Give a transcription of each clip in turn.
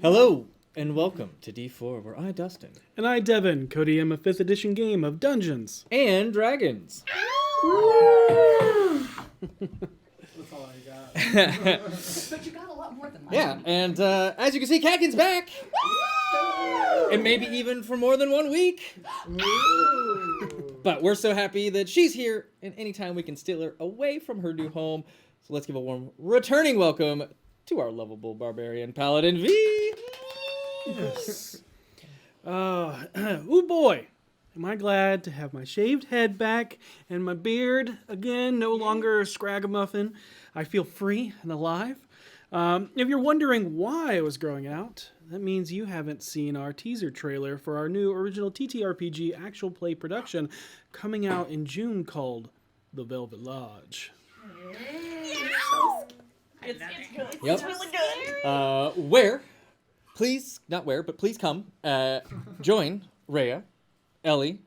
Hello, and welcome to D4, where I, Dustin, And I, Devin, co-DM a 5th edition game of Dungeons. and Dragons. That's all I got. But you got a lot more than that. Yeah, and as you can see, Katkin's back! And maybe even for more than 1 week. But we're so happy that she's here, and anytime we can steal her away from her new home. So let's give a warm returning welcome to our lovable barbarian paladin V. Yes. Ooh boy, am I glad to have my shaved head back and my beard again, no longer a scragamuffin. I feel free and alive. If you're wondering why I was growing out, that means you haven't seen our teaser trailer for our new original TTRPG actual play production coming out in June called The Velvet Lodge. It's good. Yep. It's really good. Please come, join Rhea, Ellie,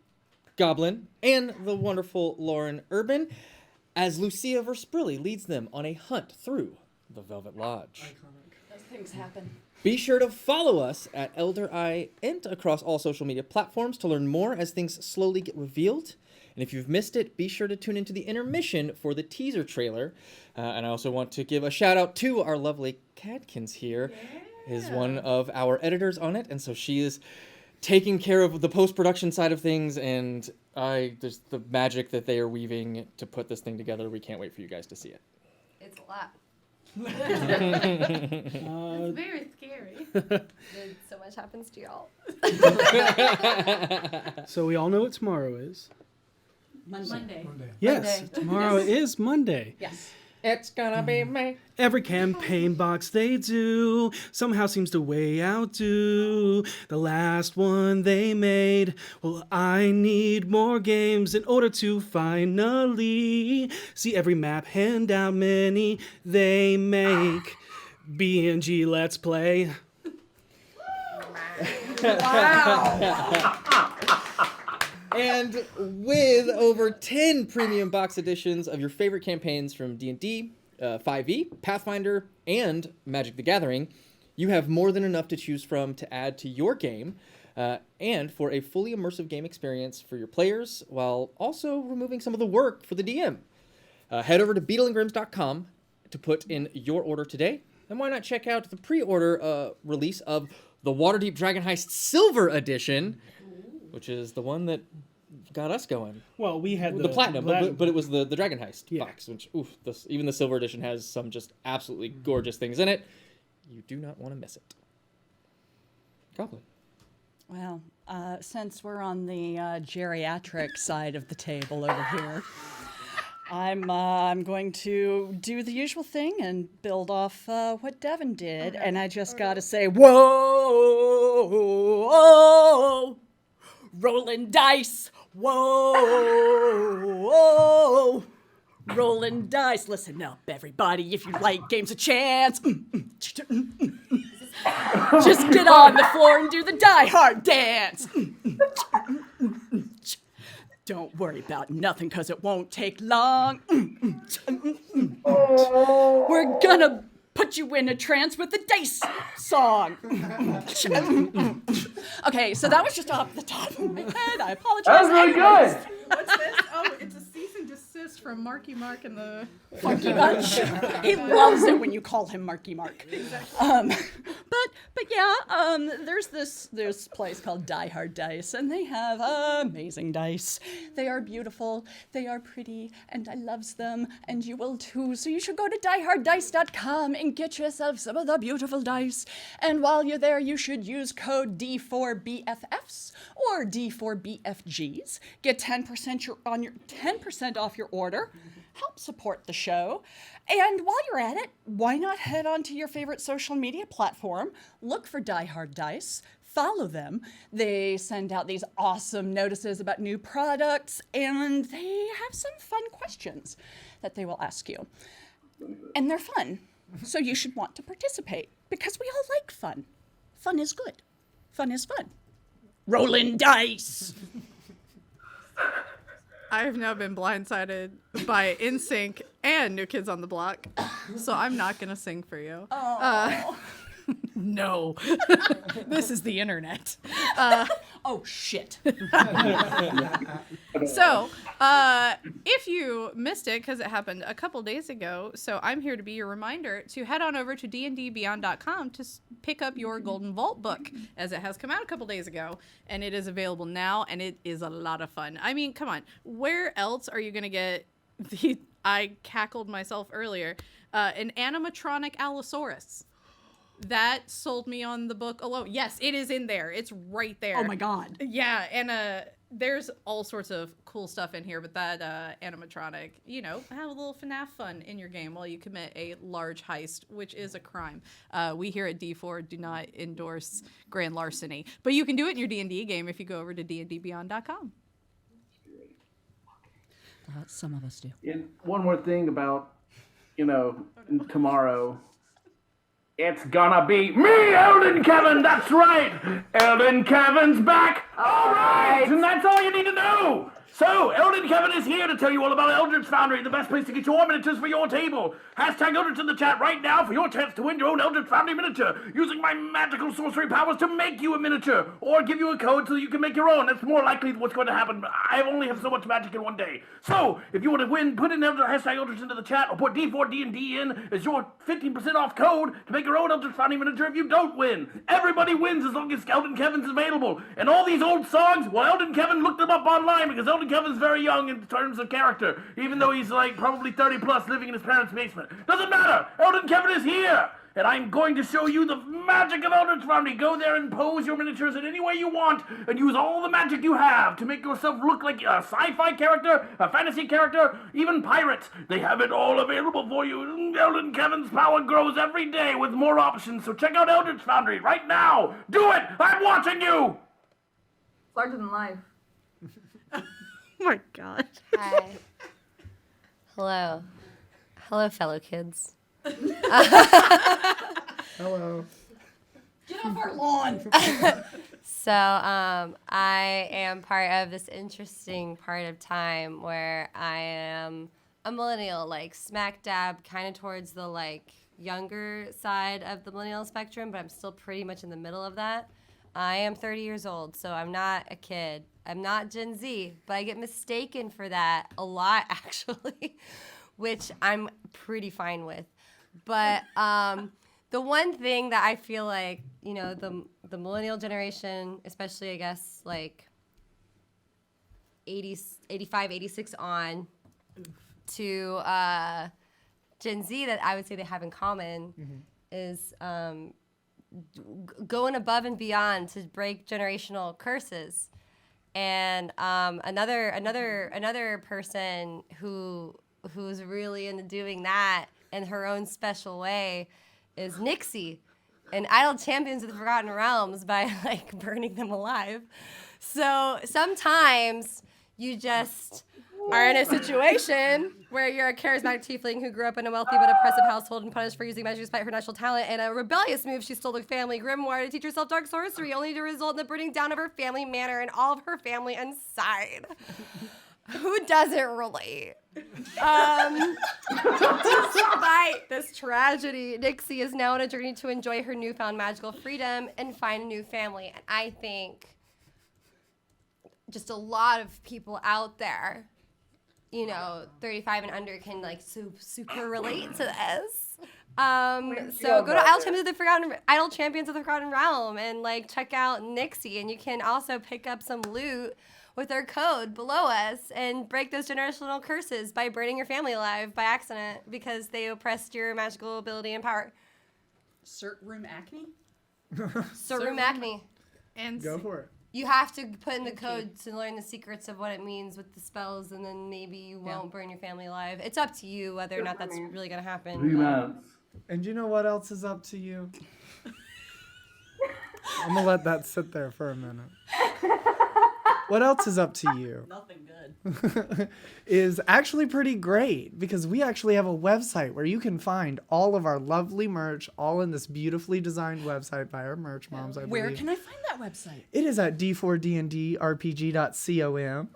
Goblin, and the wonderful Lauren Urban as Lucia Versprilli leads them on a hunt through the Velvet Lodge. Those things happen. Be sure to follow us at Elder Eye and across all social media platforms to learn more as things slowly get revealed. And if you've missed it, be sure to tune into the intermission for the teaser trailer. And I also want to give a shout out to our lovely Cadkins here. Is one of our editors on it, and so she is taking care of the post-production side of things, and there's the magic that they are weaving to put this thing together. We can't wait for you guys to see it. It's a lot. It's very scary. So much happens to y'all. So we all know what tomorrow is. Monday. Yes, Monday. tomorrow is Monday. Yes. It's gonna be me. Every campaign box they do somehow seems to way outdo the last one they made. Well, I need more games in order to finally see every map hand out many they make. B&G Let's Play. And with over 10 premium box editions of your favorite campaigns from D&D, 5e, Pathfinder, and Magic the Gathering, you have more than enough to choose from to add to your game, and for a fully immersive game experience for your players, while also removing some of the work for the DM. Head over to beetleandgrims.com to put in your order today, and why not check out the pre-order release of the Waterdeep Dragon Heist Silver Edition, which is the one that got us going. Well, we had The platinum, but it was the Dragon Heist Yeah. box, which, even the silver edition has some just absolutely gorgeous things in it. You do not want to miss it. Goblin. Well, since we're on the geriatric side of the table over here, I'm going to do the usual thing and build off what Devin did, and I just gotta say, whoa, rolling dice, whoa, rolling dice. Listen up, everybody, if you like games of chance. Just get on the floor and do the Die Hard dance. Don't worry about nothing, because it won't take long. We're gonna put you in a trance with the dice song. Okay, so that was just off the top of my head. I apologize. That was really good. What's this? Oh, it's a cease and desist from Marky Mark and the... Marky Bunch. He loves it when you call him Marky Mark. Exactly. But yeah, there's this place called Die Hard Dice, and they have amazing dice. They are beautiful, they are pretty, and I loves them, and you will too. So you should go to dieharddice.com and get yourself some of the beautiful dice. And while you're there, you should use code D4BFFs or D4BFGs. Get 10% off your order. Help support the show. And while you're at it, why not head on to your favorite social media platform, look for Die Hard Dice, follow them. They send out these awesome notices about new products, and they have some fun questions that they will ask you. And they're fun, so you should want to participate, because we all like fun. Fun is good. Fun is fun. Rolling dice! I have now been blindsided by NSYNC and New Kids on the Block, so I'm not gonna sing for you. No. This is the internet. Oh, shit. So, if you missed it, because it happened a couple days ago, so I'm here to be your reminder to head on over to dndbeyond.com to pick up your Golden Vault book, as it has come out a couple days ago, and it is available now, and it is a lot of fun. I mean, come on. Where else are you going to get the... I cackled myself earlier. An animatronic Allosaurus. That sold me on the book alone. Yes, it is in there. It's right there. Oh my god. Yeah, and there's all sorts of cool stuff in here, but that animatronic, have a little FNAF fun in your game while you commit a large heist, which is a crime. We here at D4 do not endorse grand larceny, but you can do it in your D&D game if you go over to dndbeyond.com. Some of us do. And one more thing about, tomorrow. It's gonna be me, Eldon Kevin, that's right! Eldon Kevin's back! Alright! And that's all you need to know! So, Eldon Kevin is here to tell you all about Eldritch Foundry, the best place to get your miniatures for your table. Hashtag Eldritch in the chat right now for your chance to win your own Eldritch Foundry miniature, using my magical sorcery powers to make you a miniature, or give you a code so you can make your own. That's more likely what's going to happen. I only have so much magic in one day. So, if you want to win, put in hashtag Eldritch into the chat, or put D4D&D in as your 15% off code to make your own Eldritch Foundry miniature if you don't win. Everybody wins as long as Eldon Kevin's available. And all these old songs, well, Eldon Kevin looked them up online because Eldon Kevin's very young in terms of character, even though he's probably 30 plus living in his parents' basement. Doesn't matter! Eldon Kevin is here! And I'm going to show you the magic of Eldritch Foundry. Go there and pose your miniatures in any way you want and use all the magic you have to make yourself look like a sci-fi character, a fantasy character, even pirates. They have it all available for you. Eldon Kevin's power grows every day with more options, so check out Eldritch Foundry right now. Do it! I'm watching you! Larger than life. Oh my god. Hi. Hello. Hello, fellow kids. Hello. Get off our lawn. So, I am part of this interesting part of time where I am a millennial, smack dab, kind of towards the younger side of the millennial spectrum, but I'm still pretty much in the middle of that. I am 30 years old, so I'm not a kid. I'm not Gen Z, but I get mistaken for that a lot, actually, which I'm pretty fine with. But the one thing that I feel like, the millennial generation, especially, I guess, 85, 86 on to Gen Z that I would say they have in common is going above and beyond to break generational curses. And another person who's really into doing that in her own special way is Nixie and Idle Champions of the Forgotten Realms by burning them alive. So sometimes you just are in a situation where you're a charismatic tiefling who grew up in a wealthy but oppressive household and punished for using magic despite her natural talent, and a rebellious move, she stole the family grimoire to teach herself dark sorcery, only to result in the burning down of her family manor and all of her family inside. Who doesn't relate? Despite this tragedy, Nixie is now on a journey to enjoy her newfound magical freedom and find a new family. And I think just a lot of people out there, 35 and under can super relate to this. So go to Idle Champions of the Forgotten Realm and check out Nixie, and you can also pick up some loot with our code below us and break those generational curses by burning your family alive by accident because they oppressed your magical ability and power. Cert room acne? Cert room acne. And Go for it. You have to put in the code to learn the secrets of what it means with the spells, and then maybe you won't burn your family alive. It's up to you whether or not that's really going to happen. And you know what else is up to you? I'm going to let that sit there for a minute. What else is up to you? Nothing good. Is actually pretty great, because we actually have a website where you can find all of our lovely merch, all in this beautifully designed website by our merch moms, I believe. Where can I find that website? It is at d4dndrpg.com.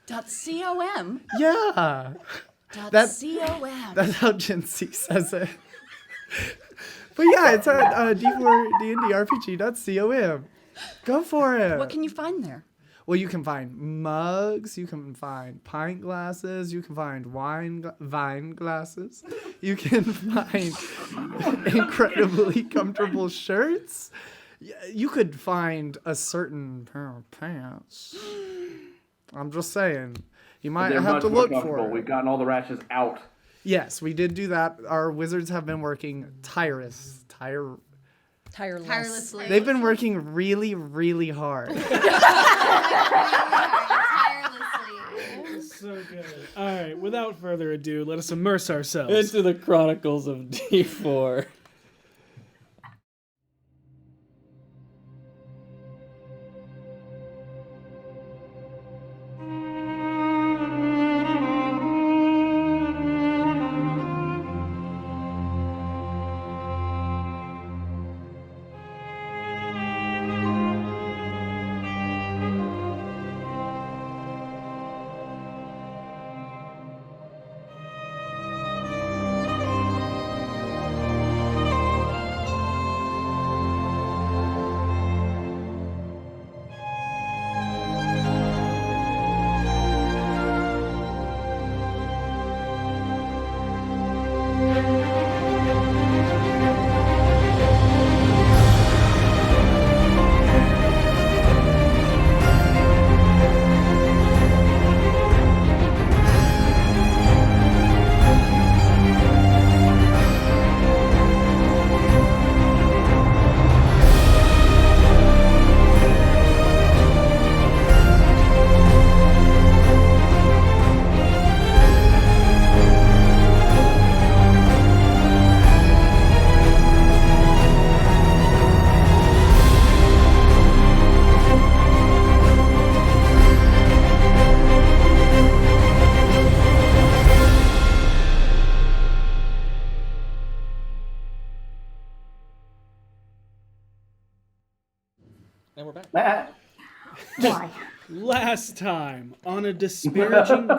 .com? Yeah. .com. That's how Gen Z says it. But yeah, it's at d4dndrpg.com. Go for it. What can you find there? Well, you can find mugs, you can find pint glasses, you can find vine glasses, you can find incredibly comfortable shirts. You could find a certain pair of pants. I'm just saying. You might They're have much to more look comfortable. for it. We've gotten all the rashes out. Yes, we did do that. Our wizards have been working Tirelessly. They've been working really, really hard. Tirelessly. So good. All right, without further ado, let us immerse ourselves. Into the Chronicles of D4. And we're back. Why? Last time, on a disparaging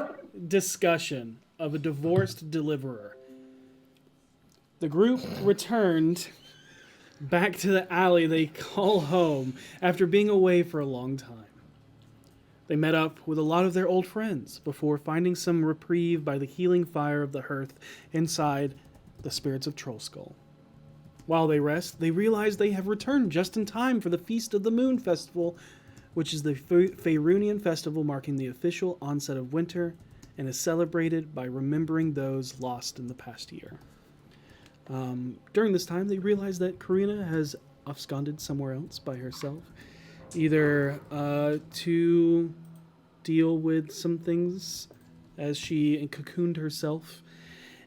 discussion of a divorced deliverer, the group returned back to the alley they call home after being away for a long time. They met up with a lot of their old friends before finding some reprieve by the healing fire of the hearth inside the spirits of Trollskull. While they rest, they realize they have returned just in time for the Feast of the Moon Festival, which is the Faerunian festival marking the official onset of winter and is celebrated by remembering those lost in the past year. During this time, they realize that Karina has absconded somewhere else by herself, either to deal with some things as she cocooned herself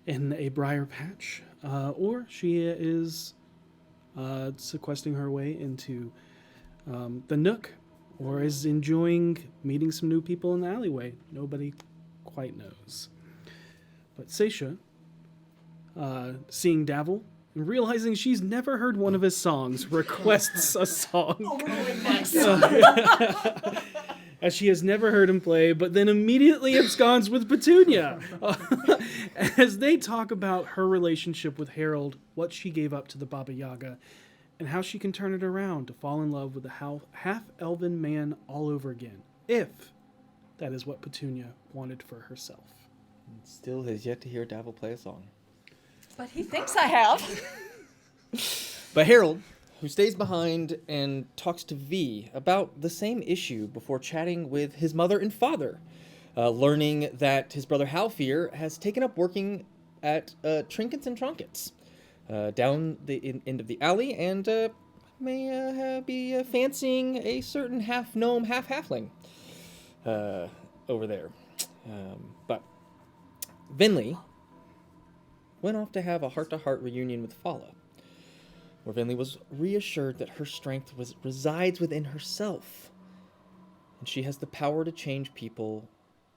in a briar patch, or she is sequestering her way into the Nook, or is enjoying meeting some new people in the alleyway. Nobody quite knows. But Seisha, seeing Davil and realizing she's never heard one of his songs, requests a song. As she has never heard him play, but then immediately absconds with Petunia. As they talk about her relationship with Harold, what she gave up to the Baba Yaga, and how she can turn it around to fall in love with a half-elven man all over again, if that is what Petunia wanted for herself. Still has yet to hear Davil play a song. But he thinks I have. But Harold, who stays behind and talks to V about the same issue before chatting with his mother and father, learning that his brother Halfir has taken up working at Trinkets and Trunkets down the end of the alley and may be fancying a certain half-gnome, half-halfling over there. But Vinley went off to have a heart-to-heart reunion with Fala, where Vinley was reassured that her strength resides within herself, and she has the power to change people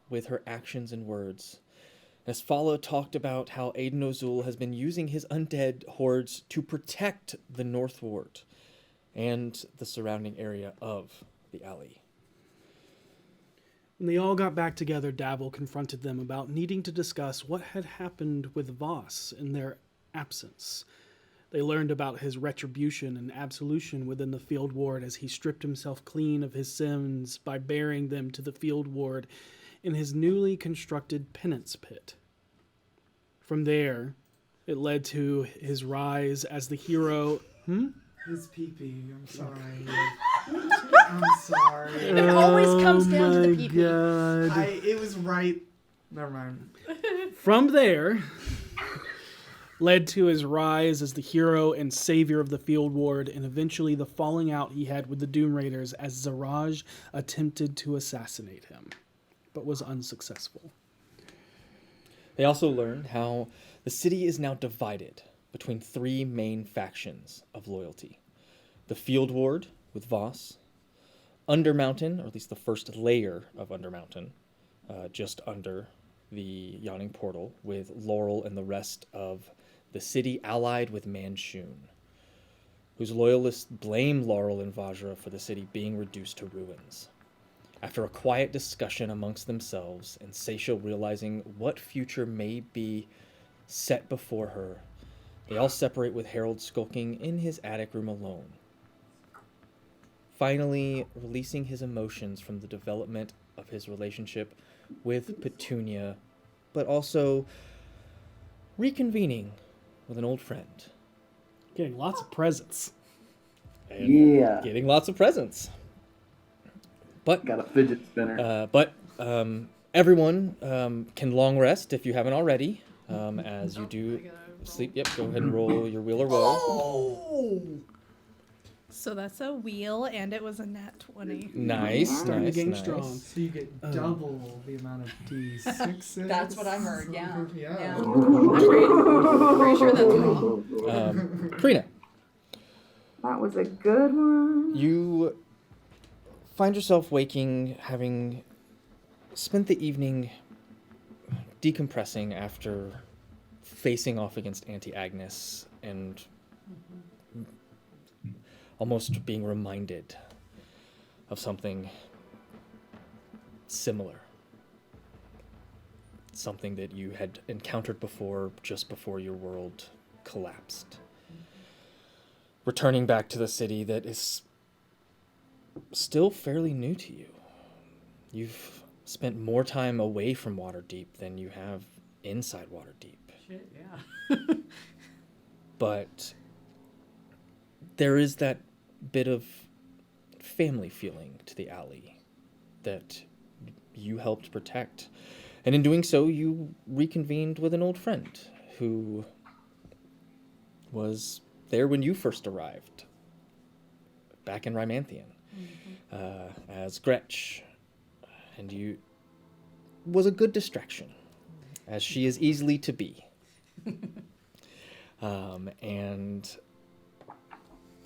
with her actions and words. As Fala talked about how Aiden Ozul has been using his undead hordes to protect the North Ward and the surrounding area of the alley. When they all got back together, Davil confronted them about needing to discuss what had happened with Voss in their absence. They learned about his retribution and absolution within the field ward as he stripped himself clean of his sins by bearing them to the field ward in his newly constructed penance pit. From there, it led to his rise as the hero. His pee-pee. I'm sorry. I'm sorry. It always comes down to the pee-pee. God. It was right. Never mind. From there, led to his rise as the hero and savior of the field ward, and eventually the falling out he had with the Doom Raiders as Zaraj attempted to assassinate him, but was unsuccessful. They also learned how the city is now divided between three main factions of loyalty. The Field Ward with Voss, Undermountain, or at least the first layer of Undermountain, just under the Yawning Portal, with Laurel and the rest of the city allied with Manchun, whose loyalists blame Laurel and Vajra for the city being reduced to ruins. After a quiet discussion amongst themselves, and Seisha realizing what future may be set before her, they all separate with Harold skulking in his attic room alone, finally releasing his emotions from the development of his relationship with Petunia, but also reconvening with an old friend. Getting lots of presents. And getting lots of presents. But Got a fidget spinner. Everyone can long rest if you haven't already. As you do sleep. Yep, go ahead and roll your wheel or woe. So that's a wheel, and it was a nat 20. Nice, Starting nice, to gain nice. strong. So you get double the amount of D6s. That's what I heard, yeah. I'm pretty sure that's wrong. Karina, That was a good one. you find yourself waking, having spent the evening decompressing after facing off against Auntie Agnes and almost being reminded of something similar. Something that you had encountered before, just before your world collapsed. Returning back to the city that is still fairly new to you. You've spent more time away from Waterdeep than you have inside Waterdeep. Shit, yeah. But there is that bit of family feeling to the alley that you helped protect. And in doing so, you reconvened with an old friend who was there when you first arrived, back in Rymanthian, as Gretch. And you was a good distraction, as she is easily to be. And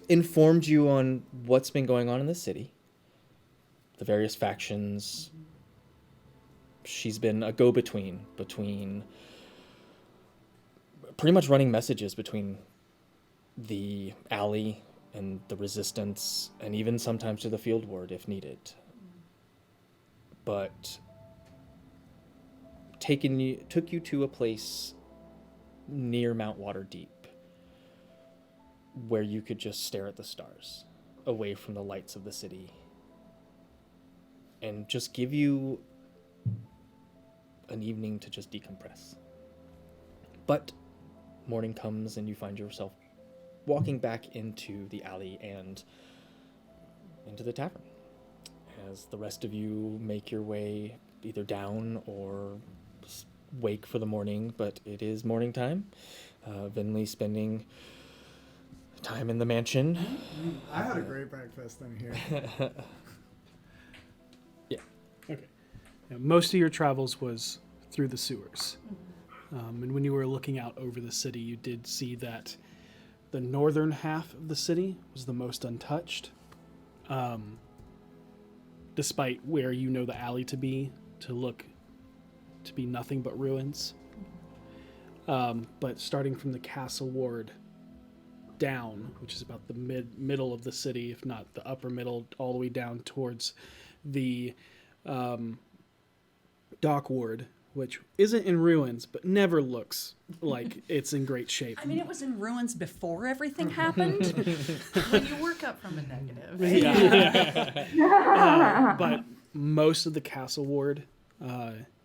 informed you on what's been going on in the city, the various factions. She's been a go-between between pretty much running messages between the alley and the resistance, and even sometimes to the field ward if needed. But took you to a place near Mount Waterdeep where you could just stare at the stars, away from the lights of the city, and just give you an evening to just decompress. But morning comes and you find yourself walking back into the alley and into the tavern, as the rest of you make your way either down or wake for the morning. But it is morning time. Vinley spending time in the mansion. I had a great breakfast in here. Yeah. Okay. Yeah, most of your travels was through the sewers. And when you were looking out over the city, you did see that the northern half of the city was the most untouched. Despite where you know the alley to be nothing but ruins. But starting from the castle ward down, which is about the middle of the city, if not the upper middle, all the way down towards the dock ward, which isn't in ruins, but never looks like it's in great shape. I mean, it was in ruins before everything happened. When you work up from a negative. But most of the castle ward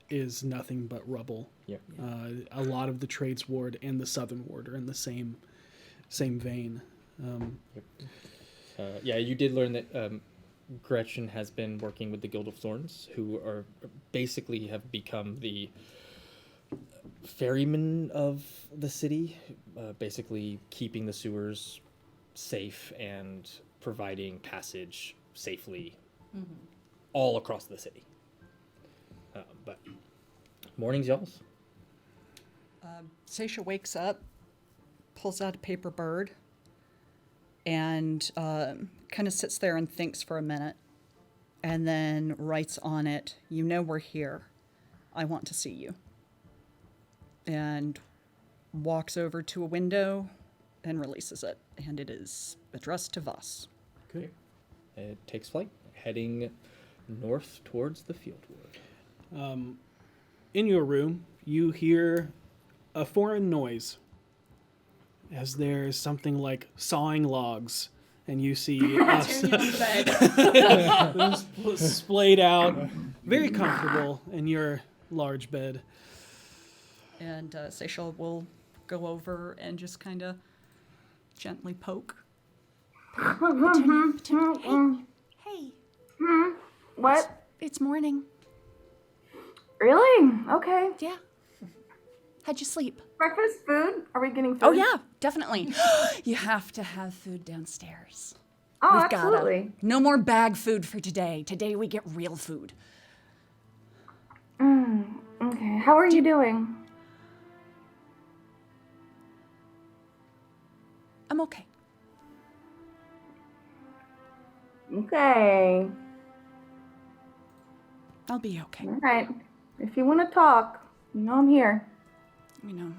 is nothing but rubble. Yep. A lot of the trades ward and the southern ward are in the same vein. Yeah, you did learn that Gretchen has been working with the Guild of Thorns, who are basically have become the ferrymen of the city, basically keeping the sewers safe and providing passage safely all across the city. But morning's y'all's. Seisha wakes up, pulls out a paper bird, and kind of sits there and thinks for a minute, and then writes on it, "You know we're here. I want to see you." And walks over to a window and releases it, and it is addressed to Voss. Okay. It takes flight, heading north towards the field ward. In your room, you hear a foreign noise as there's something like sawing logs, and you see splayed out, very comfortable in your large bed. And Seisha will go over and just kind of gently poke. Hey, What? it's morning. Really? Okay. Yeah. How'd you sleep? Breakfast, food? Are we getting food? Oh, yeah, definitely. You have to have food downstairs. Oh, We've gotta. absolutely. No more bag food for today. Today we get real food. Okay. How are you doing? I'm okay. Okay. I'll be okay. All right. If you want to talk, you know I'm here. You know,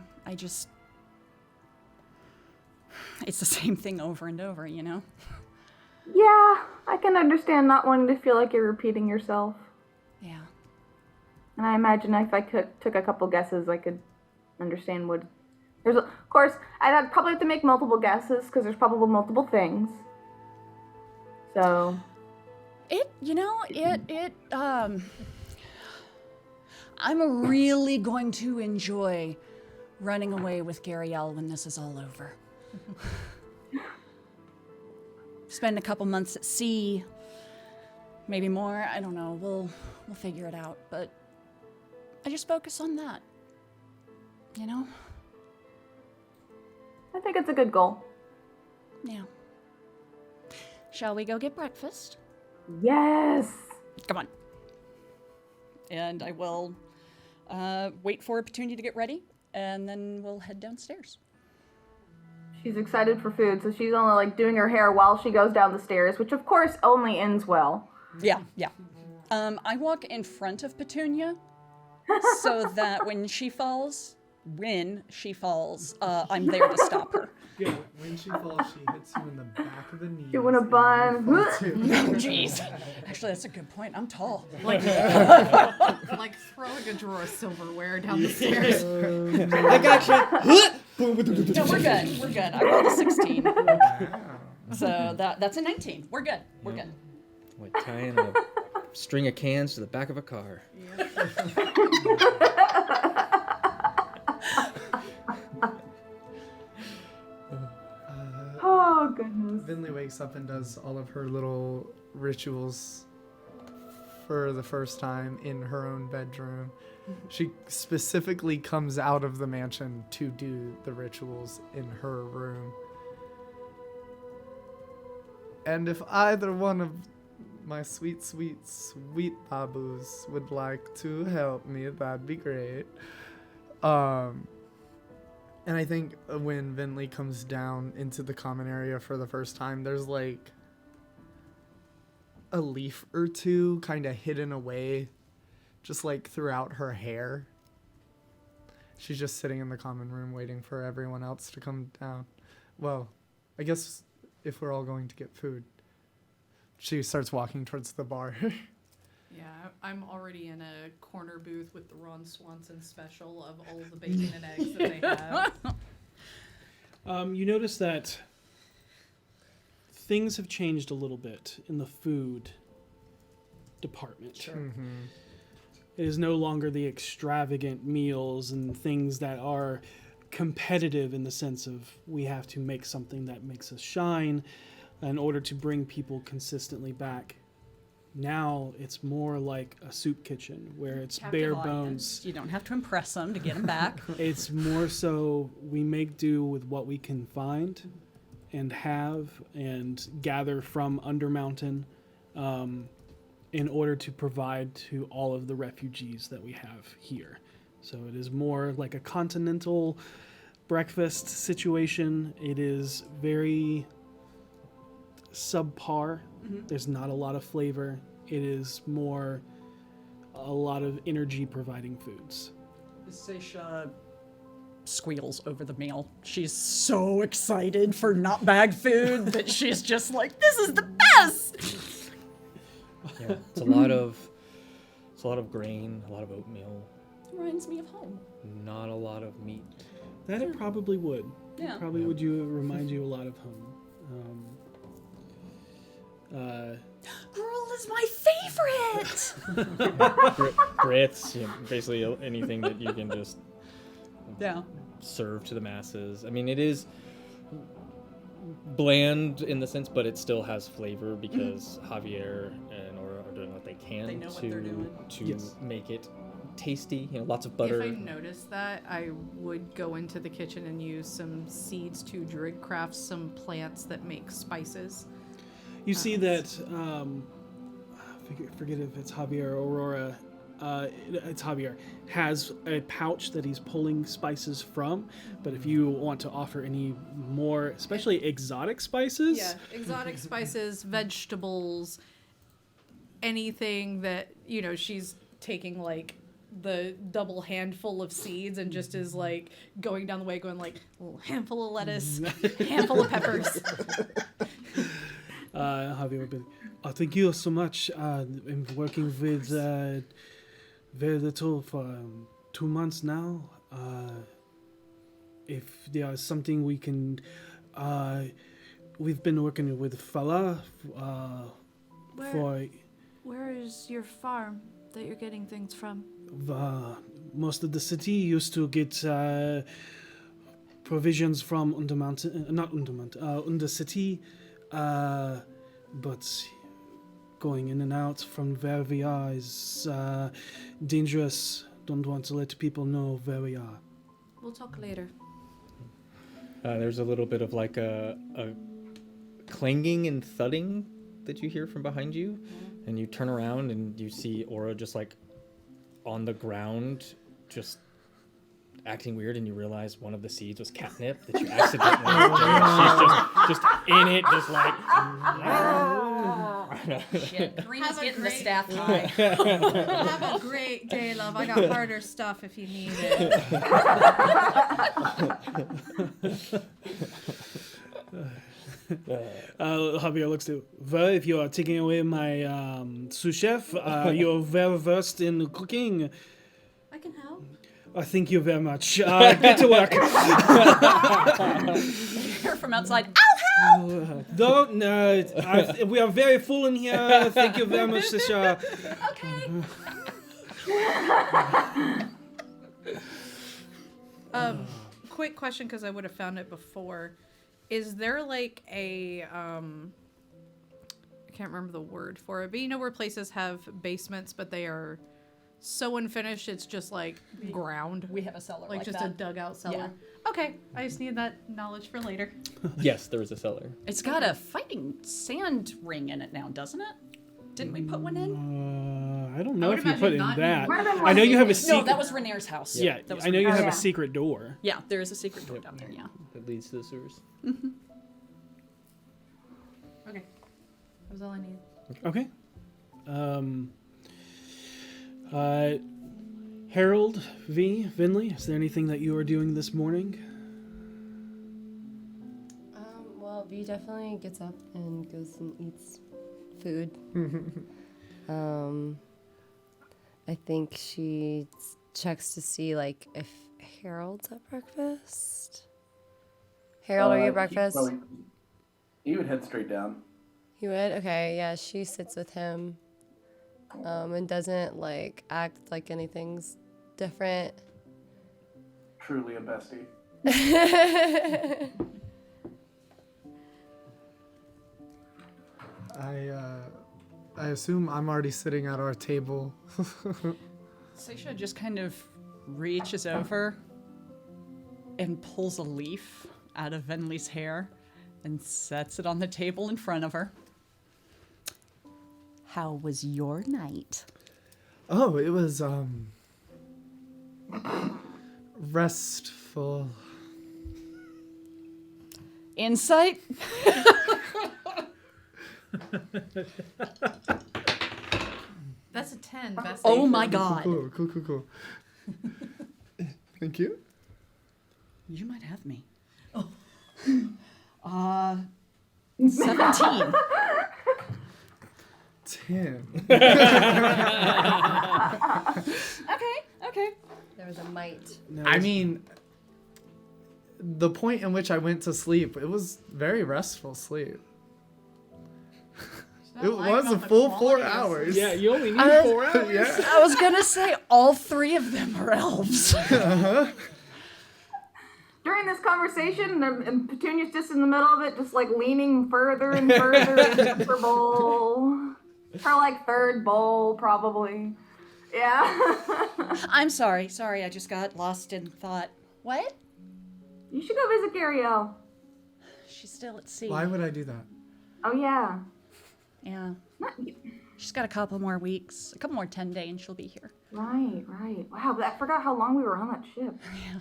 it's the same thing over and over, you know? Yeah, I can understand not wanting to feel like you're repeating yourself. Yeah. And I imagine if I took a couple guesses, I could understand what. Of course, I'd probably have to make multiple guesses because there's probably multiple things. So. I'm really going to enjoy running away with Gariel when this is all over. Spend a couple months at sea, maybe more, I don't know, we'll figure it out, but I just focus on that, you know? I think it's a good goal. Yeah. Shall we go get breakfast? Yes. Come on. And I will wait for opportunity to get ready, and then we'll head downstairs. She's excited for food, so she's only like doing her hair while she goes down the stairs, which of course only ends well. Yeah. I walk in front of Petunia so that when she falls, I'm there to stop her. Yeah, when she falls, she hits you in the back of the knee. You want a bun? Oh, jeez. Actually, that's a good point. I'm tall. Like throwing a drawer of silverware down the stairs. I got you. No, we're good. We're good. I rolled a 16. So that's a 19. We're good. We're good. Like tying a string of cans to the back of a car. Oh, goodness. Vinley wakes up and does all of her little rituals for the first time in her own bedroom. She specifically comes out of the mansion to do the rituals in her room. And if either one of my sweet, sweet, sweet babus would like to help me, that'd be great. And I think when Vinley comes down into the common area for the first time, there's like a leaf or two kind of hidden away, just like throughout her hair. She's just sitting in the common room waiting for everyone else to come down. Well, I guess if we're all going to get food. She starts walking towards the bar. Yeah, I'm already in a corner booth with the Ron Swanson special of all the bacon and eggs that they have. You notice that things have changed a little bit in the food department. Sure. It is no longer the extravagant meals and things that are competitive in the sense of we have to make something that makes us shine in order to bring people consistently back. Now it's more like a soup kitchen where it's bare bones. You don't have to impress them to get them back. It's more so we make do with what we can find and have and gather from Undermountain in order to provide to all of the refugees that we have here. So it is more like a continental breakfast situation. It is very subpar. There's not a lot of flavor. It is more a lot of energy providing foods. Seisha squeals over the meal. She's so excited for not bagged food that she's just like, this is the best! Yeah, it's a lot of grain, a lot of oatmeal, Reminds me of home. not a lot of meat. That it probably would. Yeah. It probably would remind you a lot of home. Gruel is my favorite! Grits, basically anything that you can just Yeah. serve to the masses. I mean, it is bland in the sense, but it still has flavor because Javier and Aura are doing what they can They know what they're doing. to make it tasty. Lots of butter. If I noticed that, I would go into the kitchen and use some seeds to druid craft some plants that make spices. You see that, forget if it's Javier or Aurora, it's Javier, has a pouch that he's pulling spices from, but if you want to offer any more, especially exotic spices. Yeah, exotic spices, vegetables, anything that, she's taking like the double handful of seeds and just is like going down the way going like a little handful of lettuce, handful of peppers. Javier would be, thank you so much. I'm working with very little for 2 months now. If there's something we can, we've been working with Fala for Where is your farm that you're getting things from? most of the city. Used to get provisions from Undercity, but going in and out from where we are is dangerous. Don't want to let people know where we are. We'll talk later. There's a little bit of like a clanging and thudding that you hear from behind you, and you turn around and you see Aura just like on the ground, just acting weird, and you realize one of the seeds was catnip that you accidentally she's just in it, just like Shit, Karina's getting the staff high. Have a great day, love. I got harder stuff if you need it. Javier looks to, well, if you are taking away my sous chef, you're well versed in cooking. I can help. Thank you very much. Get to work. Hear from outside, I'll help! Don't, we are very full in here. Thank you very much, Sisha. Quick question, because I would have found it before. Is there like a I can't remember the word for it, but where places have basements, but they are so unfinished, it's just like ground. We have a cellar like just that. a dugout cellar. Yeah. Okay, I just need that knowledge for later. Yes, there is a cellar. It's got a fighting sand ring in it now, doesn't it? Didn't we put one in? I don't know would if you put in imagine that. not in- I know you have a secret. No, that was Renere's house. Yeah, That was I know you Renere's. have yeah. a secret door. Yeah, there is a secret door down there, yeah. That leads to the sewers. Okay, that was all I need. Okay. Harold V. Vinley, is there anything that you are doing this morning? Well, V definitely gets up and goes and eats food. I think she checks to see like if Harold's at breakfast. Harold, are you at breakfast? He would head straight down. You would? Okay, yeah, she sits with him. And doesn't like act like anything's different. Truly a bestie. I assume I'm already sitting at our table. Seisha just kind of reaches over and pulls a leaf out of Venli's hair and sets it on the table in front of her. How was your night? Oh, it was restful. Insight? That's a 10. Best Oh thing. my god. Cool. Thank you. You might have me. 17. 10. Okay. There was a mite. I mean, the point in which I went to sleep, it was very restful sleep. It was a full 4 hours. Yeah, you only need 4 hours. Yeah. I was gonna say all 3 of them are elves. During this conversation, and Petunia's just in the middle of it, just like leaning further and further into her bowl. Her like third bowl, probably. Yeah. I'm sorry, I just got lost in thought. What? You should go visit Gariel. She's still at sea. Why would I do that? Oh yeah. Yeah. She's got a couple more weeks, a couple more 10-day, and she'll be here. Right. Wow, but I forgot how long we were on that ship. Yeah.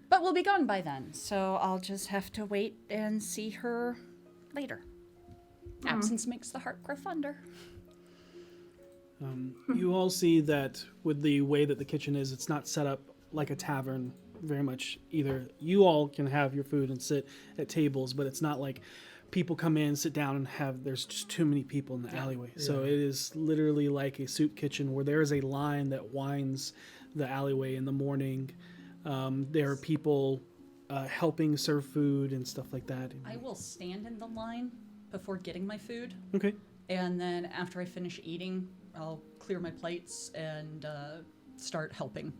But we'll be gone by then, so I'll just have to wait and see her later. Absence makes the heart grow fonder. You all see that with the way that the kitchen is, it's not set up like a tavern very much either. You all can have your food and sit at tables, but it's not like people come in, sit down, and there's just too many people in the alleyway. So it is literally like a soup kitchen where there is a line that winds the alleyway in the morning. There are people helping serve food and stuff like that. I will stand in the line before getting my food. Okay. And then after I finish eating, I'll clear my plates and start helping.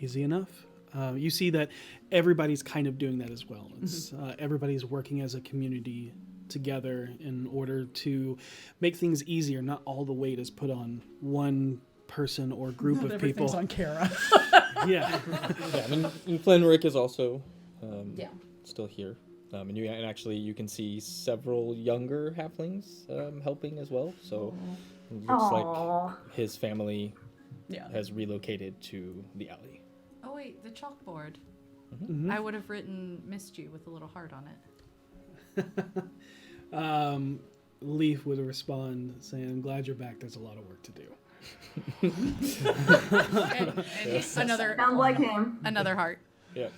Easy enough. You see that everybody's kind of doing that as well. It's, everybody's working as a community together in order to make things easier. Not all the weight is put on one person or group of people. Everything's on Kara. Yeah. And Flenrick is also Yeah. still here. And actually you can see several younger halflings helping as well. So it looks like his family has relocated to the alley. Oh wait, the chalkboard. Mm-hmm. I would have written "missed you" with a little heart on it. Leaf would respond saying, "I'm glad you're back. There's a lot of work to do." And another Sounds like him. another heart. Yep.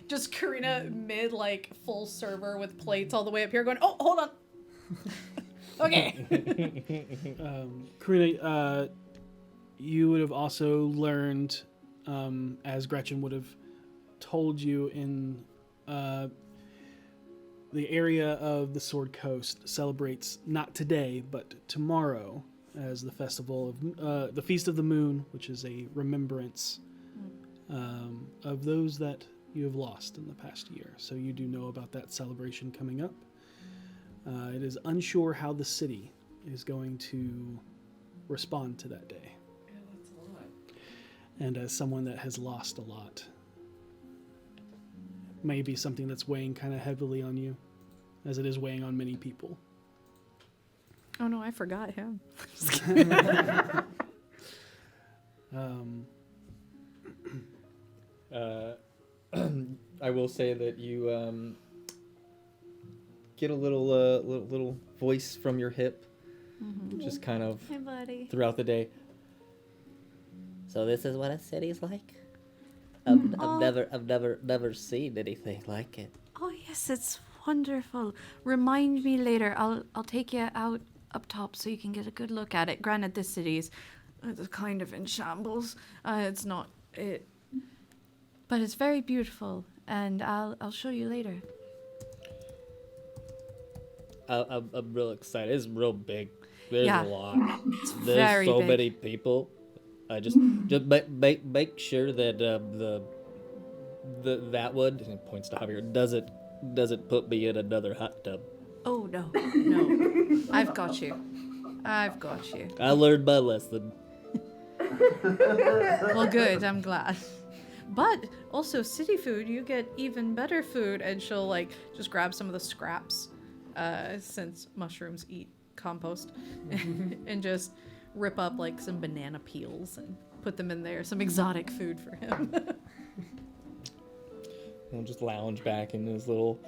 Just Karina mid like full server with plates all the way up here going, "Oh, hold on." Okay. Karina, you would have also learned, as Gretchen would have told you, in the area of the Sword Coast celebrates not today but tomorrow as the festival of the Feast of the Moon, which is a remembrance of those that you have lost in the past year. So you do know about that celebration coming up. It is unsure how the city is going to respond to that day. Yeah, that's a lot. And as someone that has lost a lot, may be something that's weighing kind of heavily on you, as it is weighing on many people. Oh no, I forgot him. I will say that you get a little voice from your hip, just kind of Hey, buddy. throughout the day. So this is what a city's like? I've never seen anything like it. Oh yes, it's wonderful. Remind me later. I'll take you out up top so you can get a good look at it. Granted, this city is kind of in shambles. It's not it, but it's very beautiful, and I'll show you later. I'm real excited. It's real big. There's Yeah. a lot. There's very so big. many people. I just make sure that that one, and it points to Javier, doesn't put me in another hot tub. Oh no. I've got you. I learned my lesson. Well, good. I'm glad. But also, city food, you get even better food, and she'll like just grab some of the scraps, since mushrooms eat compost, and just rip up like some banana peels and put them in there. Some exotic food for him. He'll just lounge back in his little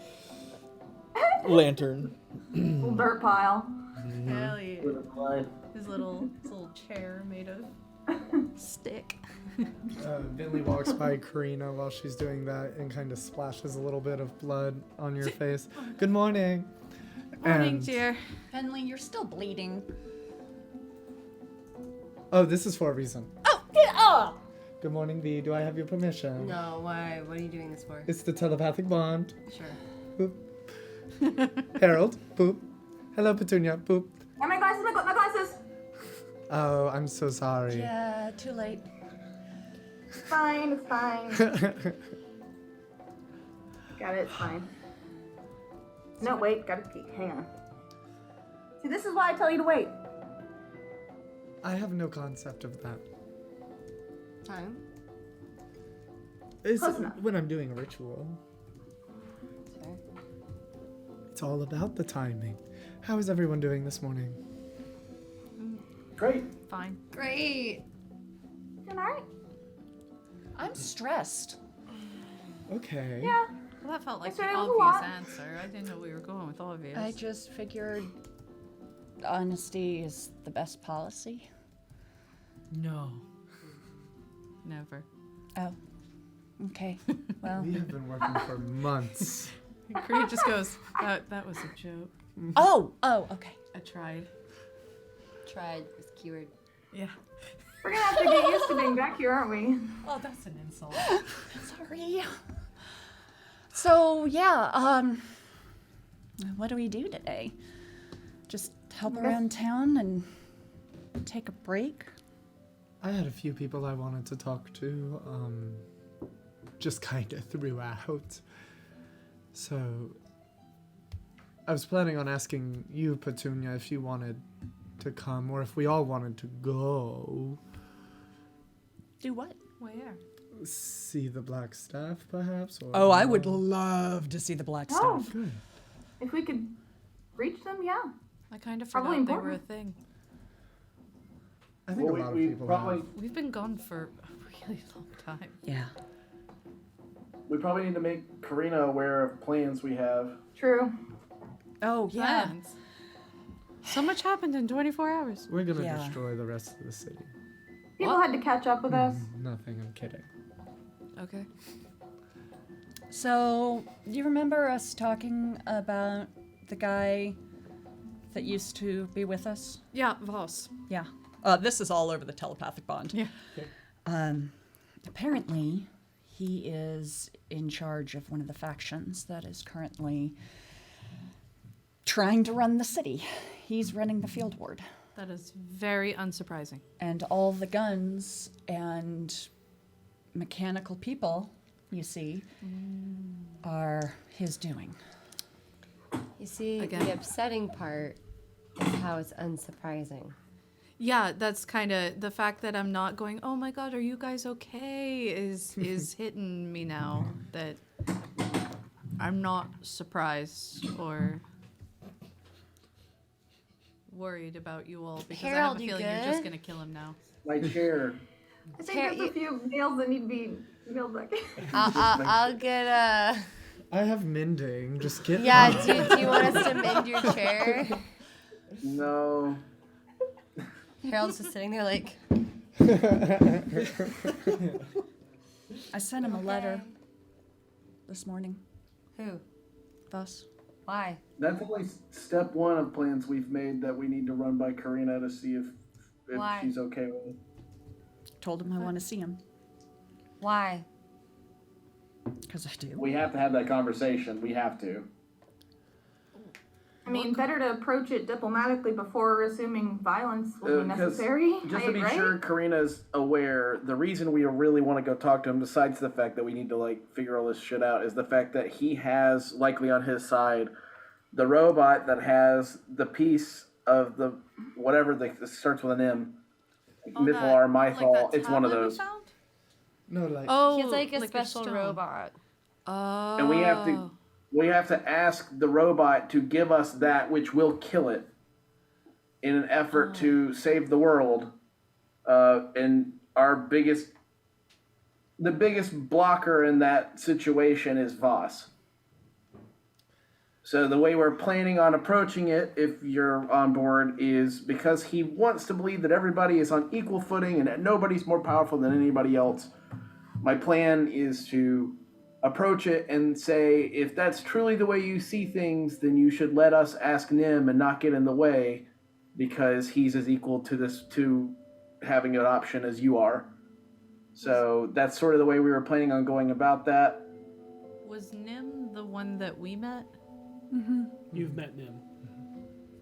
lantern. Little dirt pile. Hell yeah. His little chair made of stick. Vinley walks by Karina while she's doing that and kind of splashes a little bit of blood on your face. Good morning. Morning, And- dear. Finley, you're still bleeding. Oh, this is for a reason. Oh! Good morning, V. Do I have your permission? No, why? What are you doing this for? It's the telepathic bond. Sure. Boop. Harold. Boop. Hello, Petunia. Boop. And my glasses, my glasses. Oh, I'm so sorry. Yeah, too late. It's fine, it's fine. Got it, it's fine. No, wait, gotta pee. Hang on. See, this is why I tell you to wait. I have no concept of that. Time. It's Close enough. when I'm doing a ritual. Sure. It's all about the timing. How is everyone doing this morning? Great. Fine. Great. Doing alright? I'm stressed. Okay. Yeah. Well, that felt like I the said it was a obvious lot. answer. I didn't know we were going with obvious. I just figured honesty is the best policy. No. Never. Oh. Okay. Well. We have been working for months. Creed just goes, that was a joke. Oh, okay. I tried. Tried was keyword. Yeah. We're gonna have to get used to being back here, aren't we? Oh, that's an insult. Sorry. So, yeah, what do we do today? Just help around town and take a break? I had a few people I wanted to talk to, just kind of throughout. So, I was planning on asking you, Petunia, if you wanted to come, or if we all wanted to go. Do what? Where? See the Black Staff, perhaps? Or Oh, I would love to see the Black Oh, Staff. Good. if we could reach them, yeah. I kind of Probably forgot they were a important. thing. I think Well, a lot we of people probably have. We've been gone for a really long time. Yeah. we probably need to make Karina aware of plans we have. True. Oh, yeah. Plans. So much happened in 24 hours. We're gonna Yeah. destroy the rest of the city. People had to catch up with us. Nothing, I'm kidding. Okay. So, you remember us talking about the guy that used to be with us? Yeah, Voss. Yeah. This is all over the telepathic bond. Yeah. Apparently, he is in charge of one of the factions that is currently trying to run the city. He's running the field ward. That is very unsurprising. And all the guns and mechanical people, you see, are his doing. You see, Again. the upsetting part is how it's unsurprising. Yeah, that's kind of the fact that I'm not going, oh my god, are you guys okay? Is hitting me now that I'm not surprised or worried about you all because I Harold, have a you feeling you're just good? gonna kill him now. My chair. I think there's a few nails that need to be nailed back. I'll get a. I have mending. Just get. Yeah, do you want us to mend your chair? No. Harold's just sitting there like. I sent him a letter this morning. Who? Thus. Why? That's only step one of plans we've made that we need to run by Karina to see if Why? she's okay with it. Told him I want to see him. Why? Because I do. We have to have that conversation. We have to. I mean, better to approach it diplomatically before assuming violence will be 'Cause necessary. Just to be right? sure Karina's aware, the reason we really want to go talk to him, besides the fact that we need to figure all this shit out, is the fact that he has likely on his side the robot that has the piece of the whatever that starts with an M. Mythal or Mythal, it's one of those. No, like Oh, He's like a like a special stone. robot. Oh. And we have to ask the robot to give us that which will kill it in an effort to save the world. And the biggest blocker in that situation is Voss. So the way we're planning on approaching it, if you're on board, is because he wants to believe that everybody is on equal footing and that nobody's more powerful than anybody else. My plan is to approach it and say, if that's truly the way you see things, then you should let us ask Nim and not get in the way, because he's as equal to having an option as you are. So that's sort of the way we were planning on going about that. Was Nim the one that we met? Mm-hmm. You've met Nim.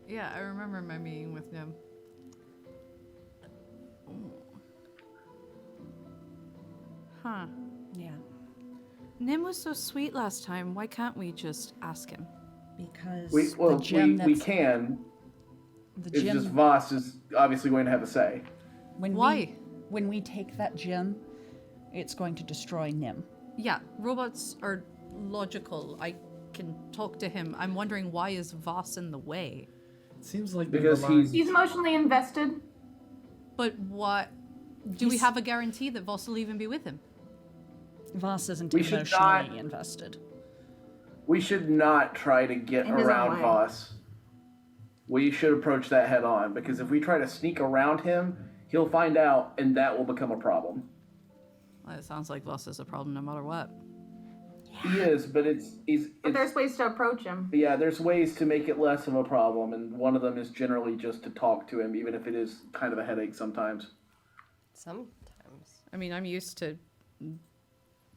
Yeah, I remember my meeting with Nim. Huh. Yeah. Nim was so sweet last time. Why can't we just ask him? Because We the gem we that's can. the It's gem just Voss is obviously going to have a say. Why? When we take that gem, it's going to destroy Nim. Yeah, robots are logical. I can talk to him. I'm wondering, why is Voss in the way? it seems like Because He's emotionally invested. But what? Do we have a guarantee that Voss will even be with him? Voss isn't We should emotionally not- invested. We should not try to get In his own around way. Voss. We should approach that head on, because if we try to sneak around him, he'll find out, and that will become a problem. Well, it sounds like Voss is a problem no matter what. He is, but But there's ways to approach him. yeah, there's ways to make it less of a problem, and one of them is generally just to talk to him, even if it is kind of a headache sometimes. Sometimes. I mean, I'm used to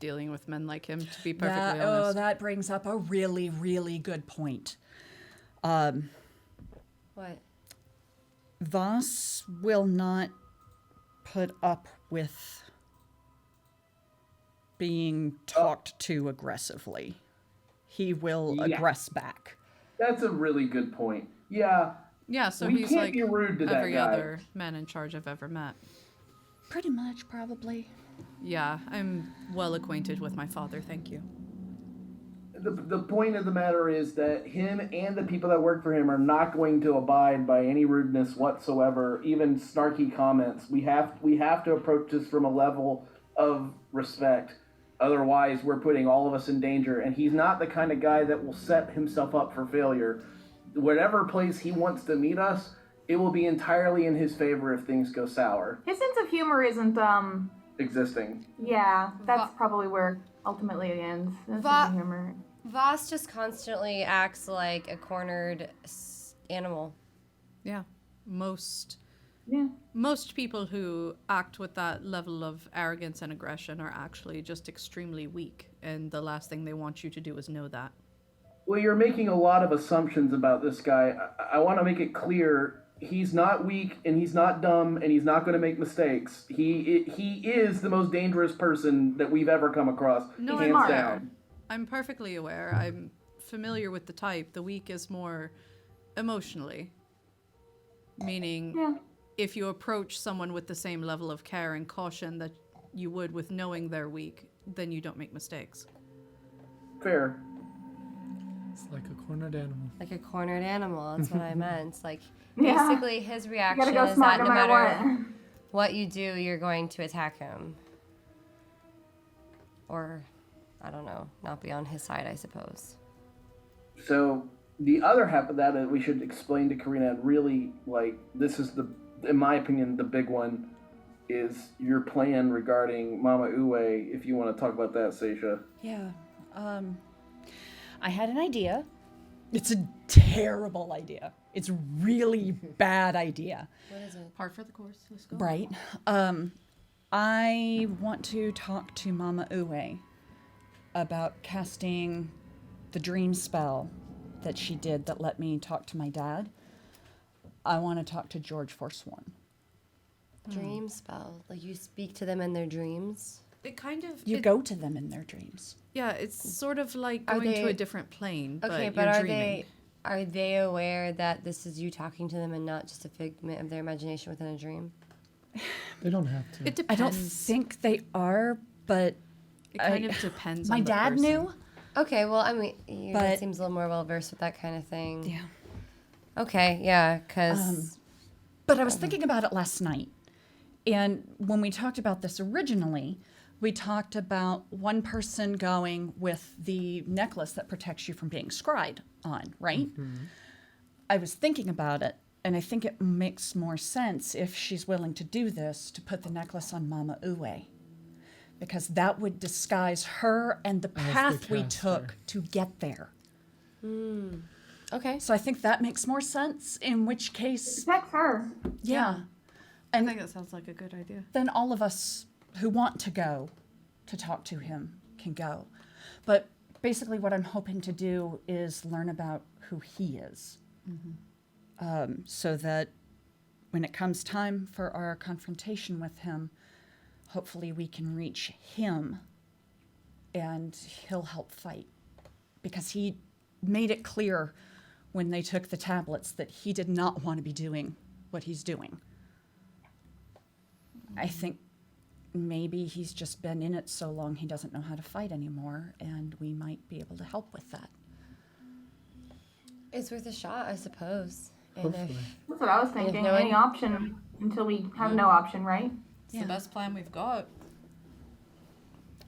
dealing with men like him, to be perfectly honest. Oh, that brings up a really, really good point. What? Voss will not put up with being talked to aggressively. He will Yeah. aggress back. That's a really good point. Yeah, Yeah, so we he's can't like be rude to that every guy. other man in charge I've ever met. Pretty much, probably. Yeah, I'm well acquainted with my father, thank you. The point of the matter is that him and the people that work for him are not going to abide by any rudeness whatsoever, even snarky comments. We have to approach this from a level of respect. Otherwise, we're putting all of us in danger, and he's not the kind of guy that will set himself up for failure. Whatever place he wants to meet us, it will be entirely in his favor if things go sour. His sense of humor isn't, Existing. yeah, that's probably where ultimately it ends. His sense of humor. Voss just constantly acts like a cornered animal. Yeah, most Yeah. most people who act with that level of arrogance and aggression are actually just extremely weak, and the last thing they want you to do is know that. Well, you're making a lot of assumptions about this guy. I want to make it clear he's not weak, and he's not dumb, and he's not going to make mistakes. He is the most dangerous person that we've ever come across, No, hands I'm down. aware. I'm perfectly aware. I'm familiar with the type. The weak is more emotionally. Meaning, Yeah. if you approach someone with the same level of care and caution that you would with knowing they're weak, then you don't make mistakes. Fair. It's like a cornered animal. Like a cornered animal. That's what I meant. Like, Yeah. basically, his You reaction gotta go is smart that no no matter matter what. what you do, you're going to attack him. Or, I don't know, not be on his side, I suppose. So the other half of that is we should explain to Karina, and really, this is in my opinion, the big one, is your plan regarding Mama Uwe, if you want to talk about that, Seisha. Yeah. I had an idea. It's a terrible idea. It's a really bad idea. What is it? Par for the course. Let's go. Right. I want to talk to Mama Uwe about casting the dream spell that she did that let me talk to my dad. I want to talk to George Forsworn. Dream spell. Like you speak to them in their dreams. It kind of. You go to them in their dreams. Yeah, it's sort of like Are going to they- a different plane. Okay, but but you're are dreaming. they aware that this is you talking to them and not just a figment of their imagination within a dream? They don't have to. It I depends. don't think they are, but It kind of depends. my on the dad person. knew. Okay, well, I mean, your dad But- seems a little more well versed with that kind of thing. Yeah. Okay, yeah, because But I was thinking about it last night. And when we talked about this originally, we talked about one person going with the necklace that protects you from being scryed on, right? I was thinking about it, and I think it makes more sense if she's willing to do this to put the necklace on Mama Uwe. Because that would disguise her and the path we caster. took to get there. okay. So I think that makes more sense, in which case, Protect her. yeah. I think that sounds like a good idea. Then all of us who want to go to talk to him can go. But basically, what I'm hoping to do is learn about who he is. So that when it comes time for our confrontation with him, hopefully we can reach him and he'll help fight. Because he made it clear when they took the tablets that he did not want to be doing what he's doing. I think maybe he's just been in it so long he doesn't know how to fight anymore, and we might be able to help with that. It's worth a shot, I suppose. And Hopefully. That's what I was thinking. no Any one- option until we have no option, right? It's the best plan we've got.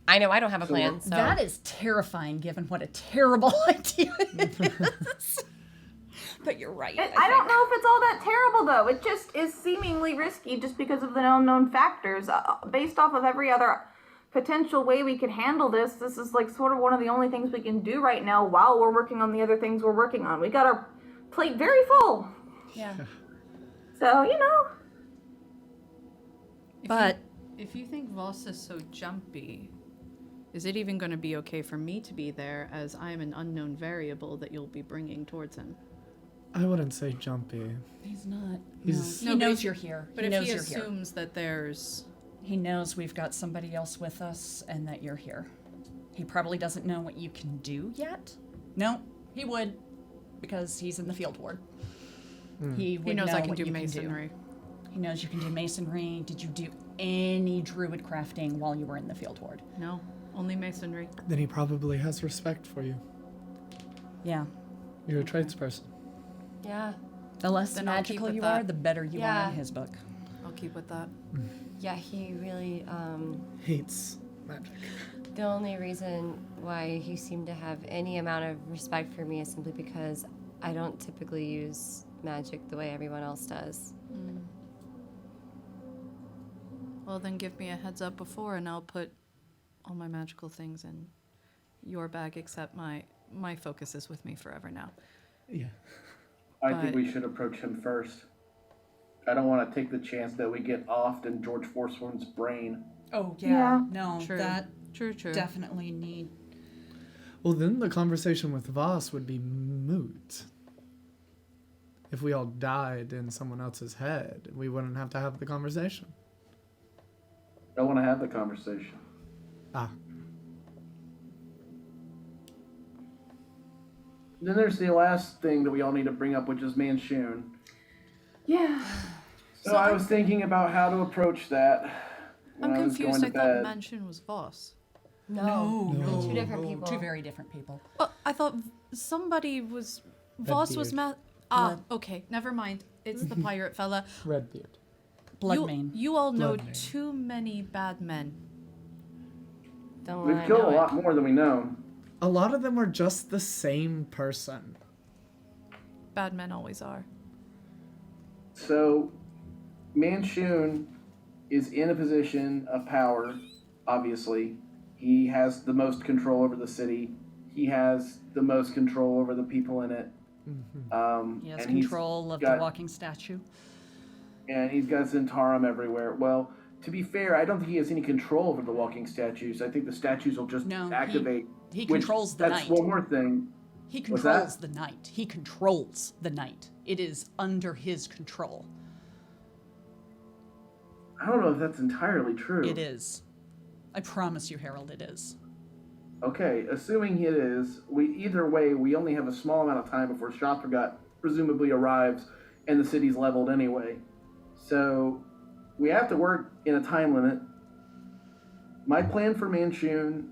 I know I don't have a plan, so That is terrifying, given what a terrible idea it is. But you're right. I don't know if it's all that terrible though. It just is seemingly risky just because of the unknown factors. Based off of every other potential way we could handle this, this is like sort of one of the only things we can do right now while we're working on the other things we're working on. We got our plate very full. Yeah. So, you know. But If you think Voss is so jumpy, is it even going to be okay for me to be there, as I am an unknown variable that you'll be bringing towards him? I wouldn't say jumpy. he's not. He's- No. No, He but knows if- you're here. But he if knows he you're here. assumes that there's... He knows we've got somebody else with us and that you're here. He probably doesn't know what you can do yet. No, he would, because he's in the field ward. He would He knows know I can what do you masonry. He knows you can do masonry. Did you do any druid crafting while you were in the field ward? No, only masonry. Then he probably has respect for you. Yeah. You're a tradesperson. yeah. The less Then I'll keep magical with you that. are, the better you are Yeah. in his book. I'll keep with that. Yeah, he really Hates magic. the only reason why he seemed to have any amount of respect for me is simply because I don't typically use magic the way everyone else does. Well, then give me a heads up before, and I'll put all my magical things in your bag, except my focus is with me forever now. Yeah. I think But- we should approach him first. I don't want to take the chance that we get offed in George Forsworn's brain. Oh, Yeah. No, True. that True, true. definitely need. Well, then the conversation with Voss would be moot. If we all died in someone else's head, we wouldn't have to have the conversation. I want to have the conversation. Ah. Then there's the last thing that we all need to bring up, which is Manchun. Yeah. So I was thinking about how to approach that when I'm I was confused. going I to thought bed. Mansion was Voss. No, No. two different people. Two very different people. Well, I thought somebody was... Voss was... Redbeard. Okay, never mind. It's the pirate fella. Redbeard. Bloodmane. You all know Bloodmane. too many bad men. Don't We've let I killed know a it. lot more than we know. A lot of them are just the same person. Bad men always are. So, Manchun is in a position of power, obviously. He has the most control over the city. he has the most control over the people in it. He has and control of the walking statue. And he's got Zentarum everywhere. Well, to be fair, I don't think he has any control over the walking statues. I think the statues will just activate. He controls the night. That's one more thing. He controls the night. He controls the night. It is under his control. I don't know if that's entirely true. It is. I promise you, Harold, it is. Okay, assuming it is, either way, we only have a small amount of time before Shoppergut presumably arrives and the city's leveled anyway. So we have to work in a time limit. My plan for Manchun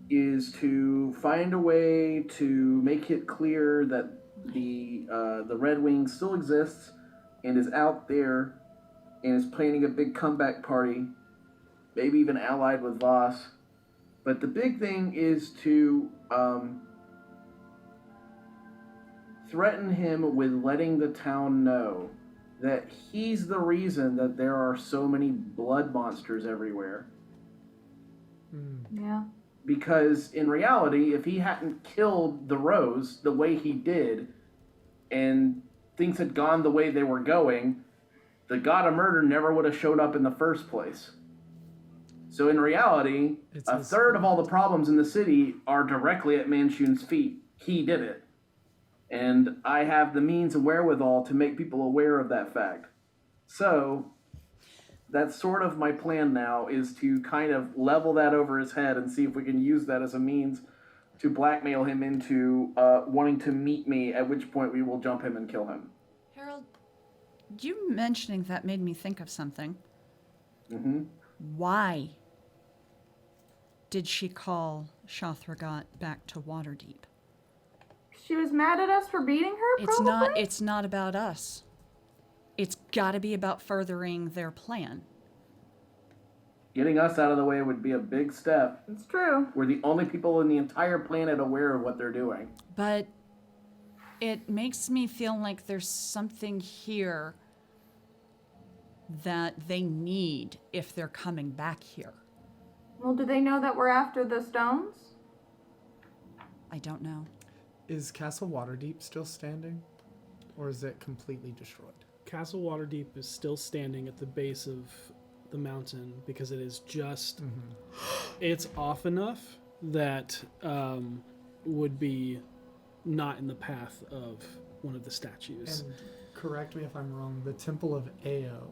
is to find a way to make it clear that the Red Wing still exists and is out there and is planning a big comeback party, maybe even allied with Voss. But the big thing is to threaten him with letting the town know that he's the reason that there are so many blood monsters everywhere. Yeah. Because in reality, if he hadn't killed the Rose the way he did, and things had gone the way they were going, the God of Murder never would have showed up in the first place. So in reality, a third of all the problems in the city are directly at Manchun's feet. He did it. And I have the means and wherewithal to make people aware of that fact. So that's sort of my plan now, is to kind of level that over his head and see if we can use that as a means to blackmail him into wanting to meet me, at which point we will jump him and kill him. Harold, you mentioning that made me think of something. Mm-hmm. Why did she call Shothragott back to Waterdeep? She was mad at us for beating her, probably? It's not about us. It's gotta be about furthering their plan. Getting us out of the way would be a big step. It's true. We're the only people in the entire planet aware of what they're doing. But it makes me feel like there's something here that they need if they're coming back here. Well, do they know that we're after the stones? I don't know. Is Castle Waterdeep still standing? Or is it completely destroyed? Castle Waterdeep is still standing at the base of the mountain because it is just... It's off enough that would be not in the path of one of the statues. And correct me if I'm wrong, the Temple of Ao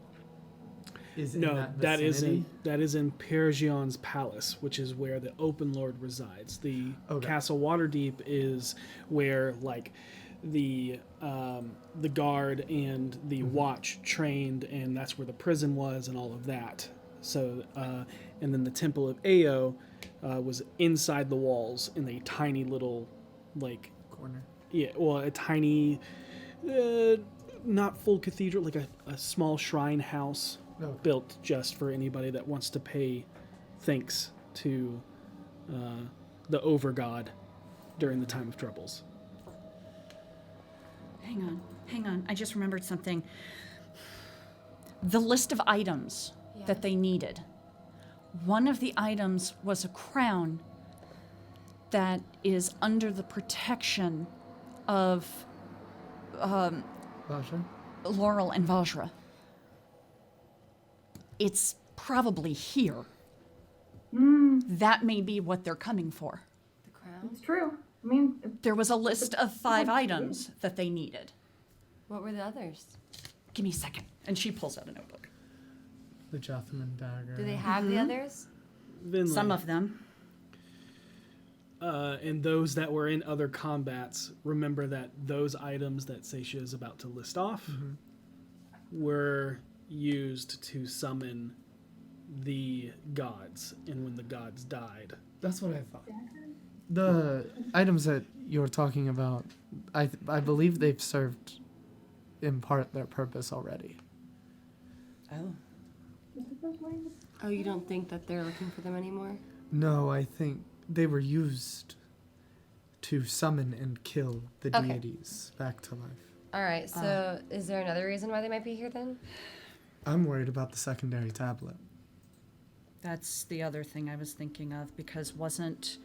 is in No, that vicinity? that is in Perigion's palace, which is where the Open Lord resides. The Castle Waterdeep is where like the guard and the watch trained, and that's where the prison was and all of that. So and then the Temple of Ao was inside the walls in a tiny little like corner. Yeah, well, a tiny not full cathedral, like a small shrine house. Built just for anybody that wants to pay thanks to the Overgod during the time of troubles. Hang on. I just remembered something. The list of items that they needed. One of the items was a crown that is under the protection of Laurel and Vajra. It's probably here. That may be what they're coming for. The crown? It's true. I mean... There was a list of 5 items that they needed. What were the others? Give me a second. And she pulls out a notebook. The Jotham dagger. Do they have the others? Vinley. Some of them. And those that were in other combats, remember that those items that Seisha is about to list off were used to summon the gods, and when the gods died. That's what I thought. The items that you're talking about, I believe they've served in part their purpose already. Oh. Oh, you don't think that they're looking for them anymore? No, I think they were used to summon and kill the deities back to life. All right, so is there another reason why they might be here then? I'm worried about the secondary tablet. That's the other thing I was thinking of, because wasn't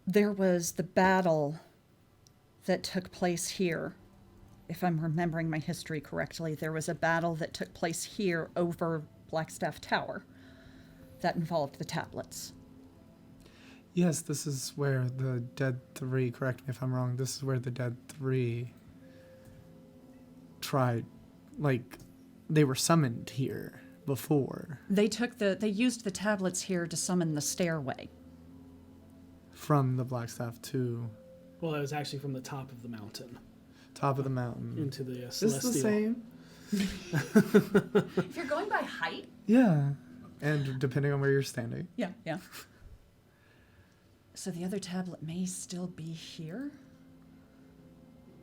There was the battle that took place here. If I'm remembering my history correctly, there was a battle that took place here over Blackstaff Tower that involved the tablets. Yes, this is where the Dead Three, correct me if I'm wrong, this is where the Dead Three tried, like, they were summoned here before. They used the tablets here to summon the stairway. From the Blackstaff to Well, it was actually from the top of the mountain top of the mountain. into the It's celestial. the same. If you're going by height? Yeah. And depending on where you're standing. Yeah, yeah. So the other tablet may still be here?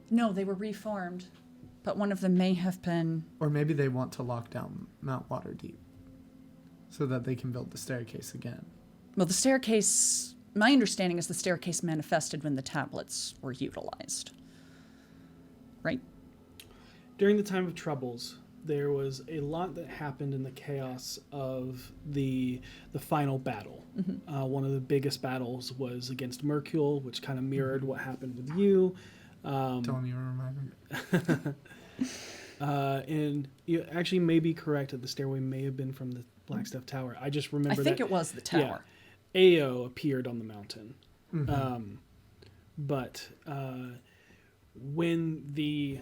No, they were reformed, but one of them may have been... Or maybe they want to lock down Mount Waterdeep so that they can build the staircase again. Well, the staircase... My understanding is the staircase manifested when the tablets were utilized. Right? During the time of Troubles, there was a lot that happened in the chaos of the final battle. One of the biggest battles was against Mercule, which kind of mirrored what happened with you. Don't even remind me. And you actually may be correct that the stairway may have been from the Blackstaff Tower. I just remember I think it was the tower. Yeah, Ao appeared on the mountain. Mm-hmm. But when the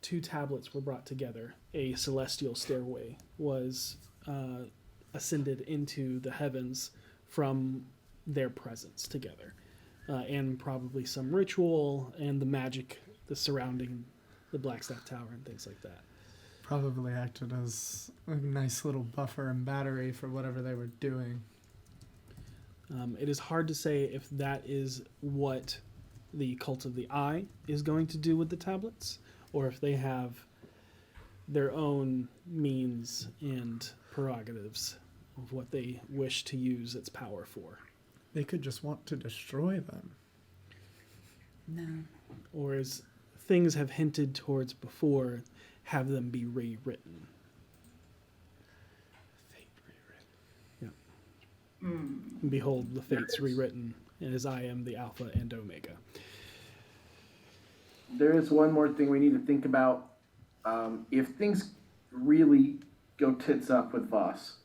two tablets were brought together, a celestial stairway was ascended into the heavens from their presence together. And probably some ritual and the magic the surrounding the Blackstaff Tower and things like that. Probably acted as a nice little buffer and battery for whatever they were doing. It is hard to say if that is what the Cult of the Eye is going to do with the tablets, or if they have their own means and prerogatives of what they wish to use its power for. They could just want to destroy them. No. Or as things have hinted towards before, have them be rewritten. Fate rewritten. Yeah. And behold, the fates rewritten, as I am the Alpha and Omega. There is one more thing we need to think about. If things really go tits up with Voss,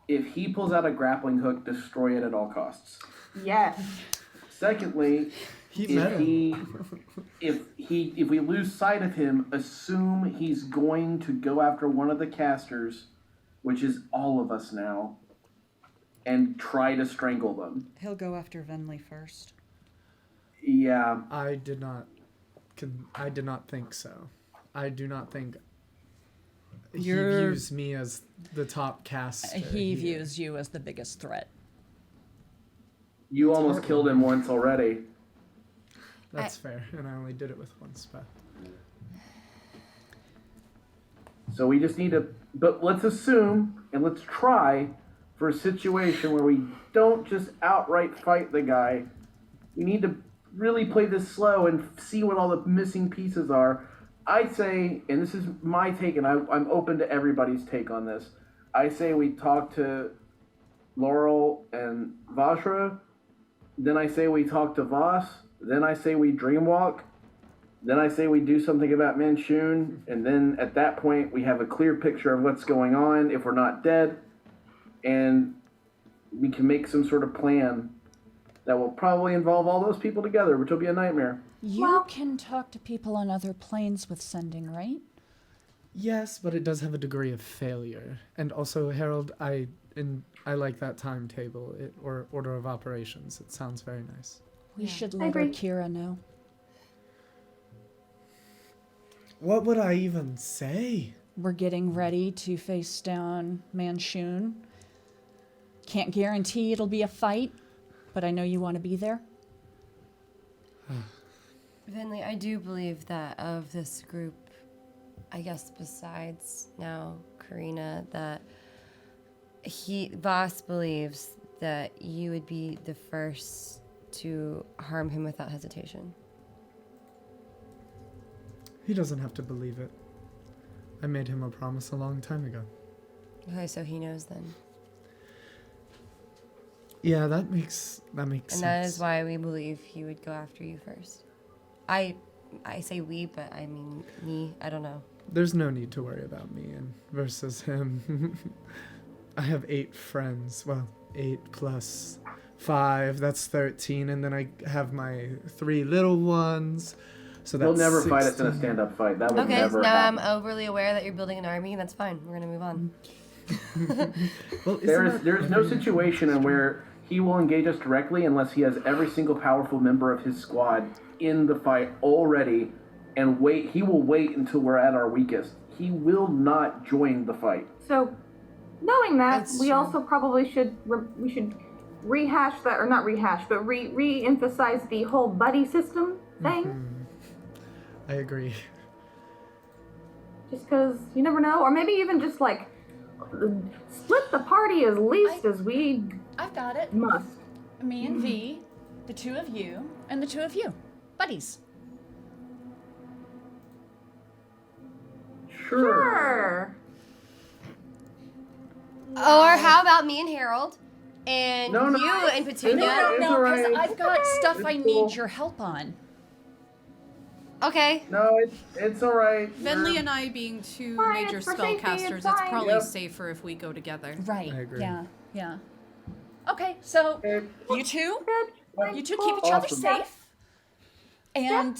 if he pulls out a grappling hook, destroy it at all costs. Yes. Secondly, if we lose sight of him, assume he's going to go after one of the casters, which is all of us now, and try to strangle them. He'll go after Venley first. Yeah. I did not think so. I do not think he views me as the top caster. He here. views you as the biggest threat. You almost killed him once already. That's fair, and I only did it with one spell. So we just need to, but let's assume and let's try for a situation where we don't just outright fight the guy. We need to really play this slow and see what all the missing pieces are. I say, and this is my take, and I'm open to everybody's take on this. I say we talk to Laurel and Vajra. Then I say we talk to Voss. Then I say we dreamwalk. Then I say we do something about Manchun. And then at that point, we have a clear picture of what's going on if we're not dead. And we can make some sort of plan that will probably involve all those people together, which will be a nightmare. You can talk to people on other planes with sending, right? Yes, but it does have a degree of failure. And also, Harold, I like that timetable or order of operations. It sounds very nice. We should let Kira know. What would I even say? We're getting ready to face down Manchun. Can't guarantee it'll be a fight, but I know you want to be there. Vinley, I do believe that of this group, I guess besides now Karina, that Voss believes that you would be the first to harm him without hesitation. He doesn't have to believe it. I made him a promise a long time ago. Okay, so he knows then. Yeah, that makes And sense. that is why we believe he would go after you first. I say we, but I mean me. I don't know. There's no need to worry about me and versus him. I have 8 friends. Well, 8 plus 5. That's 13, and then I have my 3 little ones. So that's He'll never fight us in a 16. stand-up fight. That would Okay, so never now happen. I'm overly aware that you're building an army, and that's fine. We're gonna move on. Well, There's no situation in where he will engage us directly unless he has every single powerful member of his squad in the fight already, and wait. He will wait until we're at our weakest. He will not join the fight. So, knowing that, That's we true. also probably should rehash that, or not rehash, but re-emphasize the whole buddy system thing. I agree. Just because you never know, or maybe even just like split the party as least as we I've got it. must. Me and V, the 2 of you, and the 2 of you. Buddies. Sure. Or how about me and Harold, and No, no. you and Petunia? No, It's No, because alright. I've got stuff I It's need cool. your help on. Okay. No, it's all right. Venley and I being 2 Fine, major it's for safety, spellcasters, it's it's fine. probably Yep. safer if we go together. Right. I agree. Yeah. Yeah. Okay, so Okay. you two, Good. you two keep each other Awesome. safe, and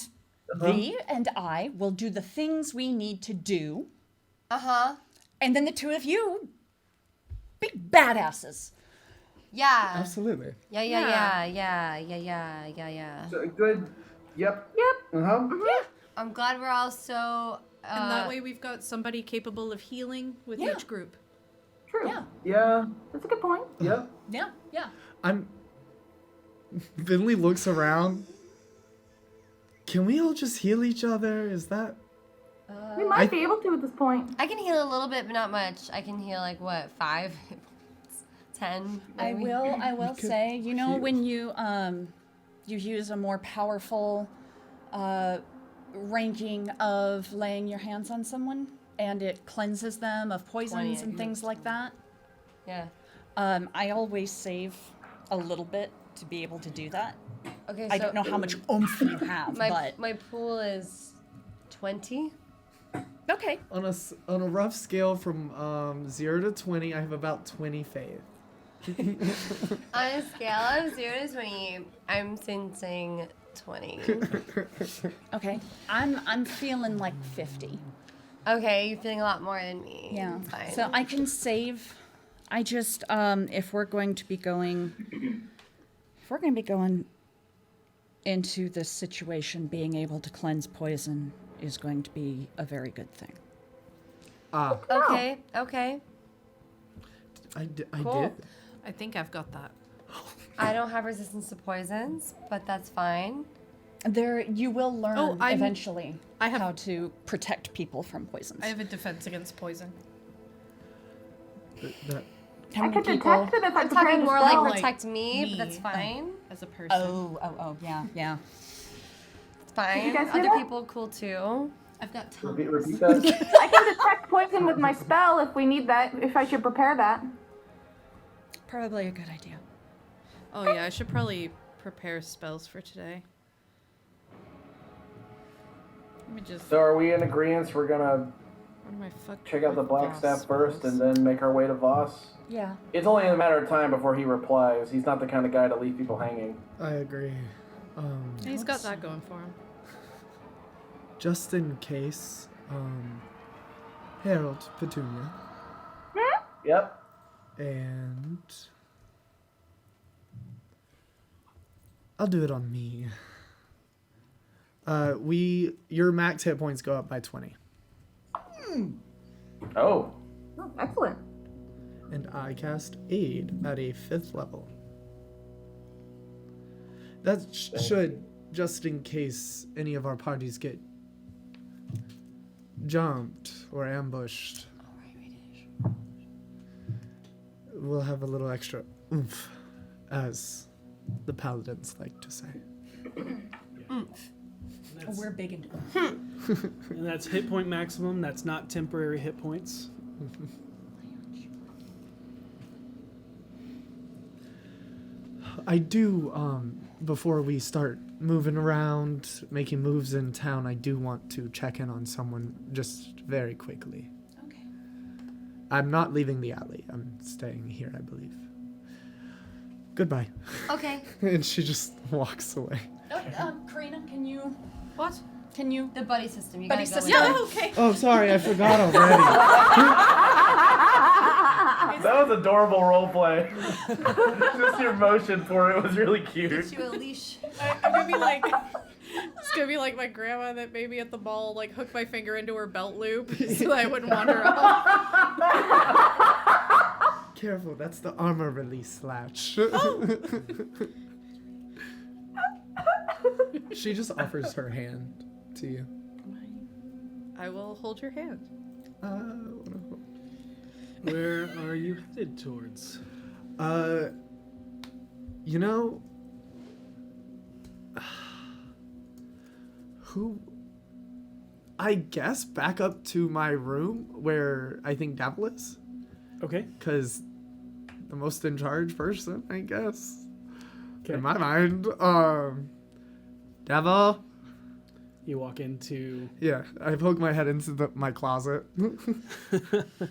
Uh-huh. V and I will do the things we need to do, Uh-huh. and then the 2 of you, big badasses. Yeah. Absolutely. Yeah. So, good. Yep. Uh-huh. I'm glad we're all so. And that way we've got somebody capable of healing with Yeah. each group. True. Yeah. Yeah. That's a good point. Yep. Yeah. Yeah. Finley looks around. Can we all just heal each other? Is that... We might be able to at this point. I can heal a little bit, but not much. I can heal like what, 5, 10. I maybe? will say, you know, when you you use a more powerful ranking of laying your hands on someone, and it cleanses them of poisons and things like that. Yeah. I always save a little bit to be able to do that. Okay. I so don't know how much oomph you have, but my pool is 20. okay. On a rough scale from 0 to 20, I have about 20 faith. On a scale of 0 to 20, I'm sensing 20. Okay. I'm feeling like 50. Okay, you're feeling a lot more than me. Yeah. It's fine. So I can save. I just if we're going to be going into this situation, being able to cleanse poison is going to be a very good thing. Okay. I Cool. did. I think I've got that. I don't have resistance to poisons, but that's fine. There, you will learn I'm- eventually I have- how to protect people from poisons. I have a defense against poison. That, How I many could people? detect it if I I'm prepare talking the more spell. like protect me, but that's me. fine. As a person. Oh, yeah. It's fine. you guys hear Other that? people cool too. I've got tongue. Repeat that. I can detect poison with my spell if we need that, if I should prepare that. Probably a good idea. Oh yeah, I should probably prepare spells for today. Let me just. So are we in agreement? We're gonna What am I fuck? check out the black Voss staff first spells? and then make our way to Voss? Yeah. It's only a matter of time before he replies. He's not the kind of guy to leave people hanging. I agree. He's got that going for him. Just in case, Harold, Petunia, Yep. and I'll do it on me. Your max hit points go up by 20, Oh. Oh, excellent. and I cast Aid at a 5th level. That should, just in case any of our parties get jumped or ambushed, we'll have a little extra oomph, as the paladins like to say. We're big into And that's hit point maximum. That's not temporary hit points. I do, before we start moving around, making moves in town, I do want to check in on someone just very quickly. Okay. I'm not leaving the alley. I'm staying here, I believe. Goodbye. Okay. And she just walks away. Karina, can you? What? Can you? The buddy system. You Buddy gotta go system. in. Yeah, okay. Oh, sorry, I forgot already. That was adorable roleplay. Just your motion for it was really cute. Get you a leash. I'm gonna be like, it's gonna be like my grandma that made me at the ball, like hooked my finger into her belt loop so that I wouldn't wander off. Careful, that's the armor release latch. She just offers her hand to you. I will hold your hand. Where are you headed towards? You know, who? I guess back up to my room where I think Devil is. Okay. Because the most in charge person, I guess. Okay. In my mind. Devil. You walk into. Yeah, I poke my head into my closet.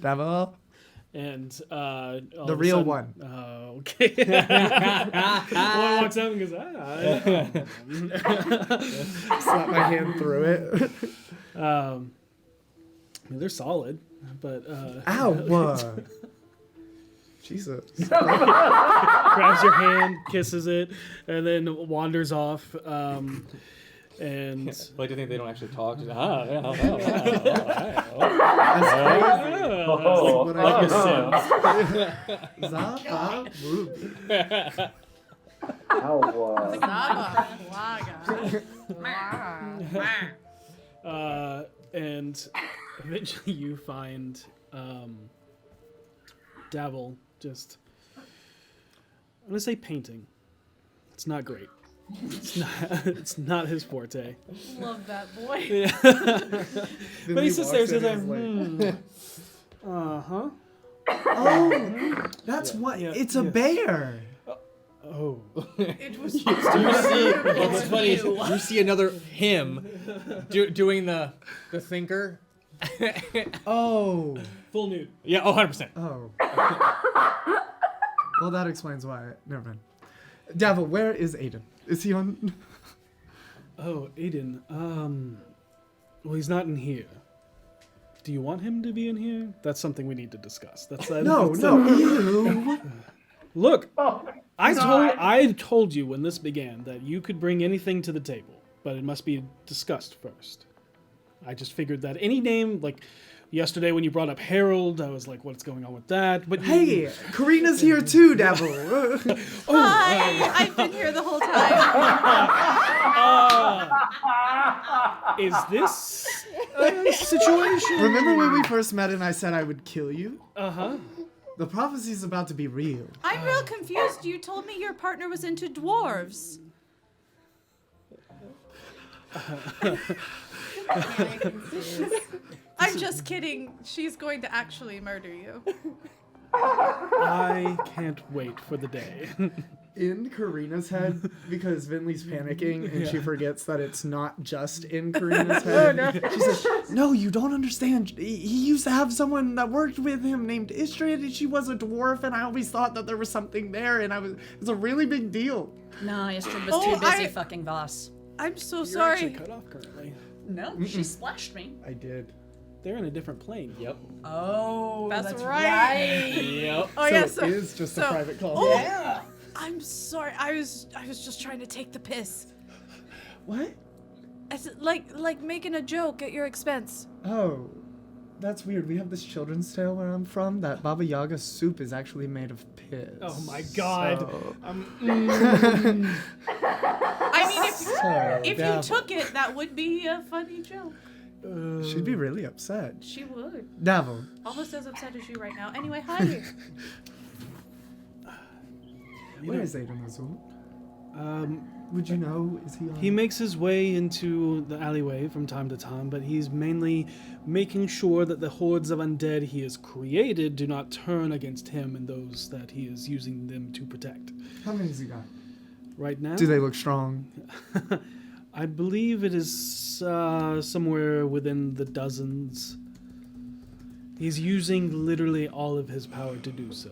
Devil. And all The of a real sudden- one. Okay. One walks up and goes, Slap my hand through it. I mean, they're solid, but Ow! Jesus. grabs your hand, kisses it, and then wanders off. And Like to think they don't actually talk. Just, yeah, Oh. What I and eventually you find Dabble just, I'm gonna say painting. It's not great. It's not his forte. Love that boy. Yeah. But he sits there and says, uh-huh. Oh, that's what. Yeah, It's a yeah. bear. Oh. It was you see, what's funny is you see another him doing the thinker. Oh. Full nude. Yeah, 100%. Oh. Well, that explains why. Never mind. Devil, where is Aiden? Is he on? Oh, Aiden. Well, he's not in here. Do you want him to be in here? That's something we need to discuss. No. Ew. Look, Oh, I told you when this began that you could bring anything to the table, but it must be discussed first. I just figured that any name, like yesterday when you brought up Harold, I was like, what's going on with that? But Hey, Karina's here too, Devil. Hi, I've been here the whole time. Is this a situation? Remember when we first met and I said I would kill you? Uh-huh. The prophecy's about to be real. I'm real confused. You told me your partner was into dwarves. I'm just kidding. She's going to actually murder you. I can't wait for the day. In Karina's head, because Vinley's panicking and she forgets that it's not just in Karina's head. She says, "No, you don't understand. He used to have someone that worked with him named Istrid, and she was a dwarf, and I always thought that there was something there, and it was a really big deal." No, Istrid was too busy fucking Voss. I'm so You're sorry. actually cut off currently. No, she splashed me. I did. They're in a different plane. Yep. Oh, That's right. Yep. Oh yeah, So it is just a private call. Oh, Yeah. I'm sorry. I was just trying to take the piss. What? It's like making a joke at your expense. Oh, that's weird. We have this children's tale where I'm from that Baba Yaga's soup is actually made of piss. Oh my god. So- I mean, if you Devil. took it, that would be a funny joke. She'd be really upset. She would. Devil. Almost as upset as you right now. Anyway, hi. Where is Aiden Azul? Would you know? Is he on? He makes his way into the alleyway from time to time, but he's mainly making sure that the hordes of undead he has created do not turn against him and those that he is using them to protect. How many has he got? Right now? Do they look strong? I believe it is somewhere within the dozens. He's using literally all of his power to do so.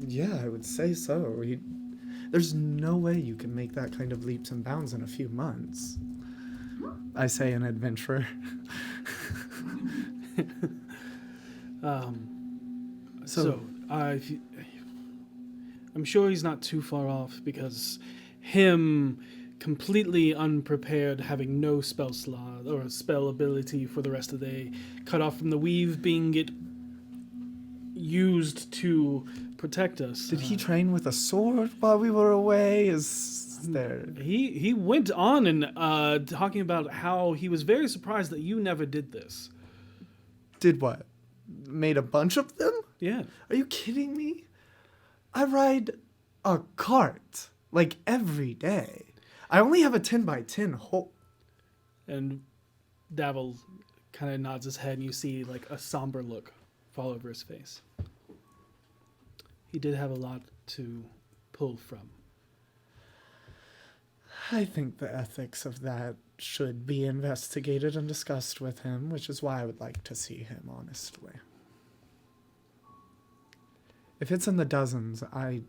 Yeah, I would say so. There's no way you can make that kind of leaps and bounds in a few months. I say an adventurer. I'm sure he's not too far off because him completely unprepared, having no spell slot or spell ability for the rest of the day, cut off from the weave being used to protect us. Did he train with a sword while we were away? Is there... He went on and talking about how he was very surprised that you never did this. Did what? Made a bunch of them? Yeah. Are you kidding me? I ride a cart, like, every day. I only have a 10x10 hole. And Davil kind of nods his head, and you see, like, a somber look fall over his face. He did have a lot to pull from. I think the ethics of that should be investigated and discussed with him, which is why I would like to see him, honestly. If it's in the dozens, I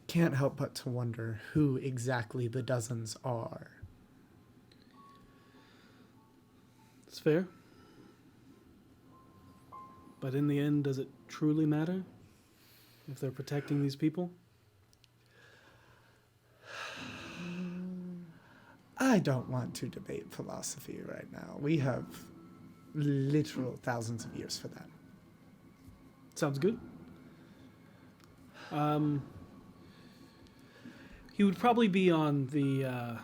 can't help but to wonder who exactly the dozens are. It's fair. But in the end, does it truly matter if they're protecting these people? I don't want to debate philosophy right now. We have literal thousands of years for that. Sounds good. He would probably be on the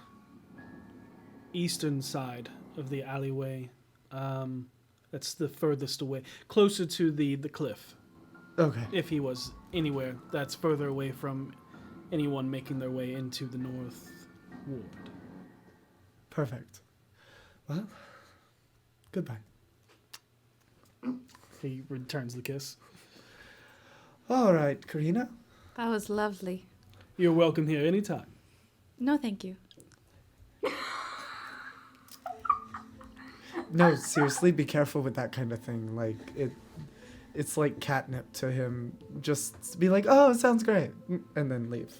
eastern side of the alleyway. That's the furthest away, closer to the cliff. Okay. If he was anywhere that's further away from anyone making their way into the north ward. Perfect. Well, goodbye. He returns the kiss. All right, Karina. That was lovely. You're welcome here anytime. No, thank you. No, seriously, be careful with that kind of thing. Like, it's like catnip to him. Just be like, oh, it sounds great, and then leave.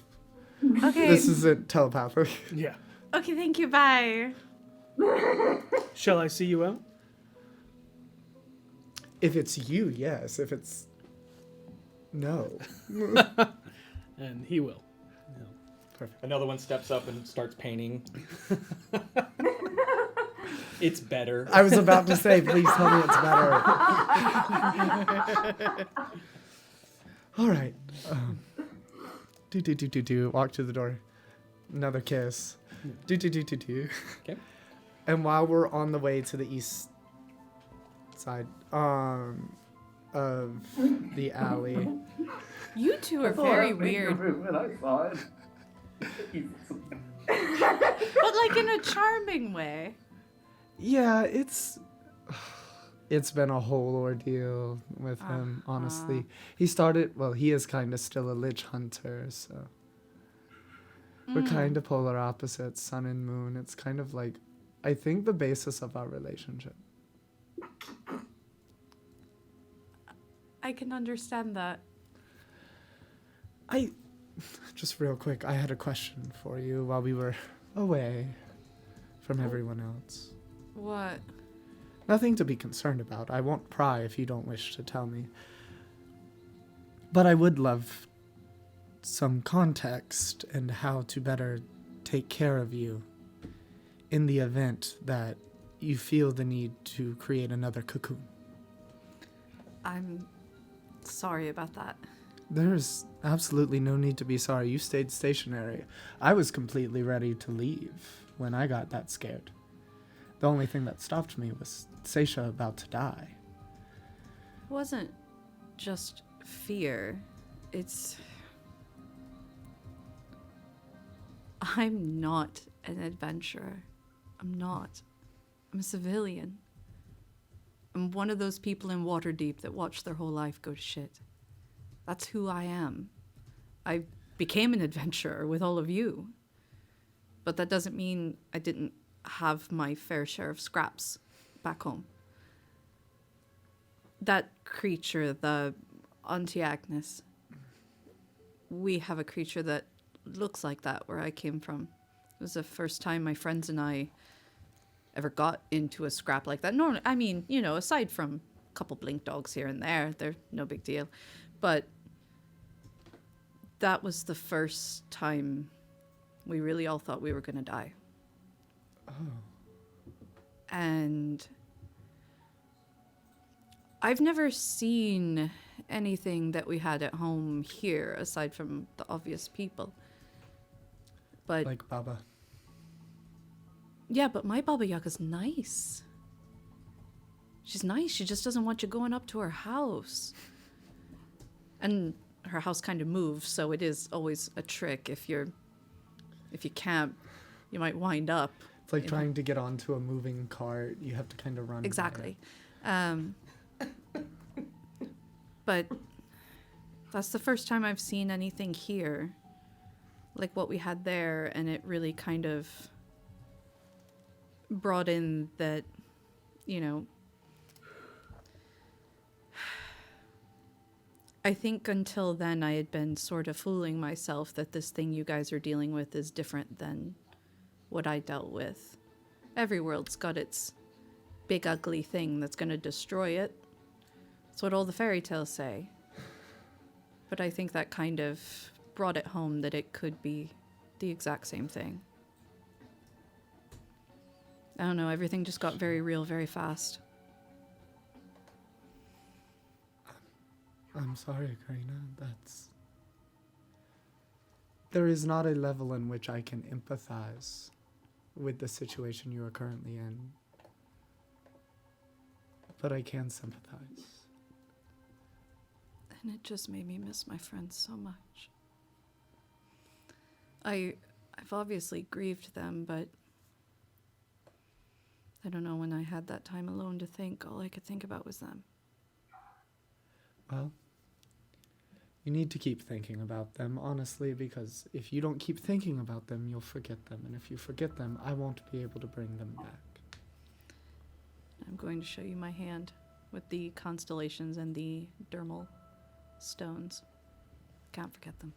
Okay. This isn't telepathic. Yeah. Okay, thank you. Bye. Shall I see you out? If it's you, yes. If it's... No. And he will. Yeah. Perfect. Another one steps up and starts painting. It's better. I was about to say, please tell me it's better. All right. Do. Walk to the door. Another kiss. Do. Okay. And while we're on the way to the east side of the alley. You two are very weird. When I saw it. But like in a charming way. Yeah, it's been a whole ordeal with him, honestly. He is kind of still a lich hunter, so we're kind of polar opposites, sun and moon. It's kind of like, I think, the basis of our relationship. I can understand that. Just real quick, I had a question for you while we were away from everyone else. What? Nothing to be concerned about. I won't pry if you don't wish to tell me. But I would love some context and how to better take care of you in the event that you feel the need to create another cocoon. I'm sorry about that. There's absolutely no need to be sorry. You stayed stationary. I was completely ready to leave when I got that scared. The only thing that stopped me was Seisha about to die. It wasn't just fear. I'm not an adventurer. I'm not. I'm a civilian. I'm one of those people in Waterdeep that watch their whole life go to shit. That's who I am. I became an adventurer with all of you. But that doesn't mean I didn't have my fair share of scraps back home. That creature, the Auntie Agnes, we have a creature that looks like that where I came from. It was the first time my friends and I ever got into a scrap like that. Normally, I mean, you know, aside from a couple blink dogs here and there, they're no big deal. But that was the first time we really all thought we were going to die. Oh. And I've never seen anything that we had at home here aside from the obvious people. But Like Baba. yeah, but my Baba Yaga's nice. She's nice. She just doesn't want you going up to her house. And her house kind of moves, so it is always a trick. If you camp, you might wind up. It's like trying to get onto a moving cart. You have to kind of run. Exactly. But that's the first time I've seen anything here like what we had there, and it really kind of brought in that, you know, I think until then I had been sort of fooling myself that this thing you guys are dealing with is different than what I dealt with. Every world's got its big ugly thing that's going to destroy it. That's what all the fairy tales say. But I think that kind of brought it home that it could be the exact same thing. I don't know, everything just got very real very fast. I'm sorry, Karina. There is not a level in which I can empathize with the situation you are currently in. But I can sympathize. And it just made me miss my friends so much. I've obviously grieved them, but I don't know, when I had that time alone to think, all I could think about was them. Well, you need to keep thinking about them, honestly, because if you don't keep thinking about them, you'll forget them. And if you forget them, I won't be able to bring them back. I'm going to show you my hand with the constellations and the dermal stones. Can't forget them.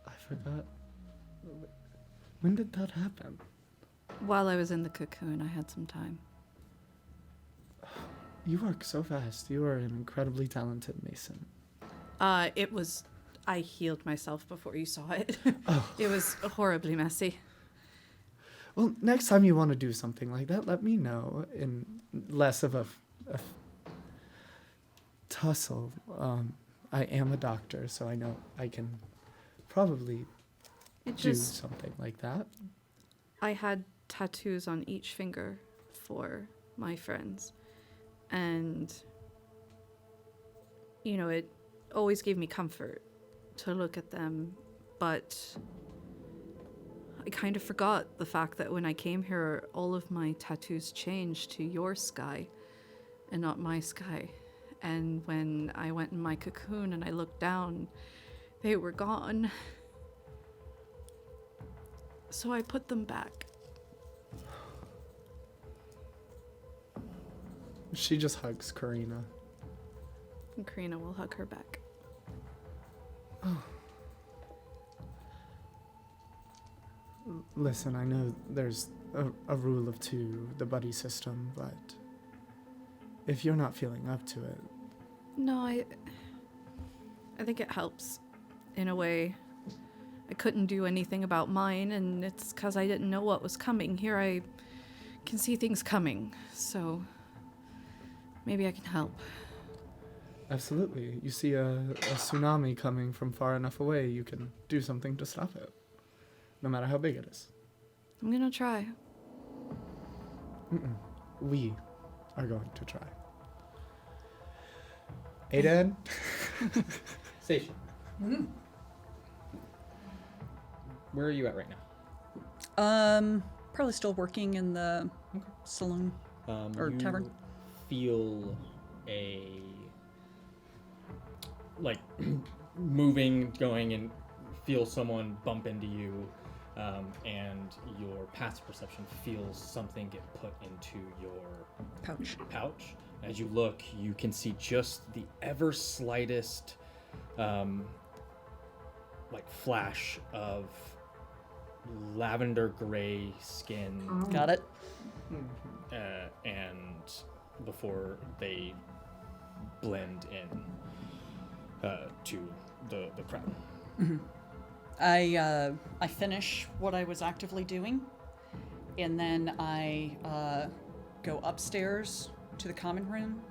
I forgot. When did that happen? While I was in the cocoon, I had some time. You work so fast. You are an incredibly talented mason. I healed myself before you saw it. Oh. It was horribly messy. Well, next time you want to do something like that, let me know. In less of a tussle. I am a doctor, so I know I can probably do something like that. I had tattoos on each finger for my friends. And, you know, it always gave me comfort to look at them, but I kind of forgot the fact that when I came here, all of my tattoos changed to your sky and not my sky. And when I went in my cocoon and I looked down, they were gone. So I put them back. She just hugs Karina. And Karina will hug her back. Listen, I know there's a rule of two, the buddy system, but if you're not feeling up to it... No, I think it helps, in a way. I couldn't do anything about mine, and it's because I didn't know what was coming. Here I can see things coming, so maybe I can help. Absolutely. You see a tsunami coming from far enough away, you can do something to stop it, no matter how big it is. I'm gonna try. We are going to try. Aiden? Station. Where are you at right now? Probably still working in the saloon or You tavern. Feel moving, going, and feel someone bump into you, and your passive perception feels something get put into your pouch. As you look, you can see just the ever slightest like flash of lavender gray skin. Got it. And before they blend in to the crowd. Mm-hmm. I finish what I was actively doing, and then I go upstairs to the common room,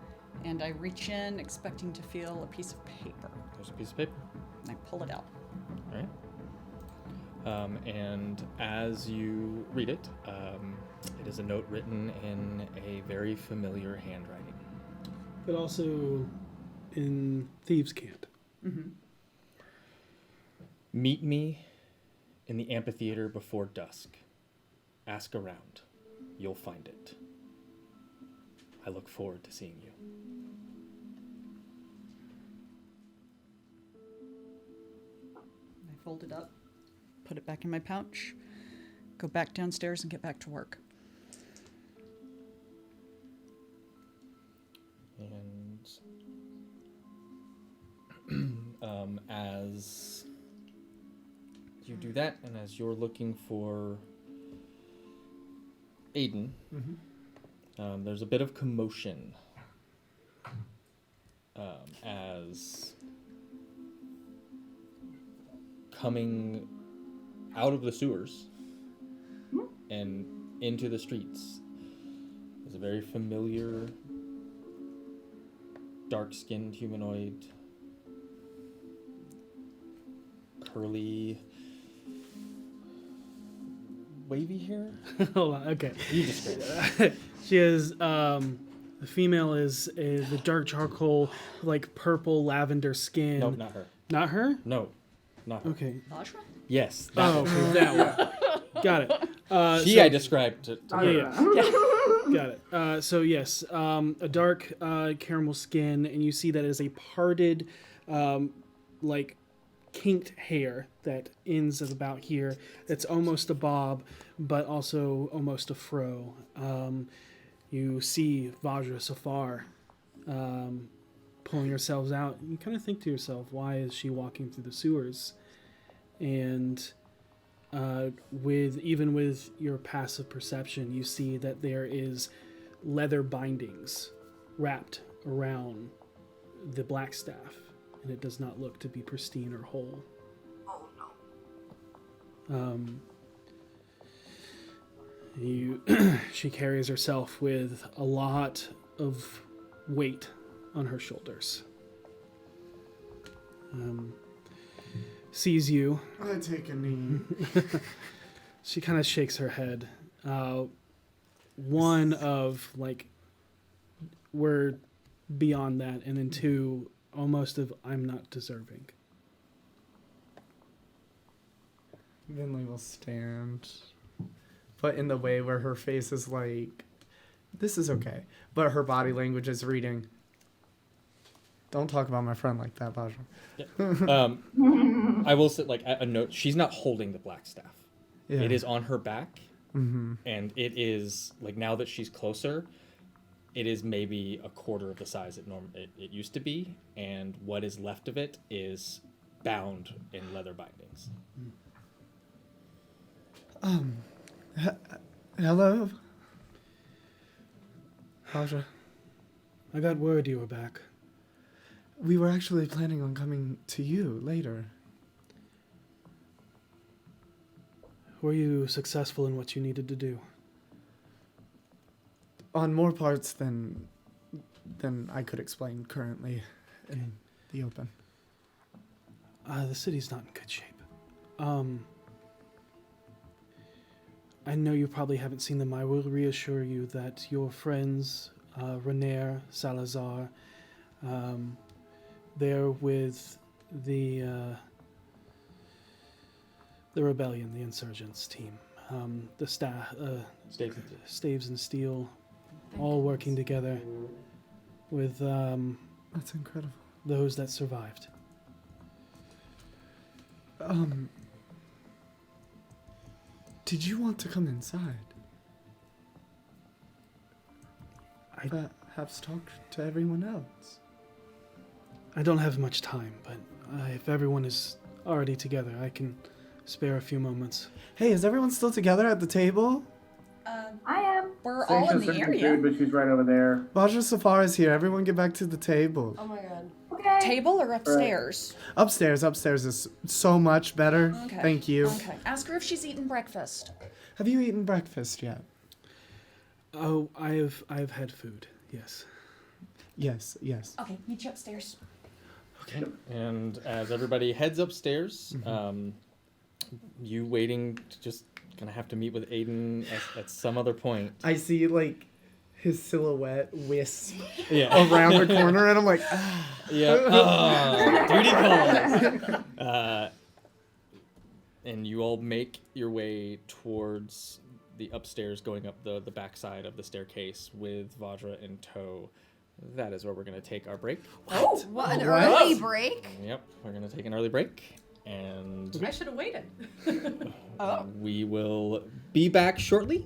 and I reach in expecting to feel a piece of paper. There's a piece of paper. And I pull it out. All right. And as you read it, it is a note written in a very familiar handwriting. But also in Thieves' Cant. Mm-hmm. Meet me in the amphitheater before dusk. Ask around. You'll find it. I look forward to seeing you. I fold it up, put it back in my pouch, go back downstairs and get back to work. And as you do that, and as you're looking for Aiden, there's a bit of commotion as coming out of the sewers and into the streets is a very familiar dark-skinned humanoid, curly, wavy hair. Hold on, okay. You describe it. She is, the female is the dark charcoal, like purple lavender skin. No, not her. Not her? No, not her. Okay. Vajra? Yes. Okay, that one. Got it. I described it. Yeah. Got it. So yes, a dark caramel skin, and you see that as a parted, like kinked hair that ends at about here. That's almost a bob, but also almost a fro. You see Vajra Safar pulling herself out. You kind of think to yourself, why is she walking through the sewers? And with your passive perception, you see that there is leather bindings wrapped around the black staff, and it does not look to be pristine or whole. Oh no. She carries herself with a lot of weight on her shoulders. Sees you. I take a knee. She kind of shakes her head. One of, like, we're beyond that, and then two, almost of, I'm not deserving. Vinley will stand, but in the way where her face is like, this is okay, but her body language is reading, don't talk about my friend like that, Vajra. Yeah. I will say, like, a note, she's not holding the black staff. Yeah. It is on her back, Mm-hmm. and it is, like, now that she's closer, it is maybe a quarter of the size it used to be, and what is left of it is bound in leather bindings. Hello? Vajra. I got word you were back. We were actually planning on coming to you later. Were you successful in what you needed to do? On more parts than I could explain currently in the open. The city's not in good shape. I know you probably haven't seen them. I will reassure you that your friends, Renair, Salazar, they're with the rebellion, the insurgents team. The staff, Staves and Steel, all working together with That's incredible. those that survived. Did you want to come inside? Perhaps talk to everyone else. I don't have much time, but if everyone is already together, I can spare a few moments. Hey, is everyone still together at the table? I am. We're all in the area. Food, but she's right over there. Vajra Safari's here. Everyone get back to the table. Oh my god. Okay. Table or upstairs? Upstairs is so much better. Okay. Thank you. Okay. Ask her if she's eaten breakfast. Have you eaten breakfast yet? Oh, I've had food. Yes. Yes, yes. Okay, meet you upstairs. Okay. And as everybody heads upstairs, you waiting to just gonna have to meet with Aiden at some other point. I see like his silhouette wisp Yeah. around the corner, and I'm like, Yeah. Duty calls. And you all make your way towards the upstairs, going up the backside of the staircase with Vajra in tow. That is where we're going to take our break. Oh, what an early break. Yep, we're going to take an early break. And I should have waited. we will be back shortly.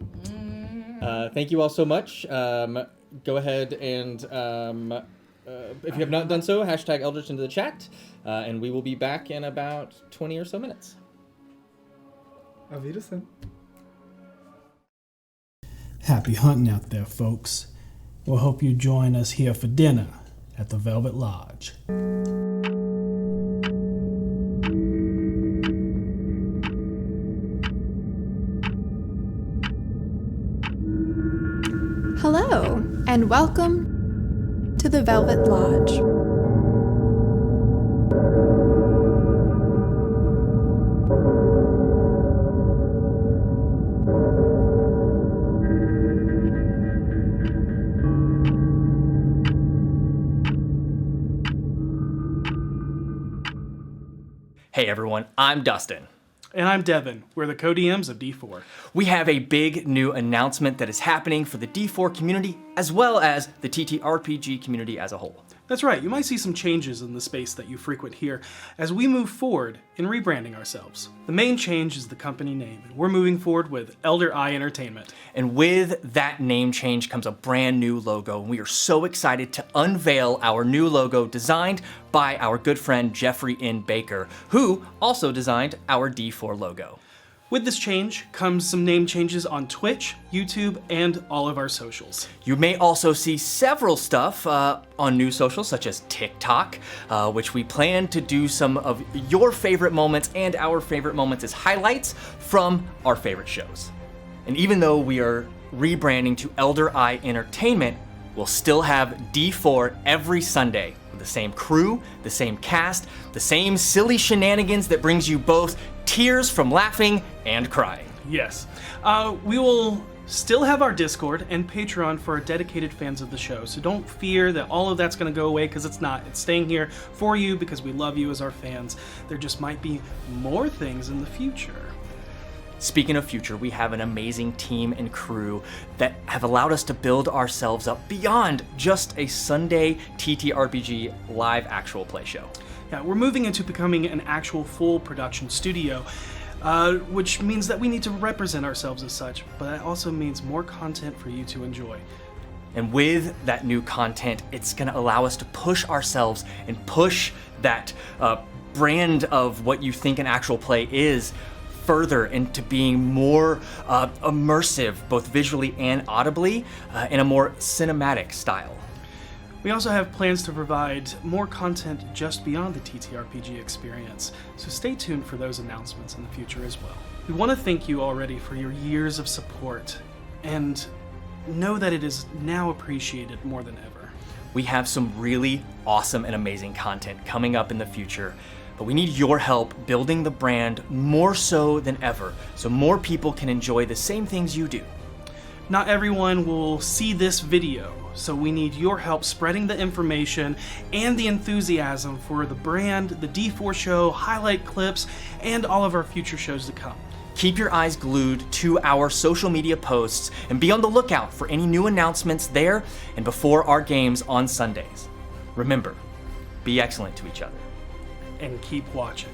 Thank you all so much. Go ahead and, if you have not done so, hashtag Eldritch into the chat. And we will be back in about 20 or so minutes. Auf Wiedersehen. Happy hunting out there, folks. We'll hope you join us here for dinner at the Velvet Lodge. Hello, and welcome to the Velvet Lodge. Hey everyone, I'm Dustin. And I'm Devin. We're the co-DMs of D4. We have a big new announcement that is happening for the D4 community as well as the TTRPG community as a whole. That's right, you might see some changes in the space that you frequent here as we move forward in rebranding ourselves. The main change is the company name, and we're moving forward with Elder Eye Entertainment. And with that name change comes a brand new logo, and we are so excited to unveil our new logo designed by our good friend Jeffrey N. Baker, who also designed our D4 logo. With this change comes some name changes on Twitch, YouTube, and all of our socials. You may also see several stuff on new socials such as TikTok, which we plan to do some of your favorite moments and our favorite moments as highlights from our favorite shows. And even though we are rebranding to Elder Eye Entertainment, we'll still have D4 every Sunday with the same crew, the same cast, the same silly shenanigans that brings you both tears from laughing and crying. Yes. We will still have our Discord and Patreon for our dedicated fans of the show, so don't fear that all of that's going to go away, because it's not. It's staying here for you because we love you as our fans. There just might be more things in the future. Speaking of future, we have an amazing team and crew that have allowed us to build ourselves up beyond just a Sunday TTRPG live actual play show. Yeah, we're moving into becoming an actual full production studio, which means that we need to represent ourselves as such, but that also means more content for you to enjoy. And with that new content, it's going to allow us to push ourselves and push that brand of what you think an actual play is further into being more immersive, both visually and audibly, in a more cinematic style. We also have plans to provide more content just beyond the TTRPG experience, so stay tuned for those announcements in the future as well. We want to thank you already for your years of support, and know that it is now appreciated more than ever. We have some really awesome and amazing content coming up in the future, but we need your help building the brand more so than ever, so more people can enjoy the same things you do. Not everyone will see this video, so we need your help spreading the information and the enthusiasm for the brand, the D4 show, highlight clips, and all of our future shows to come. Keep your eyes glued to our social media posts and be on the lookout for any new announcements there and before our games on Sundays. Remember, be excellent to each other. And keep watching.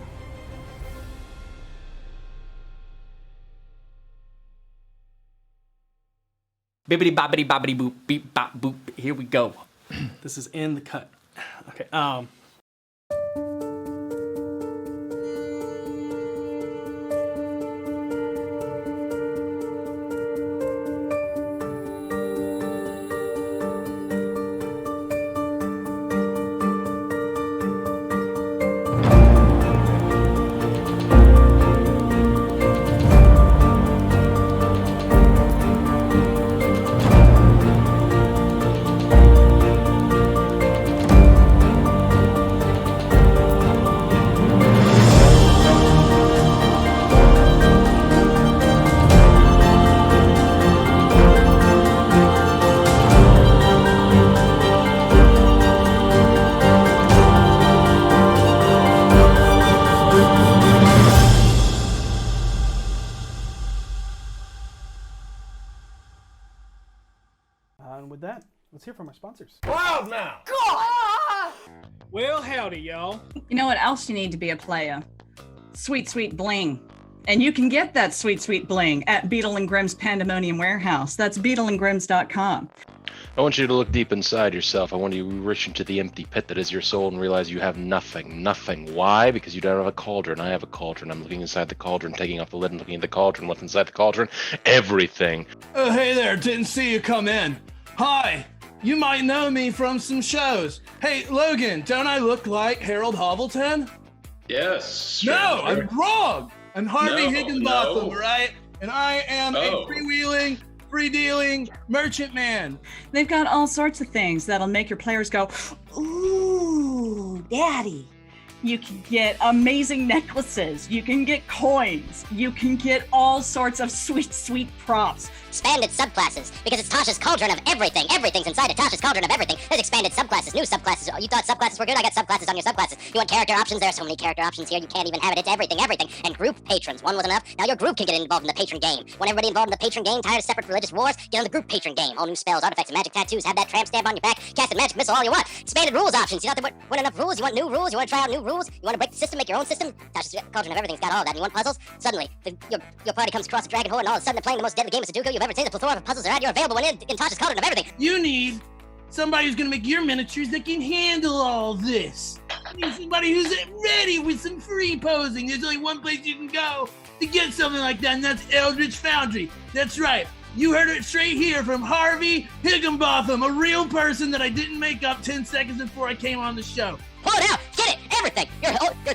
Bibbidi bobbidi bobbidi boop, beep bop boop. Here we go. This is in the cut. Okay. And with that, let's hear from our sponsors. Loud now! Well, howdy, y'all. You know what else you need to be a player? Sweet, sweet bling. And you can get that sweet, sweet bling at Beetle and Grimm's Pandemonium Warehouse. That's beetleandgrims.com. I want you to look deep inside yourself. I want you to reach into the empty pit that is your soul and realize you have nothing. Nothing. Why? Because you don't have a cauldron. I have a cauldron. I'm looking inside the cauldron, taking off the lid and looking at the cauldron. What's inside the cauldron? Everything. Oh, hey there. Didn't see you come in. Hi. You might know me from some shows. Hey, Logan, don't I look like Harold Hovelton? Yes. No, I'm wrong. I'm Harvey No, Higginbotham, no. right? And I am a freewheeling, free-dealing merchant man. They've got all sorts of things that'll make your players go, ooh, daddy. You can get amazing necklaces. You can get coins. You can get all sorts of sweet, sweet props. Expanded subclasses, because it's Tasha's cauldron of everything. Everything's inside of Tasha's cauldron of everything. There's expanded subclasses, new subclasses. Oh, you thought subclasses were good? I got subclasses on your subclasses. You want character options? There are so many character options here, you can't even have it. It's everything, everything. And group patrons. One wasn't enough. Now your group can get involved in the patron game. Want everybody involved in the patron game? Tired of separate religious wars? Get on the group patron game. All new spells, artifacts, and magic tattoos. Have that tramp stamp on your back. Cast a magic missile all you want. Expanded rules options. You don't have to want enough rules. You want new rules. You want to try out new rules. You want to break the system, make your own system. Tasha's cauldron of everything's got all that. And you want puzzles? Suddenly, your party comes across a dragon horde, and all of a sudden they're playing the most deadly game of Sudoku you've ever seen. The plethora of puzzles are out. You're available in Tasha's cauldron of everything. You need somebody who's going to make your miniatures that can handle all this. You need somebody who's ready with some free posing. There's only one place you can go to get something like that, and that's Eldritch Foundry. That's right. You heard it straight here from Harvey Higginbotham, a real person that I didn't make up 10 seconds before I came on the show. Pull it out. Get it. Everything.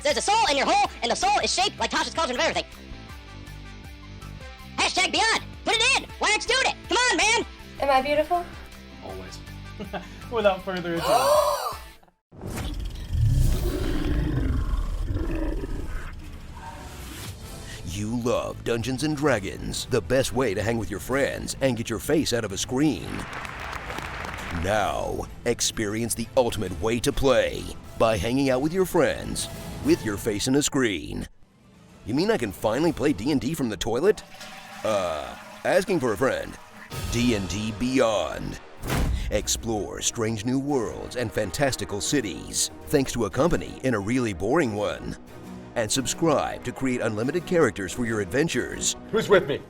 There's a soul in your hole, and the soul is shaped like Tasha's cauldron of everything. Hashtag Beyond. Put it in. Why aren't you doing it? Come on, man. Am I beautiful? Always. Without further ado. You love Dungeons & Dragons, the best way to hang with your friends and get your face out of a screen. Now, experience the ultimate way to play by hanging out with your friends with your face in a screen. You mean I can finally play D&D from the toilet? Asking for a friend. D&D Beyond. Explore strange new worlds and fantastical cities, thanks to a company in a really boring one. And subscribe to create unlimited characters for your adventures. Who's with me?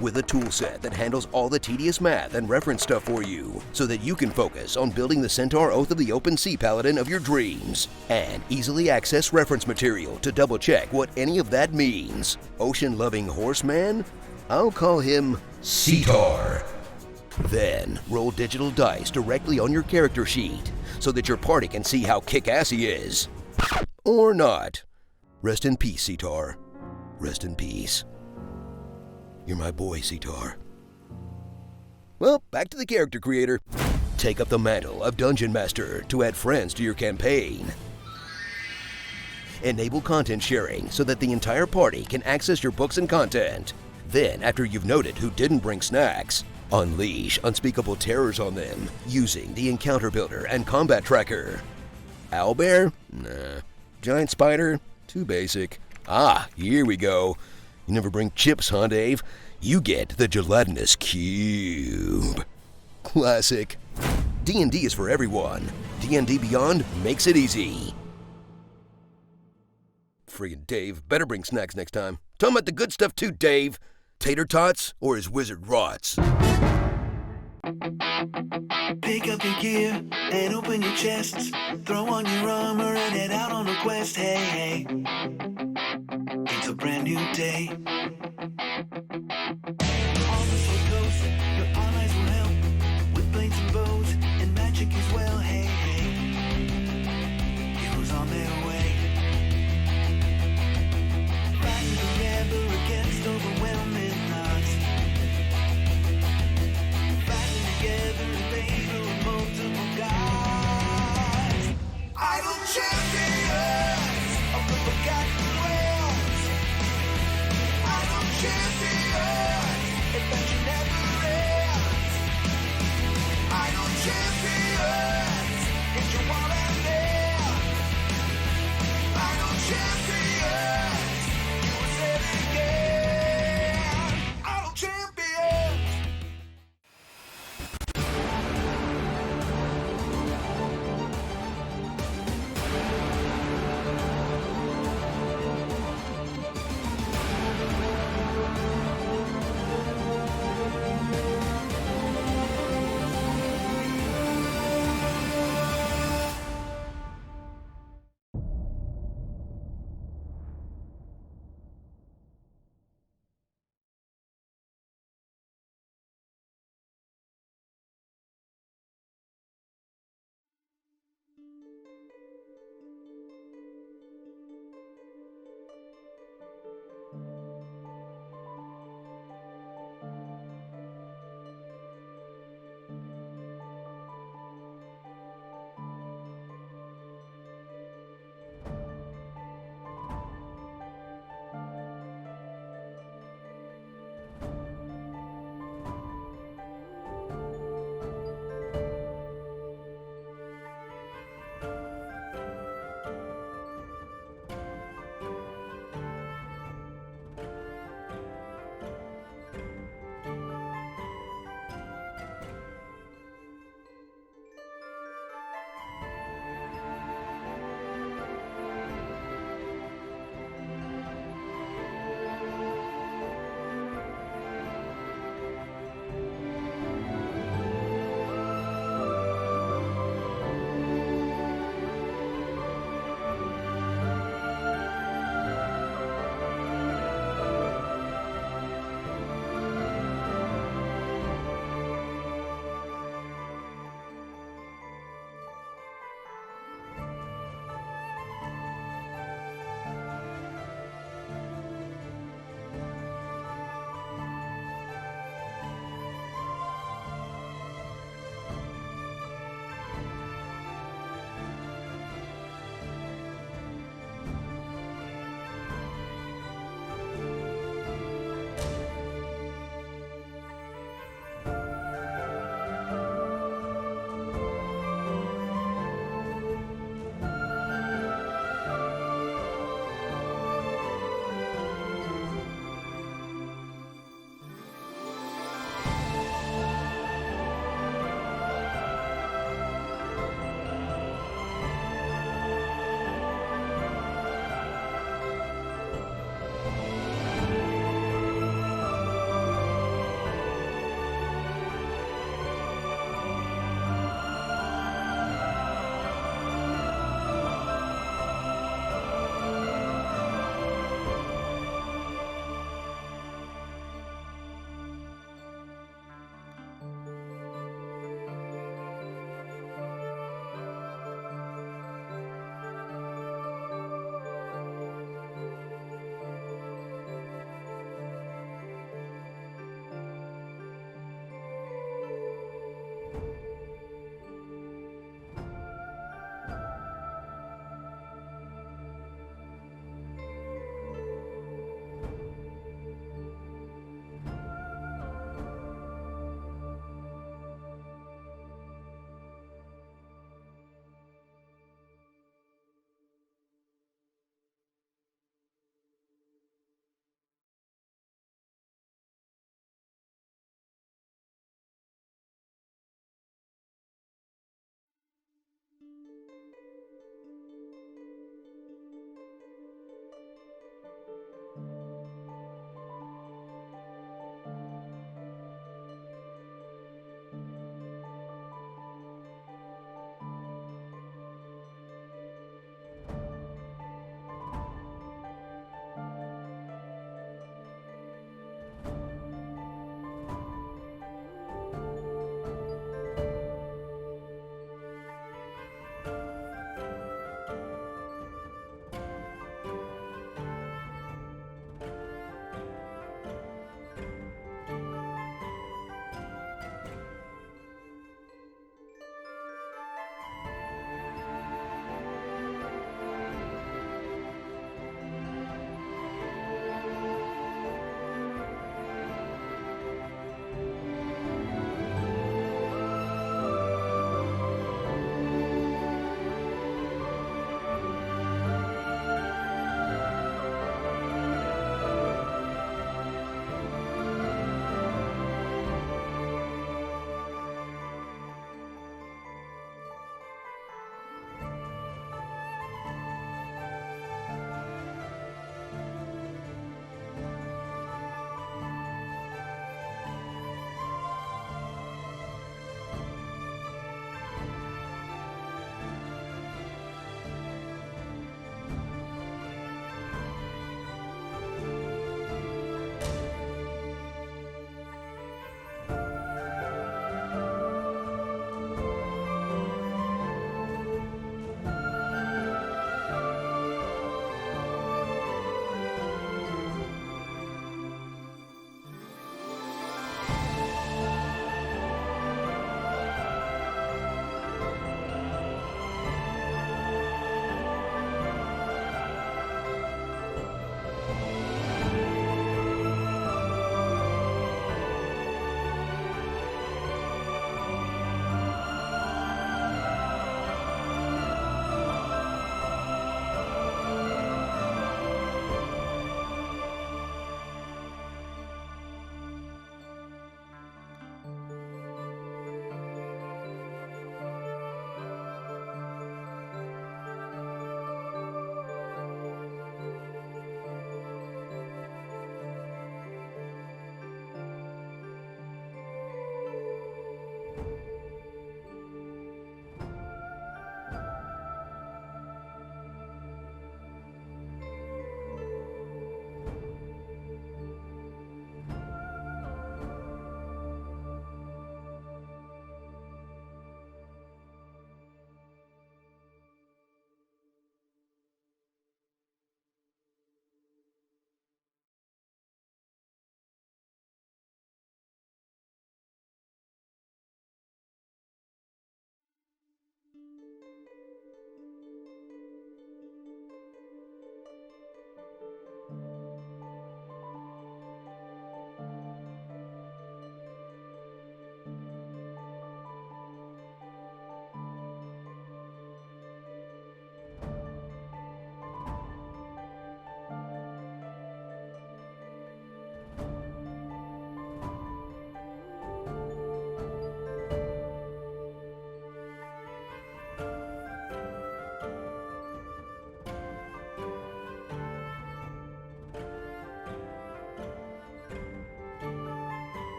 With a tool set that handles all the tedious math and reference stuff for you, so that you can focus on building the Centaur Oath of the Open Sea Paladin of your dreams, and easily access reference material to double check what any of that means. Ocean-loving horseman? I'll call him Centaur. Then roll digital dice directly on your character sheet, so that your party can see how kick-ass he is. Or not. Rest in peace, Centaur. Rest in peace. You're my boy, Centaur. Well, back to the character creator. Take up the mantle of Dungeon Master to add friends to your campaign. Enable content sharing so that the entire party can access your books and content. Then, after you've noted who didn't bring snacks, unleash unspeakable terrors on them using the Encounter Builder and Combat Tracker. Owlbear? Nah. Giant Spider? Too basic. Ah, here we go. You never bring chips, huh, Dave? You get the gelatinous cube. Classic. D&D is for everyone. D&D Beyond makes it easy. Friggin' Dave, better bring snacks next time. Tell him about the good stuff too, Dave. tater tots or his wizard rots. Pick up your gear and open your chests. Throw on your armor and head out on a quest. Hey, hey. It's a brand new day. On the Sword Coast, your allies will help with blades and bows and magic as well. Hey, hey. Heroes on their way. Fighting together against overwhelming odds. Fighting together in favor of multiple gods. Idle champions of the forgotten realms. Idle champions, adventure never ends. Idle champions, get your wallet there. Idle champions, you will say it again. Idle champions.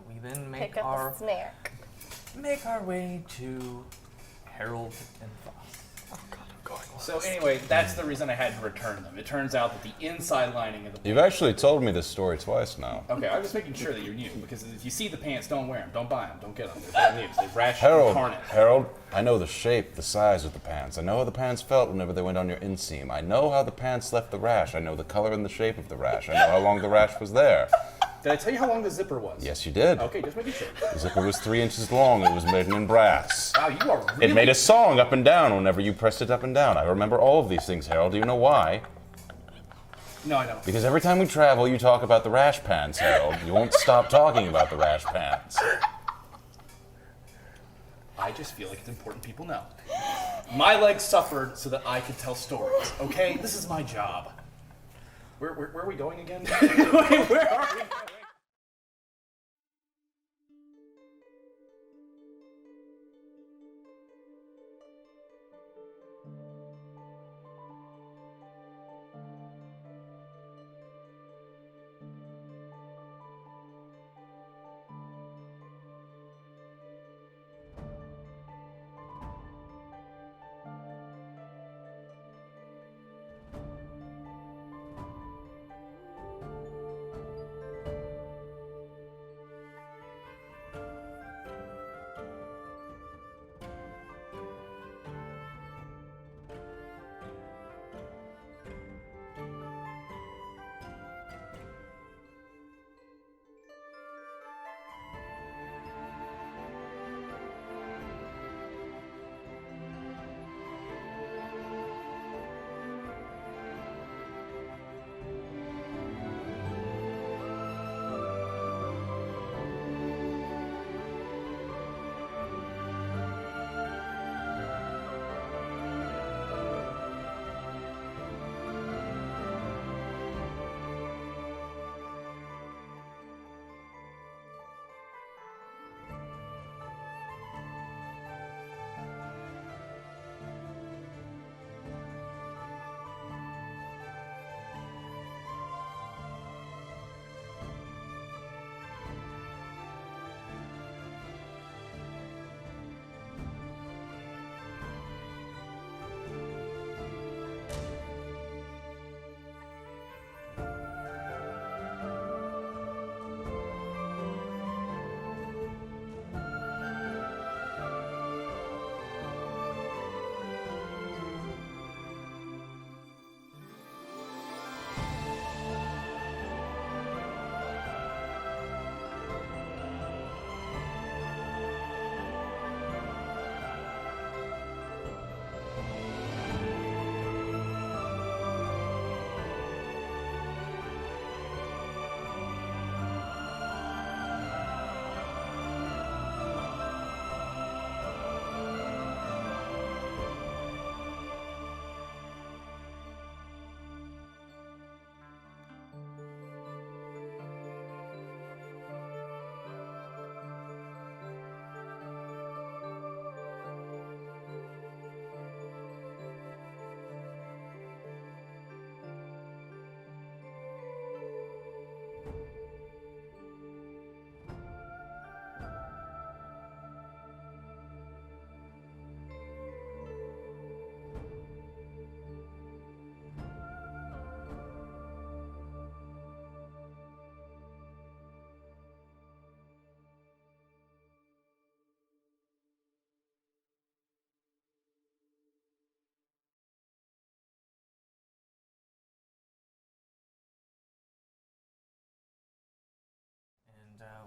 We then make Pick up our a snack. way to Harold and Foss. So anyway, that's the reason I had to return them. It turns out that the inside lining of the You've actually told me this story twice now. Okay, I'm just making sure that you knew, because if you see the pants, don't wear them, don't buy them, don't get them. They're bad news. They've rashed incarnate. Harold, I know the shape, the size of the pants. I know how the pants felt whenever they went on your inseam. I know how the pants left the rash. I know the color and the shape of the rash. I know how long the rash was there. Did I tell you how long the zipper was? Yes, you did. Okay, just making sure. The zipper was 3 inches long. It was made in brass. Wow, you are really... It made a song up and down whenever you pressed it up and down. I remember all of these things, Harold. Do you know why? No, I don't. Because every time we travel, you talk about the rash pants, Harold. You won't stop talking about the rash pants. I just feel like it's important people know. My legs suffered so that I could tell stories, okay? This is my job. Where are we going again? Wait, where are we going?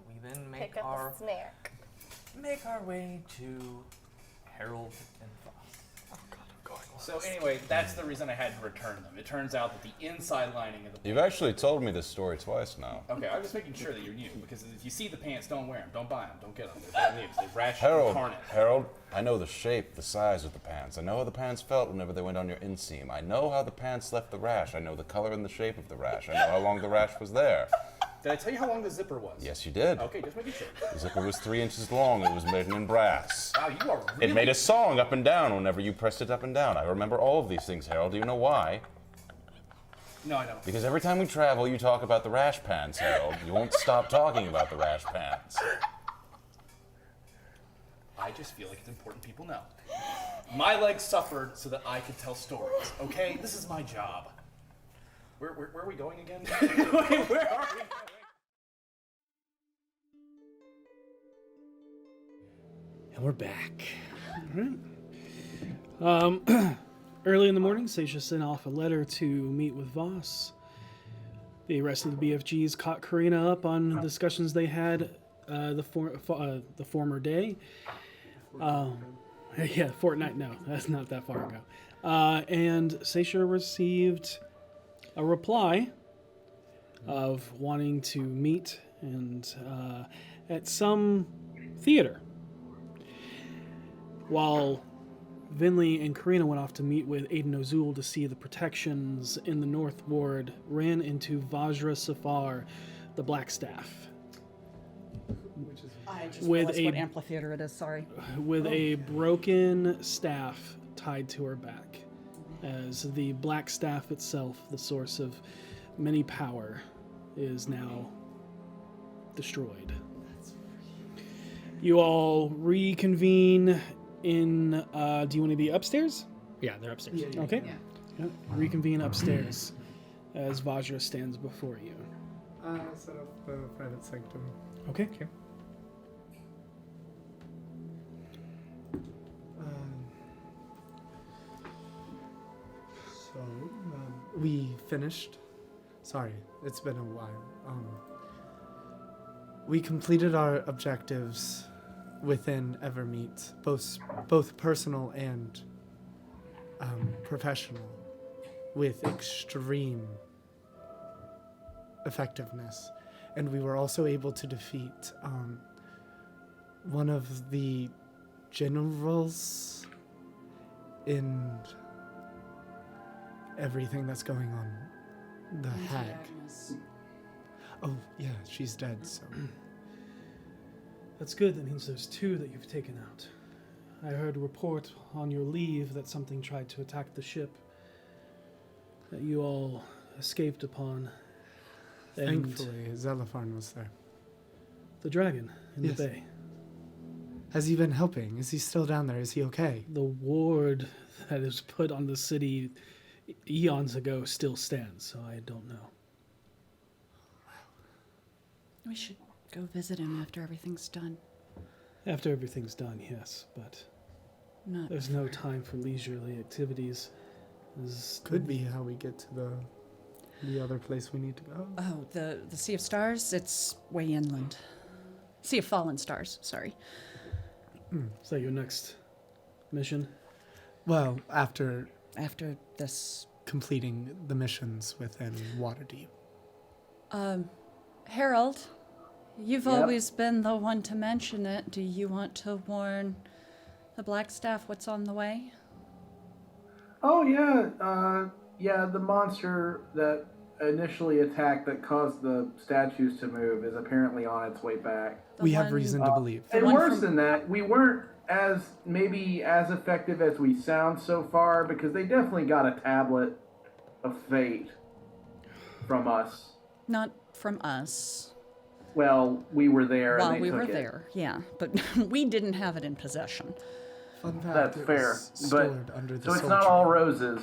We then make Pick up our a snack. way to Harold and Foss. So anyway, that's the reason I had to return them. It turns out that the inside lining of the... You've actually told me this story twice now. Okay, I'm just making sure that you knew, because if you see the pants, don't wear them, don't buy them, don't get them. They're bad news. They've rashed incarnate. Harold, I know the shape, the size of the pants. I know how the pants felt whenever they went on your inseam. I know how the pants left the rash. I know the color and the shape of the rash. I know how long the rash was there. Did I tell you how long the zipper was? Yes, you did. Okay, just making sure. The zipper was 3 inches long. It was made in brass. Wow, you are really... It made a song up and down whenever you pressed it up and down. I remember all of these things, Harold. Do you know why? No, I don't. Because every time we travel, you talk about the rash pants, Harold. You won't stop talking about the rash pants. I just feel like it's important people know. My legs suffered so that I could tell stories, okay? This is my job. Where are we going again? Where are we? And we're back. All right. Early in the morning, Seisha sent off a letter to meet with Voss. The rest of the BFGs caught Karina up on the discussions they had the former day. Yeah, fortnight. No, that's not that far ago. And Seisha received a reply of wanting to meet and at some theater. While Vinley and Karina went off to meet with Aiden Ozul to see the protections in the North Ward, ran into Vajra Safar, the Black Staff. I just With realized a- what amphitheater it is, sorry. With a broken staff tied to her back, as the Black Staff itself, the source of many power, is now destroyed. You all reconvene in, do you want to be upstairs? Yeah, they're upstairs. Okay. Yep. Reconvene upstairs as Vajra stands before you. Set up the private sanctum. Okay. We finished. Sorry, it's been a while. We completed our objectives within Evermeet, both personal and professional, with extreme effectiveness. And we were also able to defeat one of the generals in everything that's going on. The hag. Oh, yeah, she's dead, so. That's good. That means there's two that you've taken out. I heard a report on your leave that something tried to attack the ship that you all escaped upon. And Thankfully, Zelapharn was there. the dragon in Yes. the bay. Has he been helping? Is he still down there? Is he okay? The ward that is put on the city eons ago still stands, so I don't know. We should go visit him after everything's done. After everything's done, yes, but Not there's no time for leisurely activities. Could be how we get to the other place we need to go. Oh, the Sea of Stars? It's way inland. Sea of Fallen Stars, sorry. Is that your next mission? Well, after this, completing the missions within Waterdeep. Harold, you've Yep. always been the one to mention it. Do you want to warn the Black Staff what's on the way? Oh yeah, the monster that initially attacked that caused the statues to move is apparently on its way back. We have reason to believe. And worse than that, we weren't as effective as we sound so far because they definitely got a tablet of fate from us. Not from us. Well, we were there Well, and they we took were it. there, yeah, but we didn't have it in possession. Fun fact, That's it fair, was but stored under the so it's soul not tree. all roses.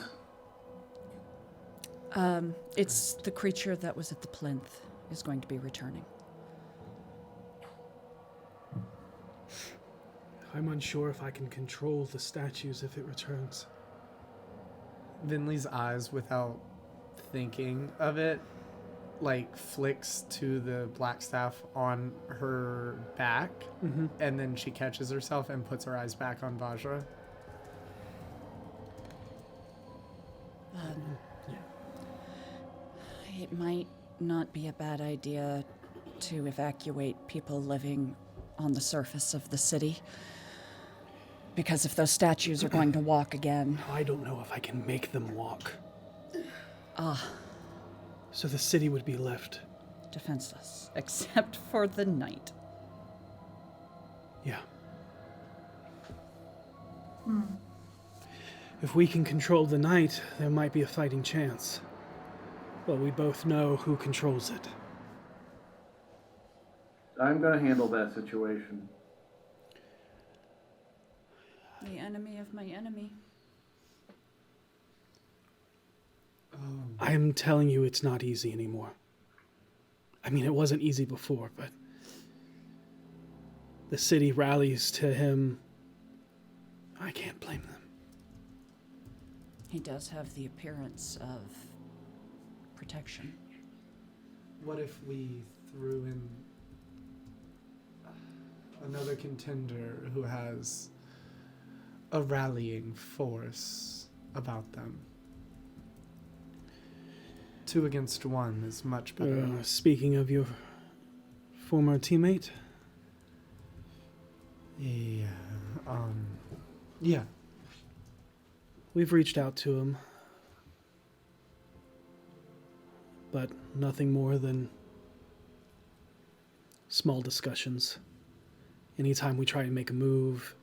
It's the creature that was at the plinth is going to be returning. I'm unsure if I can control the statues if it returns. Vinley's eyes, without thinking of it, like flicks to the black staff on her back, and then she catches herself and puts her eyes back on Vajra. It might not be a bad idea to evacuate people living on the surface of the city. Because if those statues are going to walk again... I don't know if I can make them walk. Ah. So the city would be left. Defenseless. Except for the night. Yeah. If we can control the night, there might be a fighting chance. Well, we both know who controls it. I'm gonna handle that situation. The enemy of my enemy. I'm telling you, it's not easy anymore. I mean, it wasn't easy before, but the city rallies to him. I can't blame them. He does have the appearance of protection. What if we threw in another contender who has a rallying force about them? 2 against 1 is much better. Speaking of your former teammate? Yeah, yeah. We've reached out to him, but nothing more than small discussions. Anytime we try and make a move,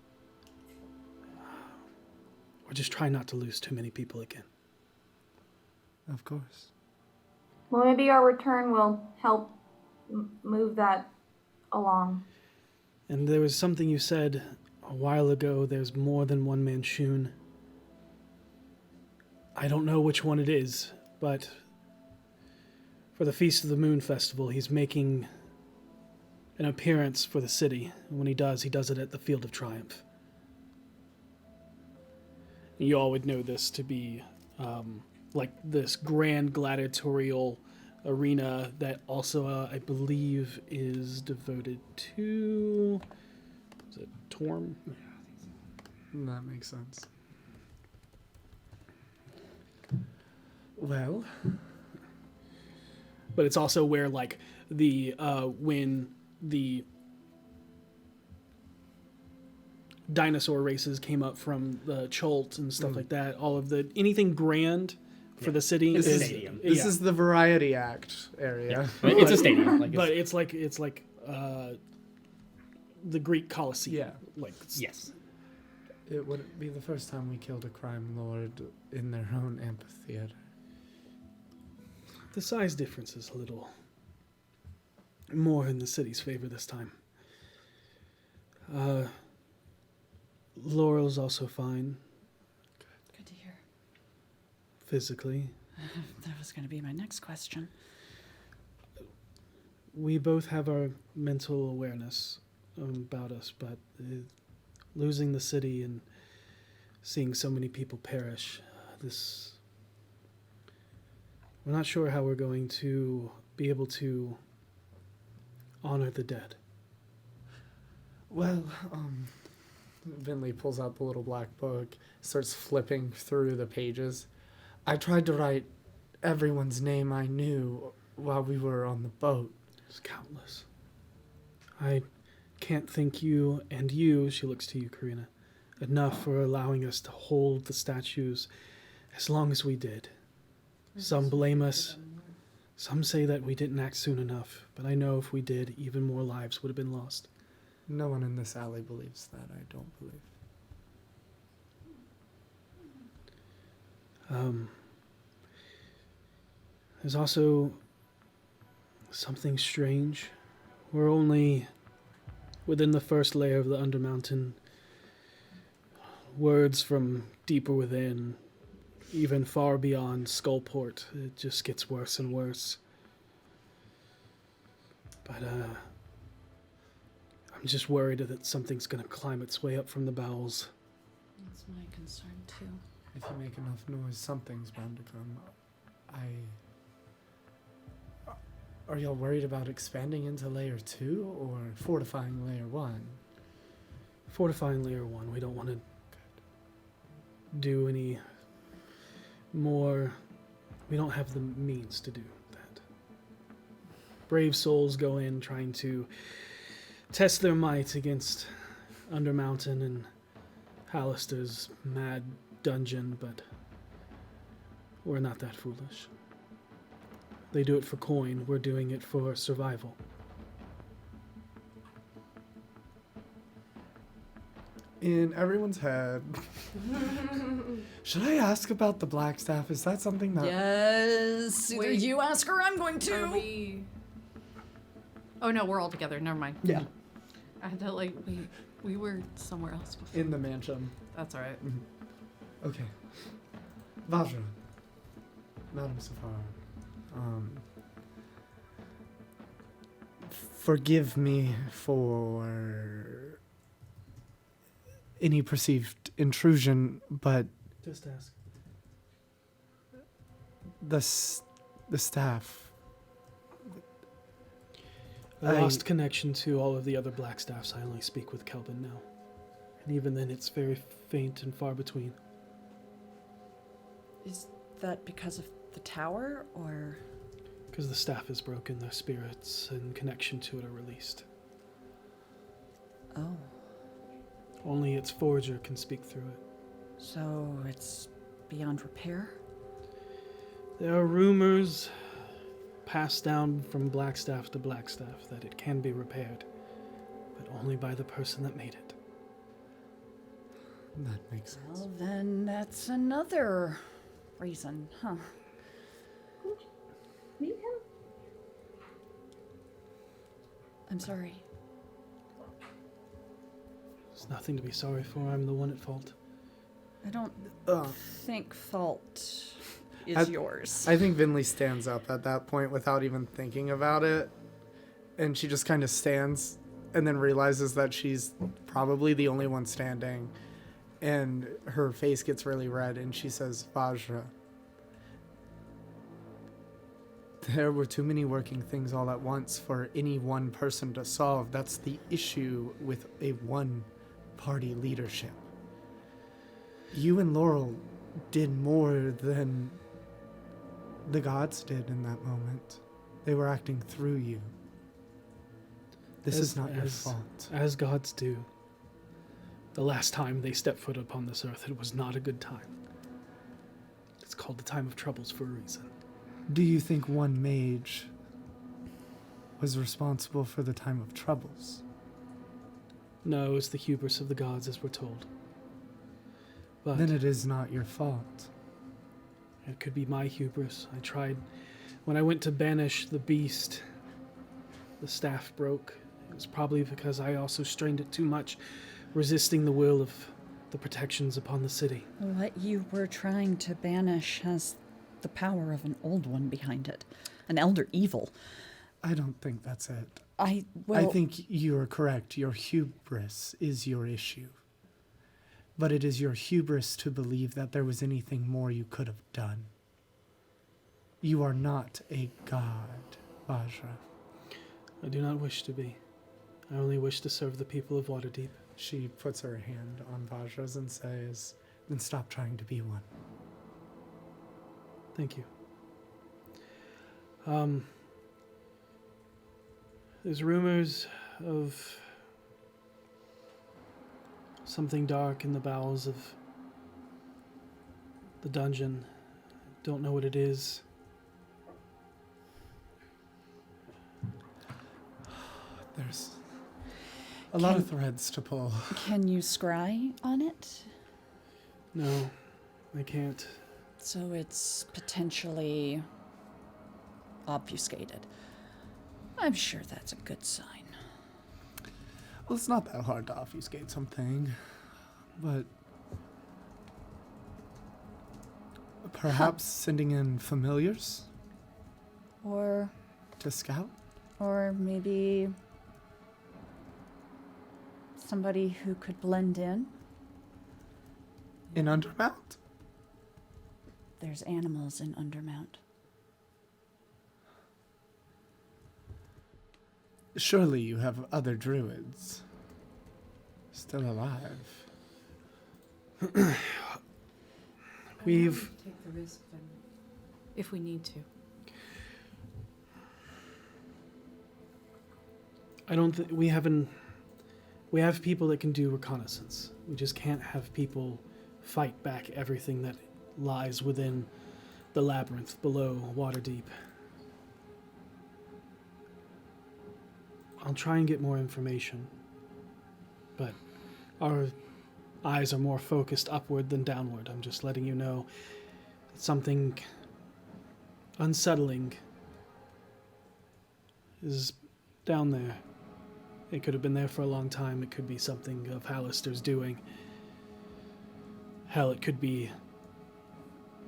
we're just trying not to lose too many people again. Of course. Well, maybe our return will help move that along. And there was something you said a while ago, there's more than one Manchun. I don't know which one it is, but for the Feast of the Moon Festival, he's making an appearance for the city. And when he does it at the Field of Triumph. And you all would know this to be like this grand gladiatorial arena that also, I believe, is devoted to... Is it Torm? That makes sense. Well... But it's also where, like, the when the dinosaur races came up from the Cholt and stuff like that, all of the anything grand for the city This is is stadium. This is the Variety Act area. Yeah. It's a stadium. Like but it's like the Greek Colosseum. Yeah. Like yes. It wouldn't be the first time we killed a crime lord in their own amphitheater. The size difference is a little more in the city's favor this time. Laurel's also fine. Good to hear. Physically. That was going to be my next question. We both have our mental awareness about us, but losing the city and seeing so many people perish, we're not sure how we're going to be able to honor the dead. Well, Vinley pulls out the little black book, starts flipping through the pages. I tried to write everyone's name I knew while we were on the boat. It's countless. I can't thank you, and you, she looks to you, Karina, enough for allowing us to hold the statues as long as we did. Some blame us. Some say that we didn't act soon enough, but I know if we did, even more lives would have been lost. No one in this alley believes that, I don't believe. There's also something strange. We're only within the first layer of the Undermountain. Words from deeper within, even far beyond Skullport, it just gets worse and worse. But I'm just worried that something's gonna climb its way up from the bowels. That's my concern too. If you make enough noise, something's bound to come. Are y'all worried about expanding into layer 2 or fortifying layer 1? Fortifying layer 1. We don't want to do any more. We don't have the means to do that. Brave souls go in trying to test their might against Undermountain and Hallister's mad dungeon, but we're not that foolish. They do it for coin, we're doing it for survival. In everyone's head. Should I ask about the black staff? Is that something that... Yes. Either Wait. you ask or I'm going to. Are we... Oh no, we're all together. Never mind. Yeah. I had to we were somewhere else before. In the mansion. That's all right. Okay. Vajra. Madam Safar. Forgive me for any perceived intrusion, but Just ask. the staff. I lost connection to all of the other black staffs. I only speak with Kelvin now. And even then, it's very faint and far between. Is that because of the tower, or...? Because the staff is broken, their spirits and connection to it are released. Oh. Only its forger can speak through it. So it's beyond repair? There are rumors passed down from Blackstaff to Blackstaff that it can be repaired, but only by the person that made it. That makes sense. Well, then that's another reason, huh? I'm sorry. There's nothing to be sorry for. I'm the one at fault. I don't think fault is I- yours. I think Vinley stands up at that point without even thinking about it. And she just kind of stands and then realizes that she's probably the only one standing. And her face gets really red and she says, Vajra, there were too many working things all at once for any one person to solve. That's the issue with a one-party leadership. You and Laurel did more than the gods did in that moment. They were acting through you. This is not your fault. As gods do. The last time they stepped foot upon this earth, it was not a good time. It's called the time of troubles for a reason. Do you think one mage was responsible for the time of troubles? No, it's the hubris of the gods, as we're told. But Then it is not your fault. it could be my hubris. I tried. When I went to banish the beast, the staff broke. It was probably because I also strained it too much, resisting the will of the protections upon the city. What you were trying to banish has the power of an old one behind it. An elder evil. I don't think that's it. I I think you're correct. Your hubris is your issue. But it is your hubris to believe that there was anything more you could have done. You are not a god, Vajra. I do not wish to be. I only wish to serve the people of Waterdeep. She puts her hand on Vajra's and says, then stop trying to be one. Thank you. There's rumors of something dark in the bowels of the dungeon. Don't know what it is. There's a lot of threads to pull. Can you scry on it? No, I can't. So it's potentially obfuscated. I'm sure that's a good sign. Well, it's not that hard to obfuscate something, but perhaps sending in familiars Or to scout? or maybe somebody who could blend in. In Undermount? There's animals in Undermount. Surely you have other druids still alive. We've Take the risk then, if we need to. I don't think we haven't. We have people that can do reconnaissance. We just can't have people fight back everything that lies within the labyrinth below Waterdeep. I'll try and get more information, but our eyes are more focused upward than downward. I'm just letting you know that something unsettling is down there. It could have been there for a long time. It could be something of Hallister's doing. Hell, it could be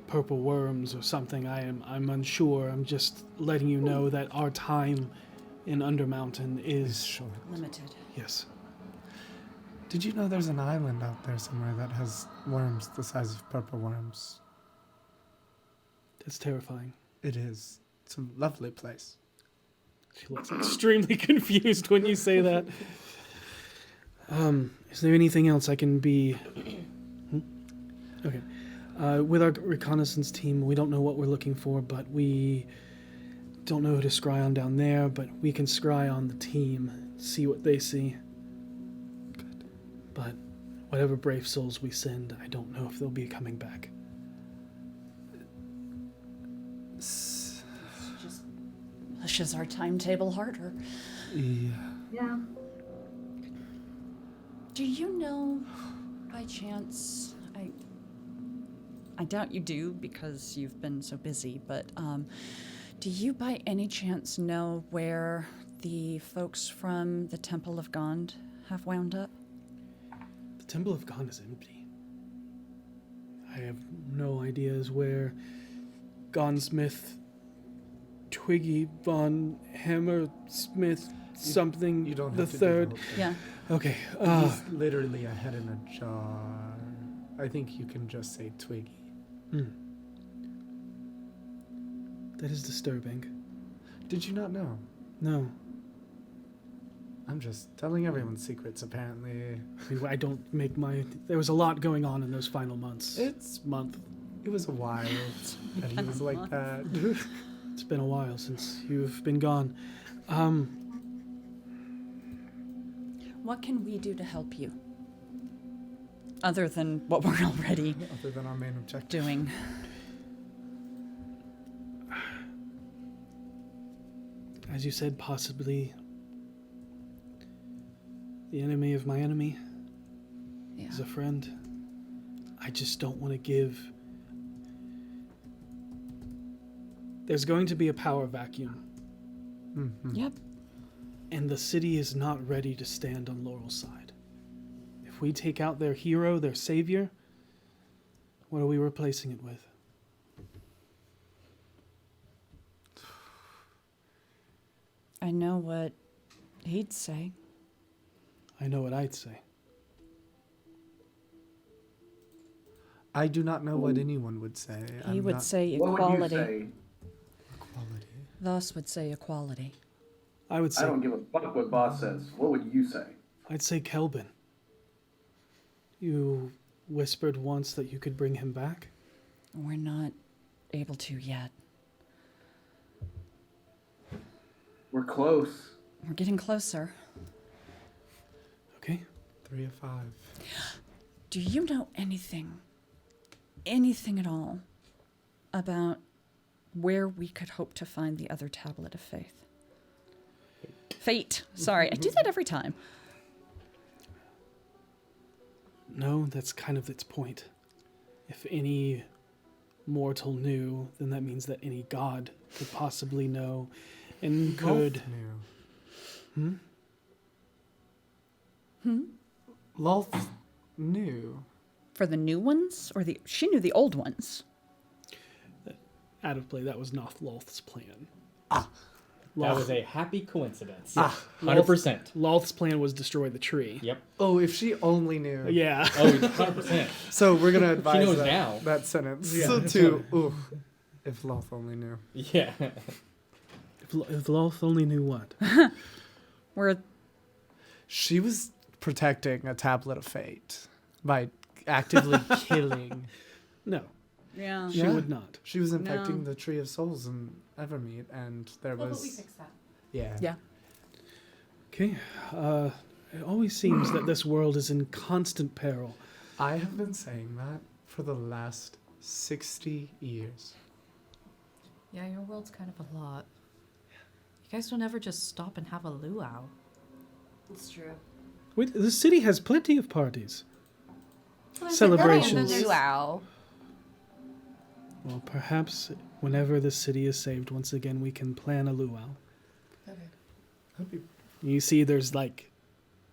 purple worms or something. I'm unsure. I'm just letting you know that our time in Undermountain is short. Limited. Yes. Did you know there's an island out there somewhere that has worms the size of purple worms? That's terrifying. It is. It's a lovely place. She looks extremely confused when you say that. Is there anything else I can be... Okay. With our reconnaissance team, we don't know what we're looking for, but we don't know who to scry on down there, but we can scry on the team, see what they see. Good. But whatever brave souls we send, I don't know if they'll be coming back. Just pushes our timetable harder. Yeah. Yeah. Do you know, by chance, I doubt you do because you've been so busy, but do you by any chance know where the folks from the Temple of Gond have wound up? The Temple of Gond is empty. I have no ideas where Gondsmith, Twiggy von Hammersmith, something, You don't the have to third. do the whole thing. Yeah. Okay. He's literally a head in a jar. I think you can just say Twiggy. That is disturbing. Did you not know? No. I'm just telling everyone secrets, apparently. I mean, I don't make my... There was a lot going on in those final months. It was a while that he was like that. It's been a while since you've been gone. What can we do to help you? Other than what we're already Other than our main objective. doing. As you said, possibly the enemy of my enemy is a friend. I just don't want to give... There's going to be a power vacuum. Yep. And the city is not ready to stand on Laurel's side. If we take out their hero, their savior, what are we replacing it with? I know what he'd say. I know what I'd say. I do not know what anyone would say. He would say What equality. would you say? Voss would say equality. I would say... I don't give a fuck what boss says. What would you say? I'd say Kelvin. You whispered once that you could bring him back? We're not able to yet. We're close. We're getting closer. Okay. 3 of 5. Do you know anything at all, about where we could hope to find the other tablet of faith? Fate. Sorry, I do that every time. No, that's kind of its point. If any mortal knew, then that means that any god could possibly know and could... Lolth knew. For the new ones? Or she knew the old ones. Out of play, that was Nothlolth's plan. That was a happy coincidence. 100%. Lolth's plan was destroy the tree. Yep. Oh, if she only knew. Yeah. Oh, 100%. So we're going to advise knows that, now. that sentence. Yeah. So too, ooh, if Lolth only knew. Yeah. If Lolth only knew what? She was protecting a tablet of fate by actively killing. No. Yeah. She would not. She was infecting No. the Tree of Souls in Evermeet, and there was... But we fixed that. Yeah. Yeah. Okay. It always seems that this world is in constant peril. I have been saying that for the last 60 years. Yeah, your world's kind of a lot. You guys don't ever just stop and have a luau. It's true. Wait, the city has plenty of parties. celebrations. Luau. Well, perhaps whenever the city is saved, once again, we can plan a luau. Okay. You see, there's like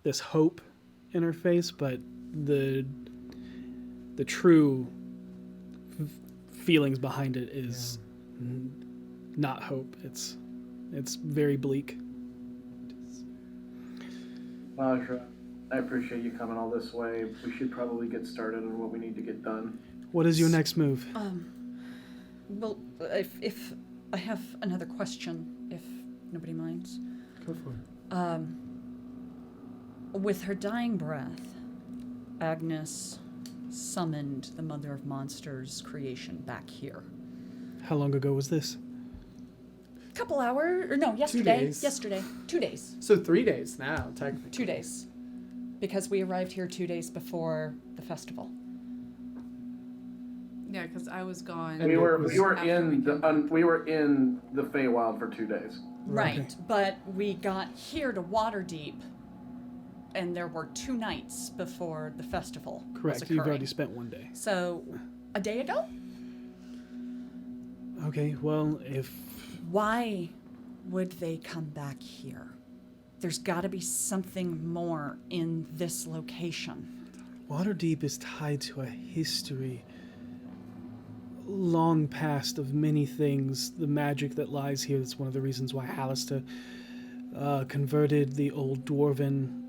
this hope in her face, but the true feelings behind it is not hope. It's very bleak. Majra, I appreciate you coming all this way. We should probably get started on what we need to get done. What is your next move? Well, if I have another question, if nobody minds. Go for it. With her dying breath, Agnes summoned the Mother of Monsters creation back here. How long ago was this? Couple hours, or no, yesterday. Yesterday. 2 days. So 3 days now, technically. 2 days. Because we arrived here 2 days before the festival. Yeah, because I was gone. We were in the Feywild for 2 days. Right, but we got here to Waterdeep, and there were 2 nights before the festival. Correct. Was You've occurring. already spent 1 day. So, a day ago? Okay, well, if... Why would they come back here? There's got to be something more in this location. Waterdeep is tied to a history long past of many things. The magic that lies here is one of the reasons why Hallister converted the old dwarven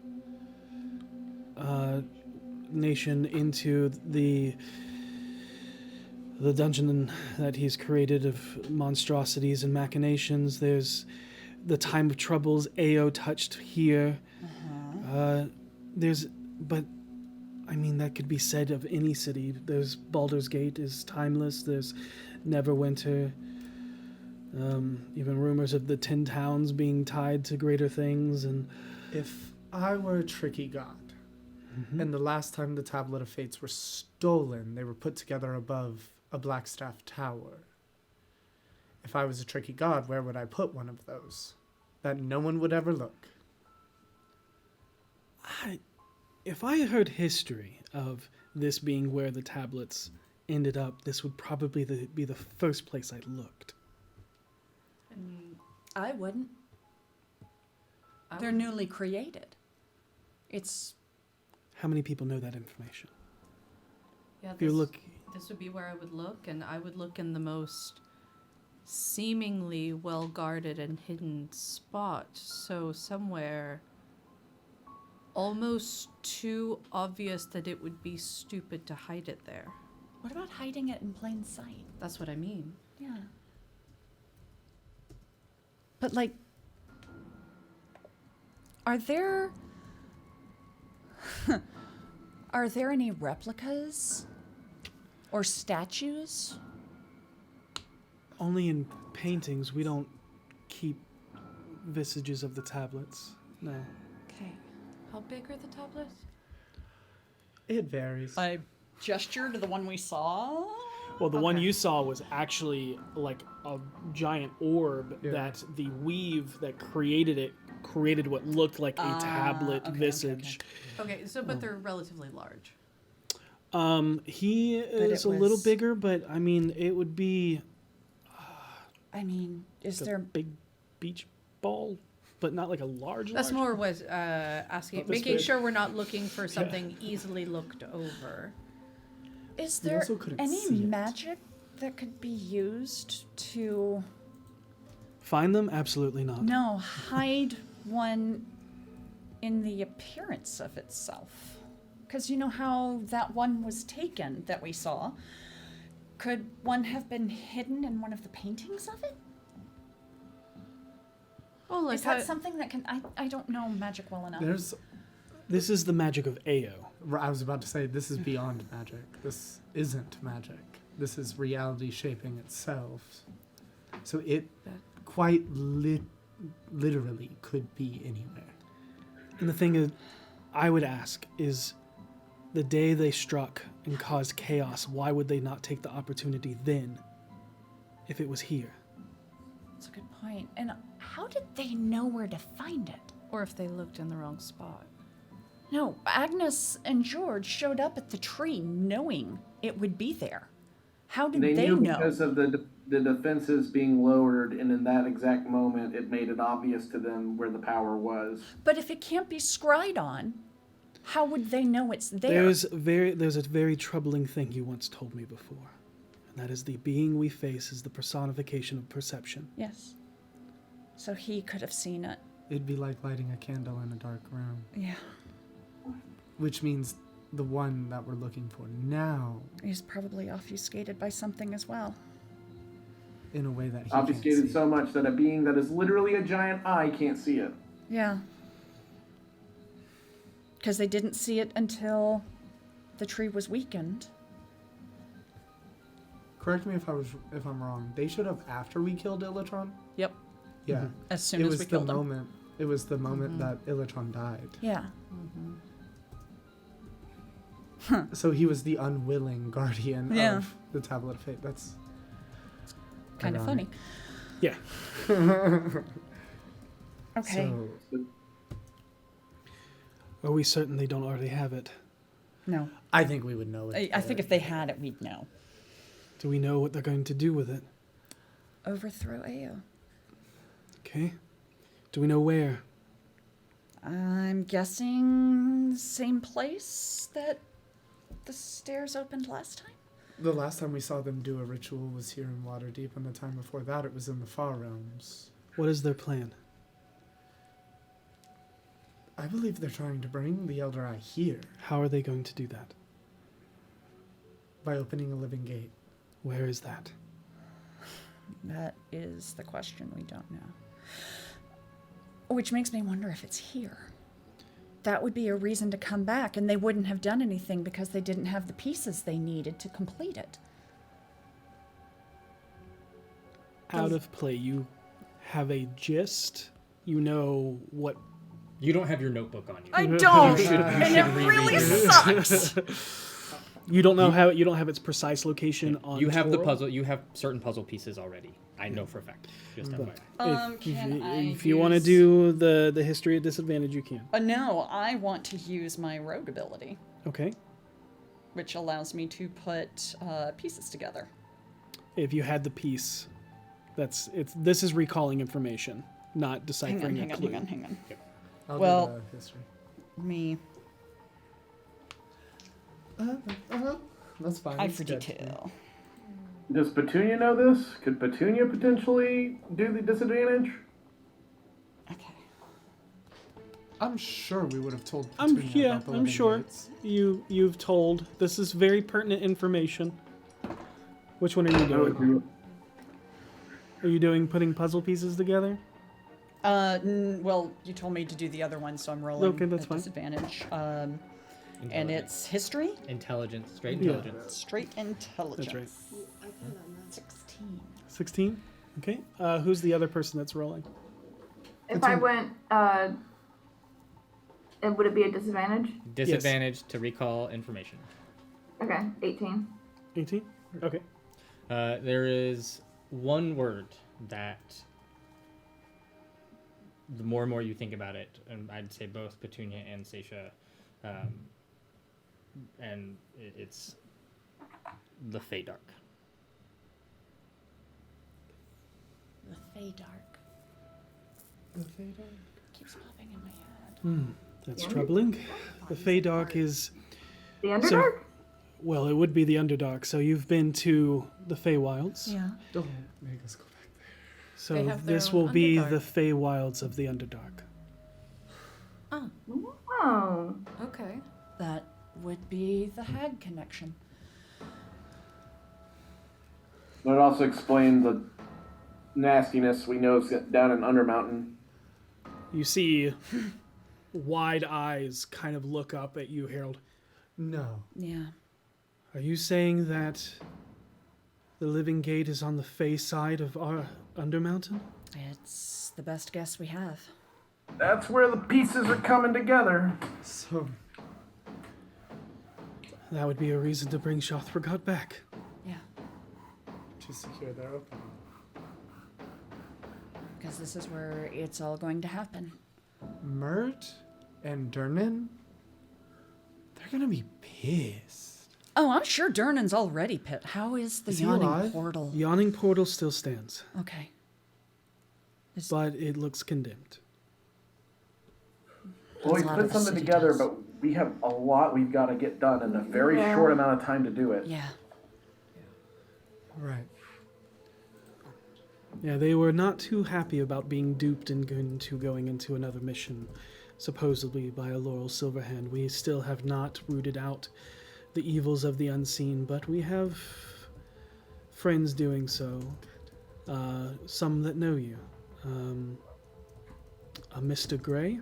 nation into the dungeon that he's created of monstrosities and machinations. There's the time of troubles Ao touched here. But I mean, that could be said of any city. There's Baldur's Gate is timeless. There's Neverwinter. Even rumors of the 10 towns being tied to greater things. And if I were a tricky god, and the last time the Tablet of Fates were stolen, they were put together above a Blackstaff tower. If I was a tricky god, where would I put one of those that no one would ever look? If I heard history of this being where the tablets ended up, this would probably be the first place I looked. I wouldn't. They're newly created. It's... How many people know that information? Yeah, If you look... This would be where I would look, and I would look in the most seemingly well-guarded and hidden spot. So somewhere almost too obvious that it would be stupid to hide it there. What about hiding it in plain sight? That's what I mean. Yeah. But, like, are there any replicas or statues? Only in paintings. We don't keep vestiges of the tablets. No. Okay. How big are the tablets? It varies. I gestured to the one we saw. Well, the one you saw was actually like a giant orb Yeah. that the weave that created it created what looked like a tablet visage. Okay, so but they're relatively large. He But is it a little was- bigger, but I mean, it would be I mean, is a there... big beach ball, but not like a large. That's large. more was asking, Not this making big. sure we're not looking for something easily looked over. Is We there also couldn't any see it. magic that could be used to... Find them? Absolutely not. No, hide one in the appearance of itself. Because you know how that one was taken that we saw? Could one have been hidden in one of the paintings of it? Oh, like Is that something that can... I don't know magic well enough. This is the magic of Ao. I was about to say, this is beyond magic. This isn't magic. This is reality shaping itself. So it quite literally could be anywhere. And the thing is, I would ask is, the day they struck and caused chaos, why would they not take the opportunity then, if it was here? That's a good point. And how did they know where to find it? Or if they looked in the wrong spot. No, Agnes and George showed up at the tree knowing it would be there. How did they knew know? because of the defenses being lowered, and in that exact moment, it made it obvious to them where the power was. But if it can't be scryed on, how would they know it's there? There's a very troubling thing you once told me before, and that is the being we face is the personification of perception. Yes. So he could have seen it. It'd be like lighting a candle in a dark room. Yeah. Which means the one that we're looking for now, He's probably obfuscated by something as well. in a way that he Obfuscated can't see. so much that a being that is literally a giant eye can't see it. Yeah. Because they didn't see it until the tree was weakened. Correct me if I'm wrong. They showed up after we killed Illatron? Yep. Yeah. Mhm. As soon as we killed him. It was the moment that Illatron died. Yeah. So he was the unwilling guardian Yeah. of the Tablet of Fate. That's Kind of funny. Yeah. Okay. So, Are we certain they don't already have it? No. I think we would know it. I think if they had it, we'd know. Do we know what they're going to do with it? Overthrow Ao. Okay. Do we know where? I'm guessing same place that the stairs opened last time? The last time we saw them do a ritual was here in Waterdeep, and the time before that it was in the Far Realms. What is their plan? I believe they're trying to bring the Elder Eye here How are they going to do that? by opening a living gate. Where is that? That is the question we don't know. Which makes me wonder if it's here. That would be a reason to come back, and they wouldn't have done anything because they didn't have the pieces they needed to complete it. Out of play, you have a gist. You know what. You don't have your notebook on you. I don't, You should and it reread really it. sucks. You don't know how. You don't have its precise location on. You have the Toro? puzzle. You have certain puzzle pieces already. I know for a fact. Just FYI. If you want to do the history at disadvantage, you can. No, I want to use my rogue ability, Okay. which allows me to put pieces together. If you had the piece, this is recalling information, not deciphering a clue. Hang on. I'll Well, do the history. Me. That's fine. I it's forget good. too. Does Petunia know this? Could Petunia potentially do the disadvantage? I'm sure we would have told Petunia about the I'm living sure. gates. You've told. This is very pertinent information. Which one are you doing? Are you doing putting puzzle pieces together? Well, you told me to do the other one, so I'm rolling Okay, that's at fine. disadvantage. And it's history? Intelligence. Straight Yeah. intelligence. Straight intelligence. That's right. 16. 16. Okay. Who's the other person that's rolling? If I went, would it be a disadvantage? Disadvantage to recall information. Okay, 18. 18. Okay. There is one word that the more and more you think about it, and I'd say both Petunia and Seisha, and it's the Feydark. The Feydark. The Feydark? Keeps popping in my head. That's troubling. The Feydark is... The Underdark? Well, it would be the Underdark. So you've been to the Feywilds. Yeah. Don't make us go back there. So They have their this own will be Underdark. the Feywilds of the Underdark. Oh, Oh. okay. That would be the hag connection. But it also explained the nastiness we know is down in Undermountain. You see wide eyes kind of look up at you, Harold. No. Yeah. Are you saying that the Living Gate is on the Fey side of our Undermountain? It's the best guess we have. That's where the pieces are coming together. So That would be a reason to bring Shothragot back. Yeah. to secure their opening. Because this is where it's all going to happen. Mert and Durnan They're gonna be pissed. Oh, I'm sure Durnan's already pit. How is the Is he yawning alive? portal? Yawning portal still stands. Okay. But it looks condemned. Well, we put something together, but we have a lot we've got to get done in a very short amount of time to do it. Yeah. Right. Yeah, they were not too happy about being duped and going into another mission, supposedly by a Laurel Silverhand. We still have not rooted out the evils of the unseen, but we have friends doing so. Some that know you. A Mr. Gray?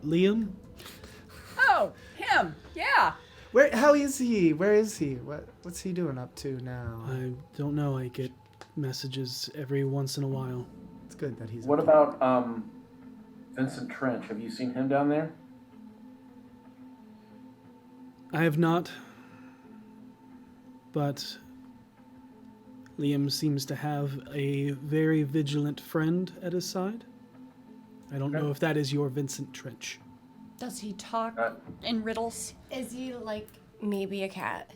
Liam? Oh, him. Yeah. How is he? Where is he? What's he doing up to now? I don't know. I get messages every once in a while. It's good that he's. What about Vincent Trench? Have you seen him down there? I have not, but Liam seems to have a very vigilant friend at his side. I don't know if that is your Vincent Trench. Does he talk in riddles? Is he like maybe a cat?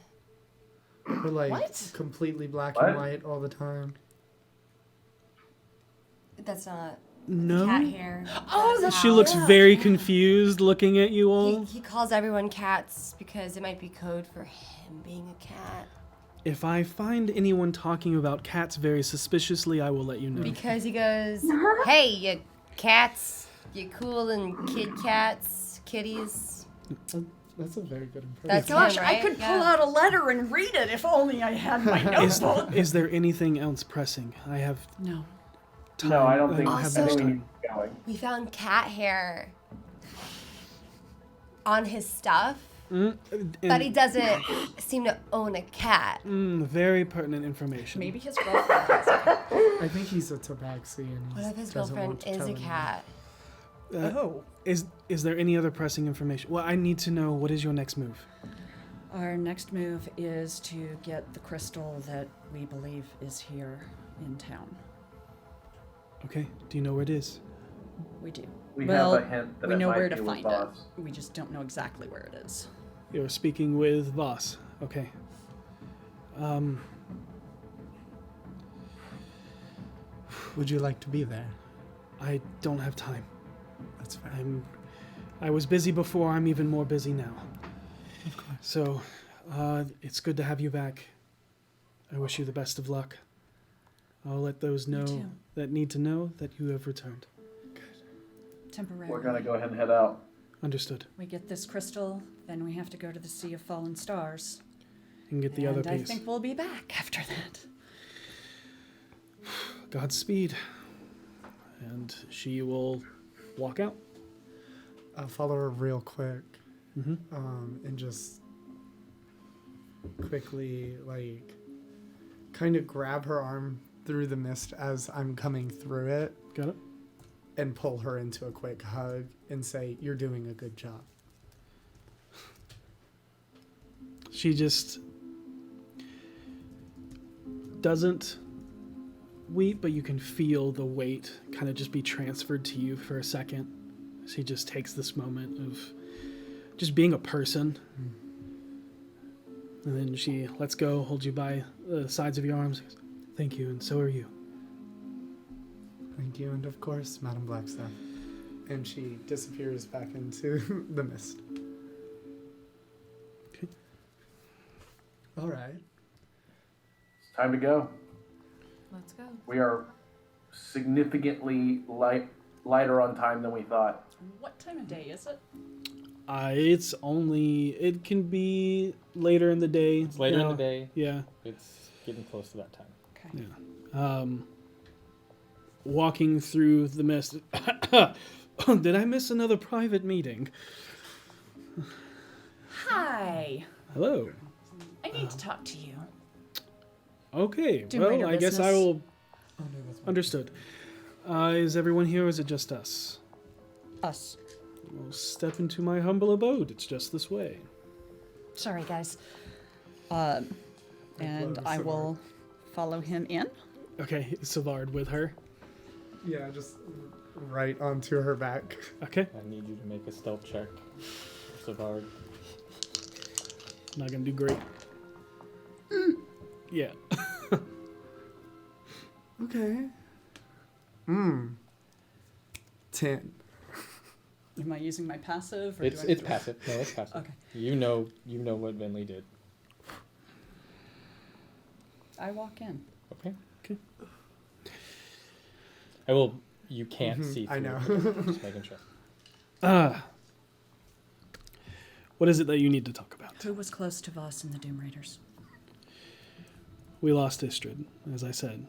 Or like What? completely black What? and white all the time. That's not No. cat hair. Oh, That's She how- looks Yeah. very confused looking at you all. He calls everyone cats because it might be code for him being a cat. If I find anyone talking about cats very suspiciously, I will let you know. Because he goes, "Hey, you cats, you cool and kid cats, kitties." That's a very good impression. That's Gosh, him, I right? could pull Yeah. out a letter and read it if only I had my notebook. Is there anything else pressing? I have No. time. No, I don't think. have I Also- much think we time. need to keep going. We found cat hair on his stuff, but he doesn't seem to own a cat. Very pertinent information. Maybe his girlfriend has a cat. I think he's a tabaxi and What if his doesn't girlfriend want to is tell a anyone. cat? Is there any other pressing information? Well, I need to know, what is your next move? Our next move is to get the crystal that we believe is here in town. Okay. Do you know where it is? We do. We well, have a hint that we it know might where be to with find Voss. it. We just don't know exactly where it is. You're speaking with Voss. Okay. Would you like to be there? I don't have time. That's fair. I was busy before. I'm even more busy now. Of course. So, it's good to have you back. I wish you the best of luck. I'll let those know too. that need to know that you have returned. Temporarily. We're gonna go ahead and head out. Understood. We get this crystal, then we have to go to the Sea of Fallen Stars. And get the other And I piece. think we'll be back after that. Godspeed. And she will walk out. I'll follow her real quick. Mhm. And just quickly, like, kind of grab her arm through the mist as I'm coming through it. Got it. And pull her into a quick hug and say, "You're doing a good job." She just doesn't weep, but you can feel the weight kind of just be transferred to you for a second. She just takes this moment of just being a person. And then she lets go, holds you by the sides of your arms. Thank you, and so are you. Thank you, and of course, Madam Blackstaff. And she disappears back into the mist. Okay. All right. It's time to go. Let's go. We are significantly lighter on time than we thought. What time of day is it? It can be later in the day. It's later in Yeah. the day. Yeah. It's getting close to that time. Okay. Yeah. Walking through the mist. Did I miss another private meeting? Hi. Hello. I need to talk to you. Okay. Do well, greater I guess I business. will. Understood. Is everyone here, or is it just us? Us. Well, step into my humble abode. It's just this way. Sorry, guys. And I will follow him in. Okay, Savard with her. Yeah, just right onto her back. Okay. I need you to make a stealth check. so hard. Not gonna do great. Yeah. Okay. 10. Am I using my passive? Or It's do I it's passive. No, it's passive. Okay. You know what Vinley did. I walk in. Okay. I will. You can't see through. I know. Just making sure. What is it that you need to talk about? Who was close to Voss and the Doom Raiders? We lost Istrid, as I said.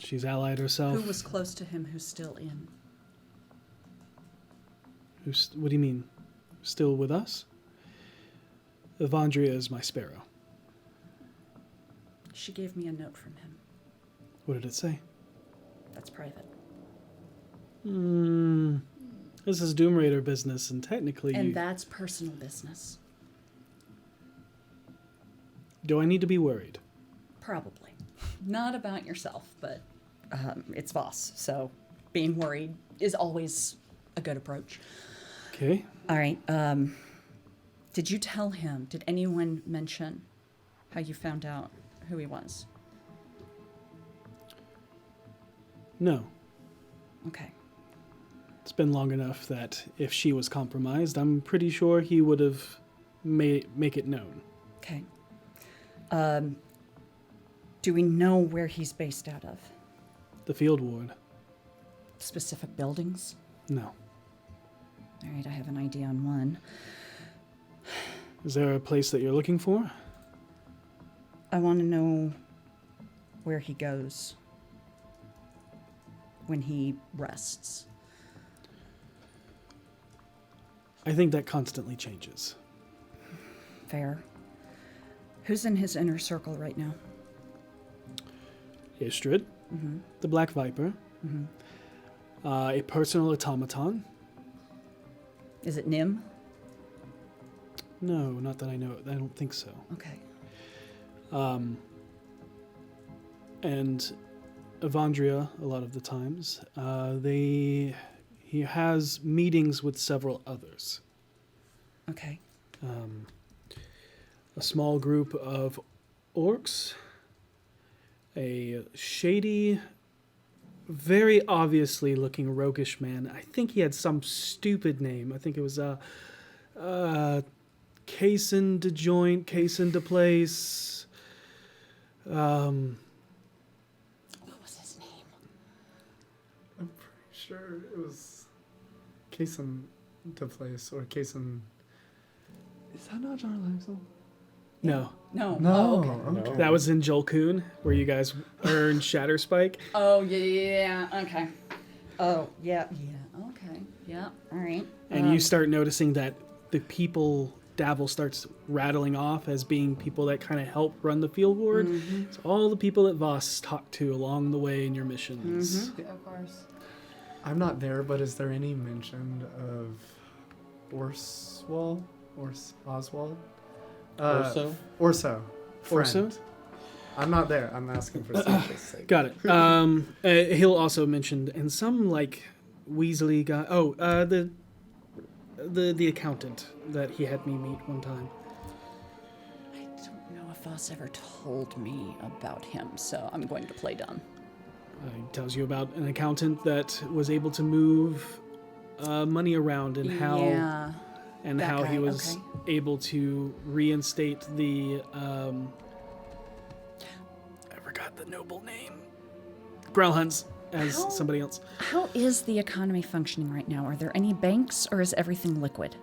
She's allied herself. Who was close to him who's still in? What do you mean? Still with us? Evandria is my sparrow. She gave me a note from him. What did it say? That's private. This is Doom Raider business, and technically And that's personal business. Do I need to be worried? Probably. Not about yourself, but it's Voss, so being worried is always a good approach. Okay. All right. Did you tell him? Did anyone mention how you found out who he was? No. Okay. It's been long enough that if she was compromised, I'm pretty sure he would have make it known. Okay. Do we know where he's based out of? The field ward. Specific buildings? No. All right, I have an idea on one. Is there a place that you're looking for? I want to know where he goes when he rests. I think that constantly changes. Fair. Who's in his inner circle right now? Istrid, the Black Viper, a personal automaton. Is it Nim? No, not that I know. I don't think so. Okay. And Evandria, a lot of the times, he has meetings with several others. Okay. A small group of orcs, a shady, very obviously looking roguish man. I think he had some stupid name. I think it was Cason de Joint, Cason de Place. What was his name? I'm pretty sure it was Cason to place or Cason. Is that not John Laxel? No. No. No. Oh, okay. That was in Jolkoon, where you guys earned Shatter Spike. Oh, yeah, okay. Oh, yeah, okay. Yeah, all right. And you start noticing that the people Davil starts rattling off as being people that kind of help run the field ward. It's all the people that Voss talked to along the way in your missions. Of course. I'm not there, but is there any mention of Oswald? Orso? Orso. Orso? Friend. I'm not there. I'm asking for safety's sake. Got it. He'll also mention, and some like Weasley guy. Oh, the accountant that he had me meet one time. I don't know if Voss ever told me about him, so I'm going to play dumb. He tells you about an accountant that was able to move money around and how Yeah, and that how he guy, was okay. able to reinstate the I forgot the noble name. Growlhuns as How- somebody else. How is the economy functioning right now? Are there any banks, or is everything liquid?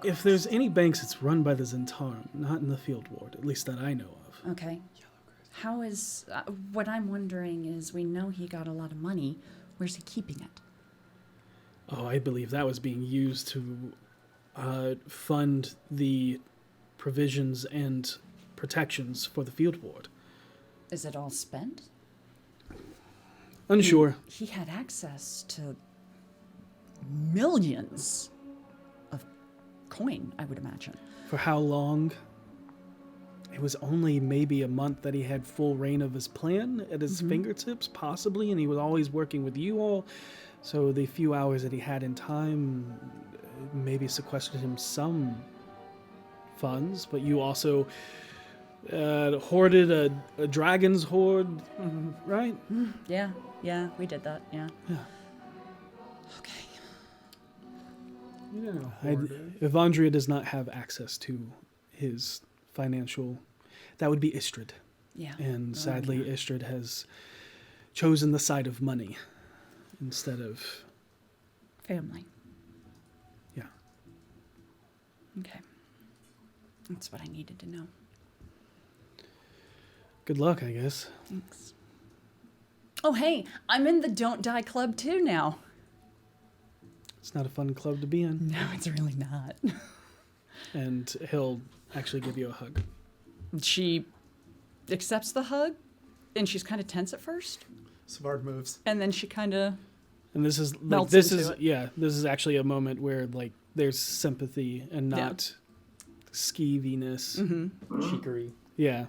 If there's any banks, it's run by the Zentarum, not in the field ward, at least that I know of. Okay. How is... what I'm wondering is, we know he got a lot of money. Where's he keeping it? Oh, I believe that was being used to fund the provisions and protections for the field ward. Is it all spent? Unsure. He had access to millions of coin, I would imagine. For how long? It was only maybe a month that he had full reign of his plan at his fingertips, possibly, and he was always working with you all. So the few hours that he had in time, maybe sequestered him some funds, but you also hoarded a dragon's hoard, right? Yeah, we did that, yeah. Evandria does not have access to his financial. That would be Istrid. Yeah. And sadly, Istrid has chosen the side of money instead of family. Yeah. Okay. That's what I needed to know. Good luck, I guess. Thanks. Oh, hey, I'm in the Don't Die Club too now. It's not a fun club to be in. No, it's really not. And he'll actually give you a hug. She accepts the hug, and she's kind of tense at first. Savard moves. And then she kind of And this is melts this into is it. yeah, this is actually a moment where like there's sympathy and not skeeviness. Cheekery. Yeah.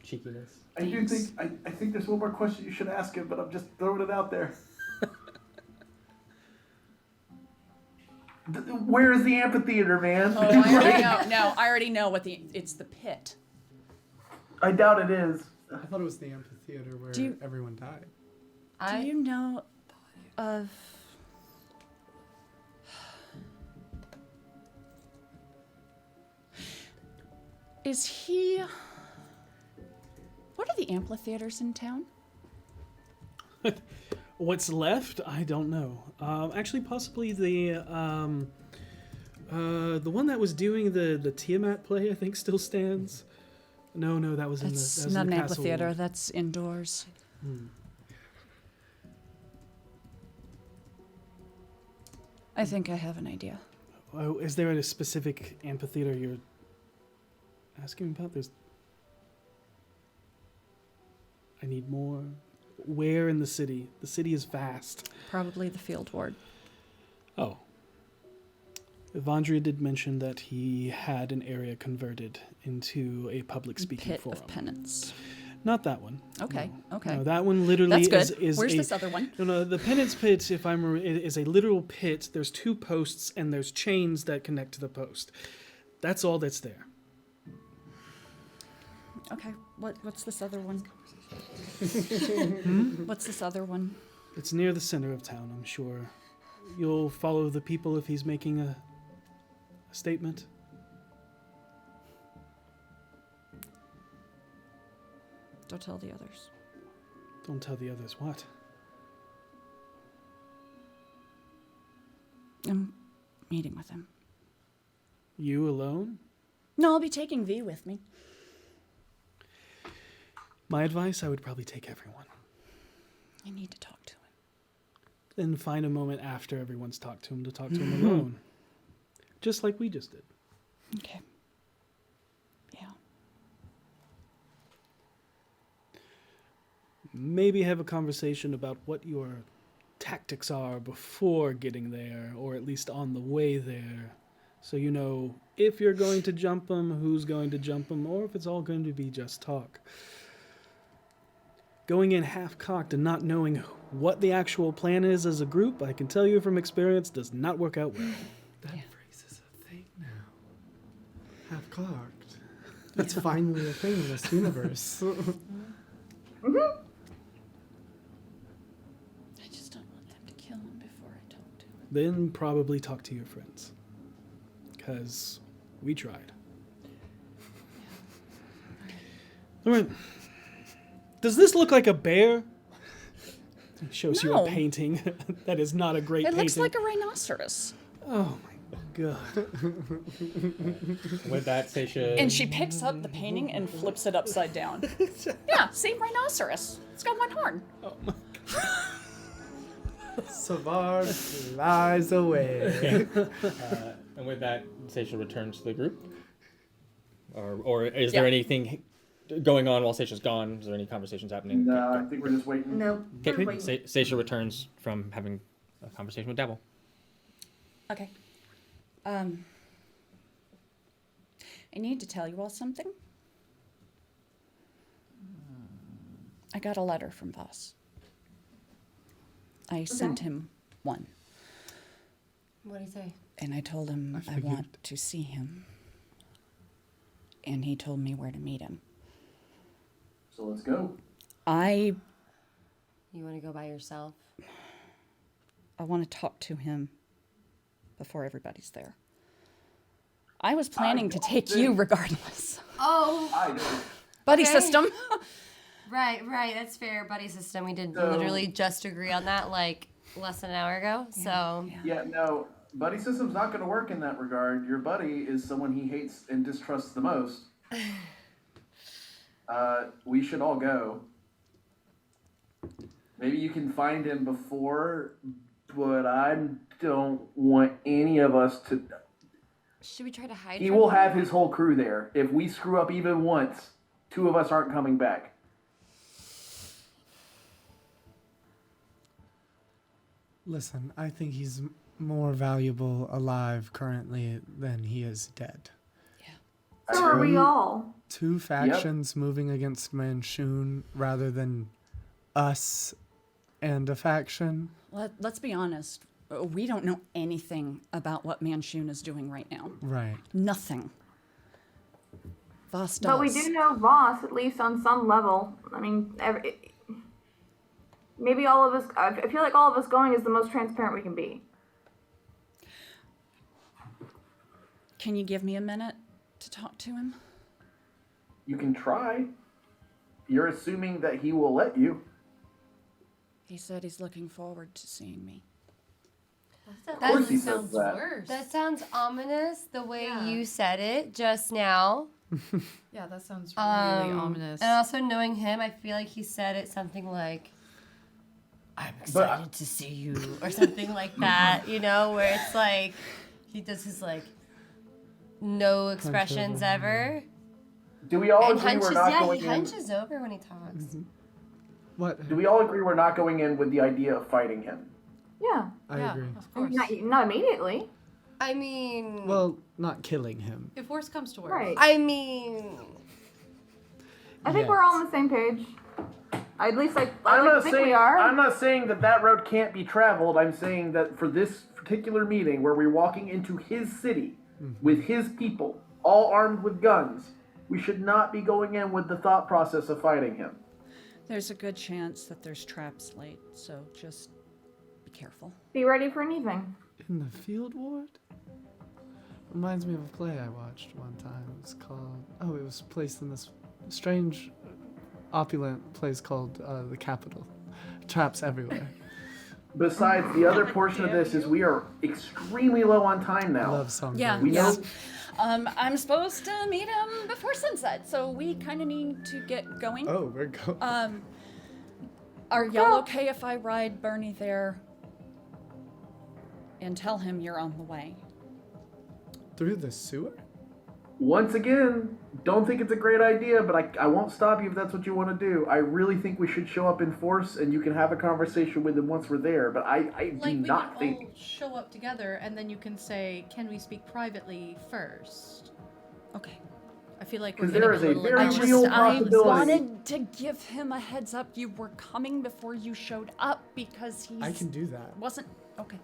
Cheekiness. I do think I think there's one more question you should ask him, but I'm just throwing it out there. Where is the amphitheater, man? Oh, I already know. No, I already know what it's the pit. I doubt it is. I thought it was the amphitheater where everyone died. Do you know of... Is he... What are the amphitheaters in town? What's left? I don't know. Actually, possibly the one that was doing the Tiamat play, I think, still stands. No, that was That's in the not in the an castle amphitheater. wall. That's indoors. I think I have an idea. Oh, is there a specific amphitheater you're asking about? I need more. Where in the city? The city is vast. Probably the field ward. Oh. Evandria did mention that he had an area converted into a public speaking Pit forum. of Penance. Not that one. Okay, okay. No, that one literally That's good. is Where's a, this other one? No, the penance pit, is a literal pit. There's 2 posts and there's chains that connect to the post. That's all that's there. Okay, what's this other one? What's this other one? It's near the center of town, I'm sure. You'll follow the people if he's making a statement. Don't tell the others. Don't tell the others what? I'm meeting with him. You alone? No, I'll be taking V with me. My advice, I would probably take everyone. I need to talk to him. Then find a moment after everyone's talked to him to talk to him alone. Just like we just did. Okay. Yeah. Maybe have a conversation about what your tactics are before getting there, or at least on the way there. So you know if you're going to jump him, who's going to jump him, or if it's all going to be just talk. Going in half-cocked and not knowing what the actual plan is as a group, I can tell you from experience, does not work out well. That phrase is a thing now. Half-cocked. That's finally a thing in this universe. I just don't want them to kill him before I talk to him. Then probably talk to your friends. Because we tried. All right. Does this look like a bear? It shows you No. a painting. That is not a great It painting. looks like a rhinoceros. Oh my god. With that, Seisha. And she picks up the painting and flips it upside down. Yeah, same rhinoceros. It's got one horn. Oh my Savard flies away. And with that, Seisha returns to the group. Or is there anything going on while Seisha's gone? Is there any conversations happening? No, I think we're just waiting. No, Okay, we're waiting. Seisha returns from having a conversation with Dabble. Okay. I need to tell you all something. I got a letter from Voss. I sent him one. What did he say? And I told him I want to see him. And he told me where to meet him. So let's go. You want to go by yourself? I want to talk to him before everybody's there. I was planning to take you regardless. Oh. Buddy Okay. system. Right. That's fair. Buddy system. We did literally just agree on that like less than an hour ago. So. Yeah, no. Buddy system's not going to work in that regard. Your buddy is someone he hates and distrusts the most. We should all go. Maybe you can find him before, but I don't want any of us to... Should we try to hide? He from will him? have his whole crew there. If we screw up even once, 2 of us aren't coming back. Listen, I think he's more valuable alive currently than he is dead. So are we all. 2 factions moving against Manchun rather than us and a faction. Let's be honest. We don't know anything about what Manchun is doing right now. Right. Nothing. Voss does. But we do know Voss, at least on some level. I mean, maybe all of us, I feel like all of us going is the most transparent we can be. Can you give me a minute to talk to him? You can try. You're assuming that he will let you. He said he's looking forward to seeing me. Of course he says that. Worse. That sounds ominous the way you said it just now. Yeah, that sounds really ominous. And also knowing him, I feel like he said it something like, I'm excited to see you, or something like that, you know, where it's like, he does his like, no expressions ever. Do we all And agree hunches, we're not yeah, going he in? hunches over when he talks. What? Do we all agree we're not going in with the idea of fighting him? Yeah. I agree. Of course. Not immediately. I mean... Well, not killing him. If worse comes to worse. Right. I mean... I think we're all on the same page. At least I I'm like not to think saying we are. I'm not saying that road can't be traveled. I'm saying that for this particular meeting, where we're walking into his city with his people, all armed with guns, we should not be going in with the thought process of fighting him. There's a good chance that there's traps laid, so just be careful. Be ready for anything. In the field ward? Reminds me of a play I watched one time. It was called... Oh, it was placed in this strange, opulent place called the Capitol. Traps everywhere. Besides, the other portion of this is we are extremely low on time now. Love song. Yeah, We yeah. know I'm supposed to meet him before sunset, so we kind of need to get going. Oh, we're going. Are y'all okay if I ride Bernie there and tell him you're on the way? Through the sewer? once again, don't think it's a great idea, but I won't stop you if that's what you want to do. I really think we should show up in force, and you can have a conversation with them once we're there. But I Like, do we not can think. all show up together, and then you can say, "Can we speak privately first?" Okay. I feel like we're 'Cause getting there a is a little very aggressive. real I possibility. wanted to give him a heads up. You were coming before you showed up because he's. I can do that. Wasn't okay.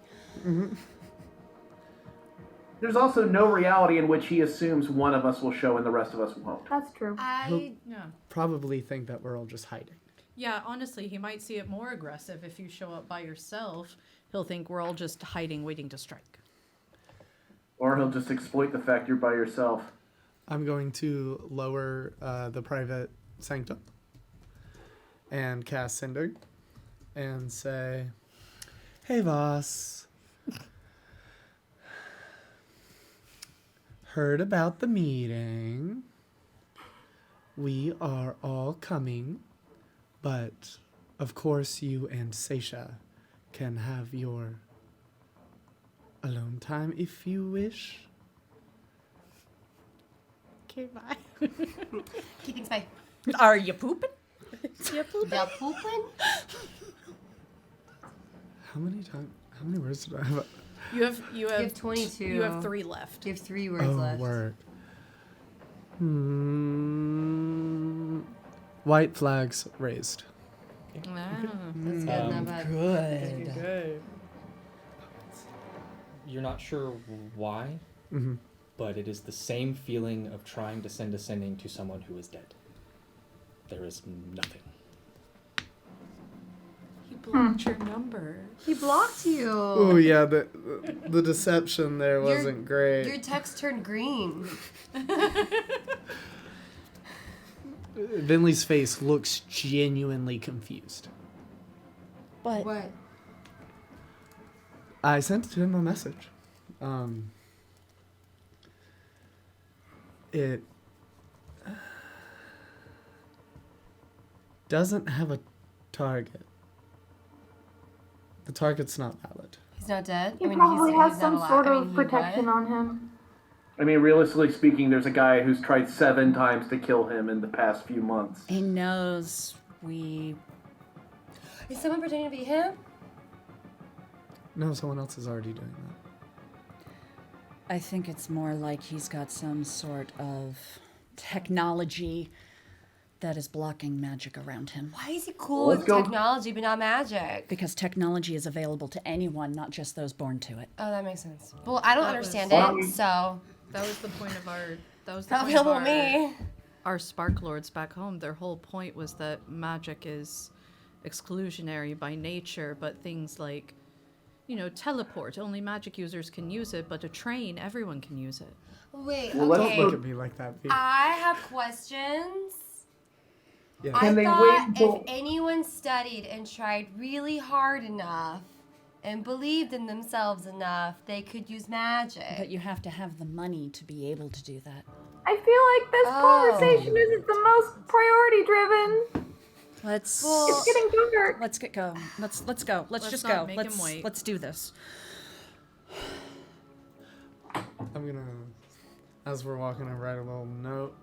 There's also no reality in which he assumes one of us will show and the rest of us won't. That's true. Yeah. Probably think that we're all just hiding. Yeah, honestly, he might see it more aggressive if you show up by yourself. He'll think we're all just hiding, waiting to strike. Or he'll just exploit the fact you're by yourself. I'm going to lower the private sanctum and cast Cinder and say, "Hey, Voss. Heard about the meeting. We are all coming, but of course you and Seisha can have your alone time if you wish." Okay, bye. Keeping space. Are you pooping? You pooping? How many words did I have? You have 22. You have 3 left. You have 3 words Oh, left. word. White flags raised. That's good, not bad. Good. Good. You're not sure why, but it is the same feeling of trying to send a sending to someone who is dead. There is nothing. He blocked your number. He blocked you. Oh yeah, the deception there wasn't great. Your text turned green. Vinley's face looks genuinely confused. But what? I sent him a message. It doesn't have a target. The target's not valid. He's not dead? He probably has some sort of protection on him. I mean, realistically speaking, there's a guy who's tried 7 times to kill him in the past few months. he knows we. Is someone pretending to be him? No, someone else is already doing that. I think it's more like he's got some sort of technology that is blocking magic around him. Why is he cool with technology but not magic? Because technology is available to anyone, not just those born to it. Oh, that makes sense. Well, I don't understand Well, it, so That was the point of our. That was the not point of available to me. Our Spark Lords back home. Their whole point was that magic is exclusionary by nature, but things like, teleport. Only magic users can use it, but a train, everyone can use it. Wait, Well, okay. don't look at me like that, Pete. I have questions. Yeah. I Can they thought wait if until- anyone studied and tried really hard enough and believed in themselves enough, they could use magic. But you have to have the money to be able to do that. I feel like this conversation isn't the most priority driven. Let's. It's getting dark. Let's get going. Let's go. Let's just not go. make him wait. Let's do this. I'm gonna, as we're walking, I write a little note,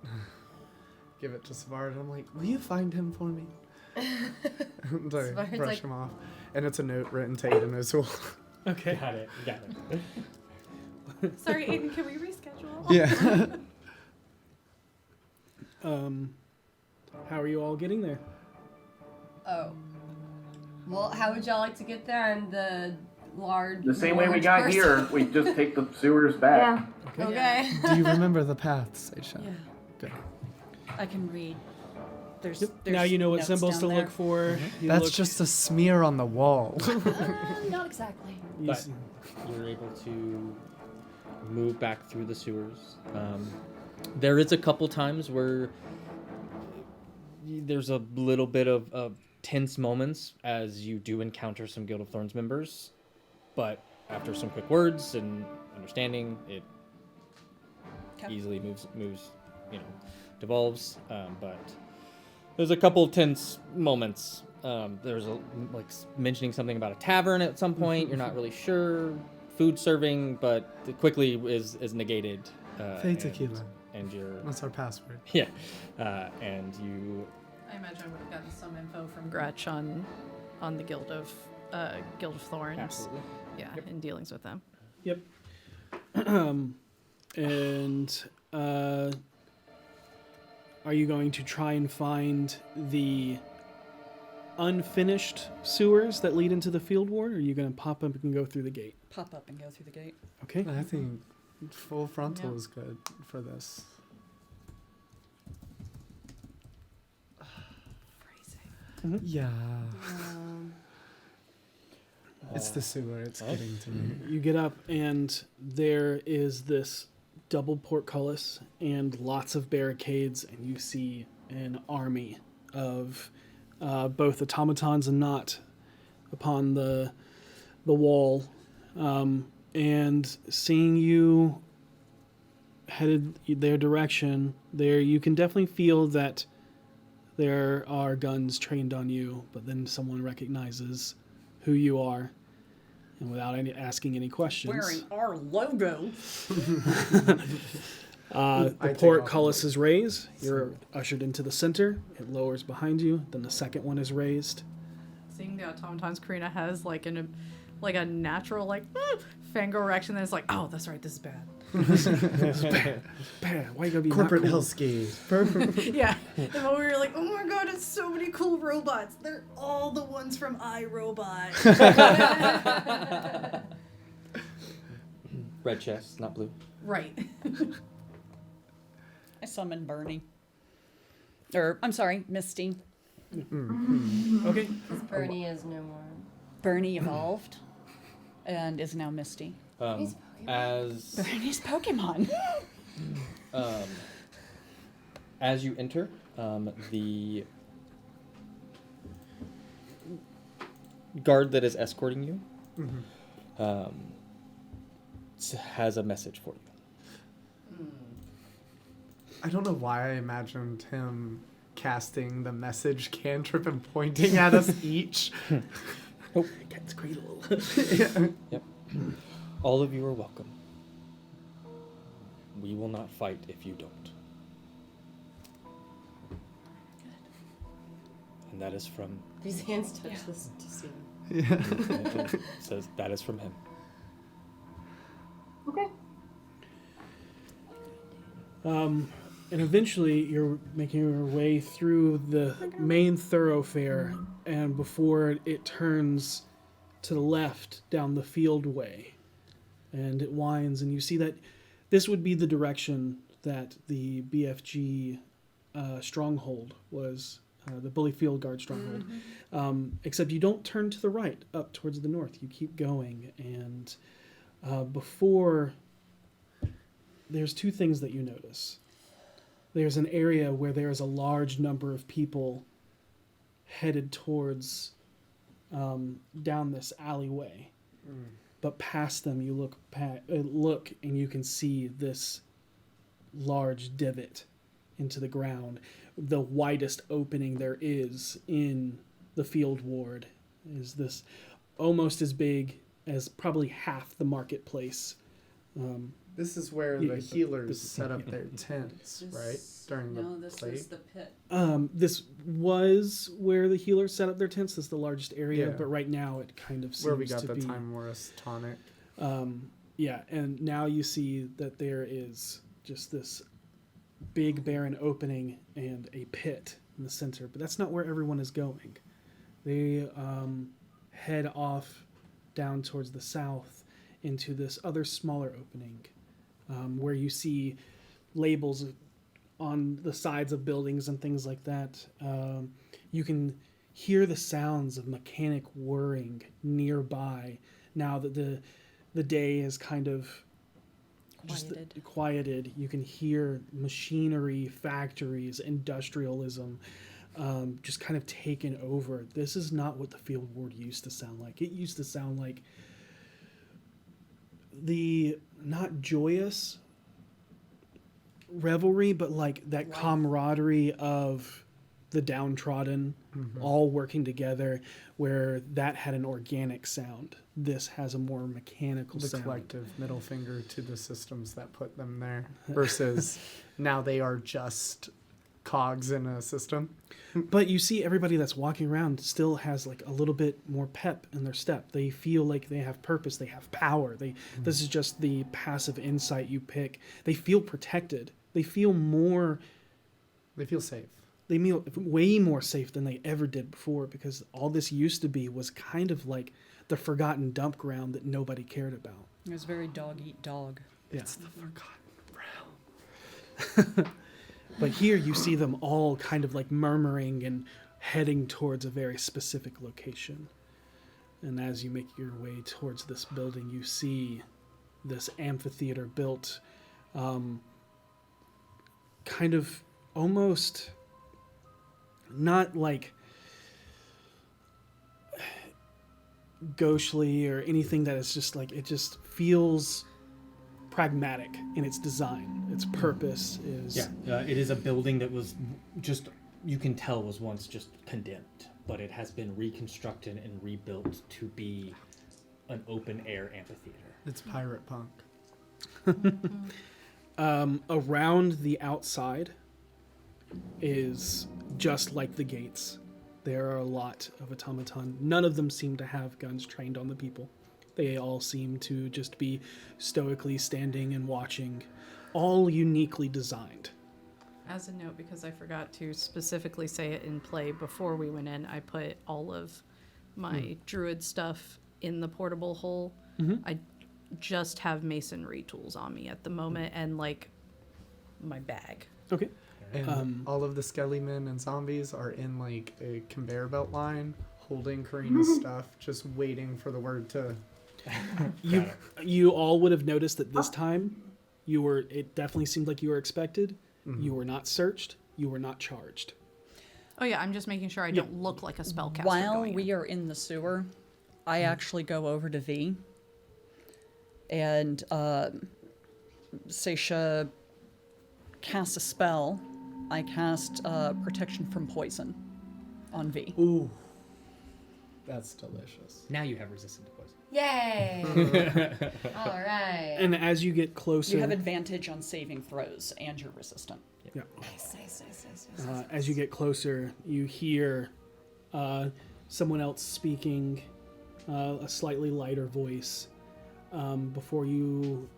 give it to Savard. I'm like, will you find him for me? To Savard's brush like- him off. And it's a note written to Aiden as well. Okay. Got it. Sorry, Aiden, can we reschedule? Yeah. How are you all getting there? Oh. Well, how would y'all like to get there? I'm the large. The same way we large got person. here, we just take the sewers back. Yeah. Okay. Do you remember the paths, Aisha? Yeah. Good. I can read. There's Now you know what notes symbols to down look for. You That's look- just a smear on the wall. Not exactly. you But s- you're able to move back through the sewers. There is a couple times where there's a little bit of tense moments as you do encounter some Guild of Thorns members, but after some quick words and understanding, it easily moves, devolves. But there's a couple tense moments. There's mentioning something about a tavern at some point. You're not really sure. Food serving, but it quickly is negated. Fade tequila. And you're. That's our password. Yeah, and you. I imagine I would have gotten some info from Gretch on the Guild of Thorns. Absolutely. Yeah, in dealings with them. Yep. And are you going to try and find the unfinished sewers that lead into the field ward, or are you going to pop up and go through the gate? Pop up and go through the gate. Okay. I think full frontal is good for this. Yeah. It's the sewer. It's getting to me. You get up, and there is this double portcullis and lots of barricades, and you see an army of both automatons and not upon the wall. And seeing you headed their direction, there you can definitely feel that there are guns trained on you, but then someone recognizes who you are, and without asking any questions. Wearing our logo. The portcullis is raised. You're ushered into the center. It lowers behind you. Then the second one is raised. Seeing the automatons, Karina has like a natural fangirl reaction. Then it's like, oh, that's right, this is bad. This is bad. Bad. Why you gotta be Corporate not cool? hellscape. Perfect. Yeah. And when we were like, oh my god, it's so many cool robots. They're all the ones from iRobot. Red chest, not blue. Right. I summon Bernie. Or, I'm sorry, Misty. Okay. Bernie is no more. Bernie evolved and is now Misty. As Bernie's Pokemon. as you enter, the guard that is escorting you has a message for you. I don't know why I imagined him casting the message cantrip and pointing at us each. Oh, cat's cradle. Yep. All of you are welcome. We will not fight if you don't. And that is from... These hands touch this to see. It says that is from him. Okay. And eventually you're making your way through the main thoroughfare, and before it turns to the left down the fieldway, and it winds, and you see that this would be the direction that the BFG stronghold was, the Bully Field Guard stronghold. Except you don't turn to the right up towards the north. You keep going, and before, there's two things that you notice. There's an area where there's a large number of people headed towards down this alleyway. But past them, you look and you can see this large divot into the ground. The widest opening there is in the field ward is this, almost as big as probably half the marketplace. This is where the healers set up their tents, right? During the plague? is the pit. This was where the healers set up their tents. This is the largest area, Yeah. but right now it kind of seems Where we got to the be... Time Morris tonic. Yeah, and now you see that there is just this big barren opening and a pit in the center, but that's not where everyone is going. They head off down towards the south into this other smaller opening where you see labels on the sides of buildings and things like that. You can hear the sounds of mechanic whirring nearby now that the day is kind of just quieted. You can hear machinery, factories, industrialism just kind of taken over. This is not what the field ward used to sound like. It used to sound like the not joyous revelry, but like that camaraderie of the downtrodden all working together, where that had an organic sound. This has a more mechanical The sound. collective middle finger to the systems that put them there versus now they are just cogs in a system. But you see everybody that's walking around still has like a little bit more pep in their step. They feel like they have purpose, they have power. This is just the passive insight you pick. They feel protected. They feel safe. They feel way more safe than they ever did before, because all this used to be was kind of like the forgotten dump ground that nobody cared about. It was very dog eat dog. Yeah. It's the forgotten realm. But here you see them all kind of like murmuring and heading towards a very specific location. And as you make your way towards this building, you see this amphitheater built kind of almost not like gauchely or anything that is just like, it just feels pragmatic in its design. Its purpose is... it is a building that was just, you can tell was once just condemned, but it has been reconstructed and rebuilt to be an open air amphitheater. It's pirate punk. Around the outside is just like the gates. There are a lot of automaton. None of them seem to have guns trained on the people. They all seem to just be stoically standing and watching, all uniquely designed. As a note, because I forgot to specifically say it in play before we went in, I put all of my druid stuff in the portable hole. I just have masonry tools on me at the moment and like my bag. Okay. And all of the skelly men and zombies are in like a conveyor belt line, holding Karina's stuff, just waiting for the word to. You all would have noticed that this time, it definitely seemed like you were expected. Mhm. You were not searched. You were not charged. Oh yeah, I'm just making sure I don't look like a spellcaster. While we are in the sewer, I actually go over to V. And Seisha casts a spell. I cast protection from poison on V. Ooh. That's delicious. Now you have resistance to poison. Yay! All right. And as you get closer, You have advantage on saving throws, and you're resistant. Yeah. Nice. As you get closer, you hear someone else speaking, a slightly lighter voice, before you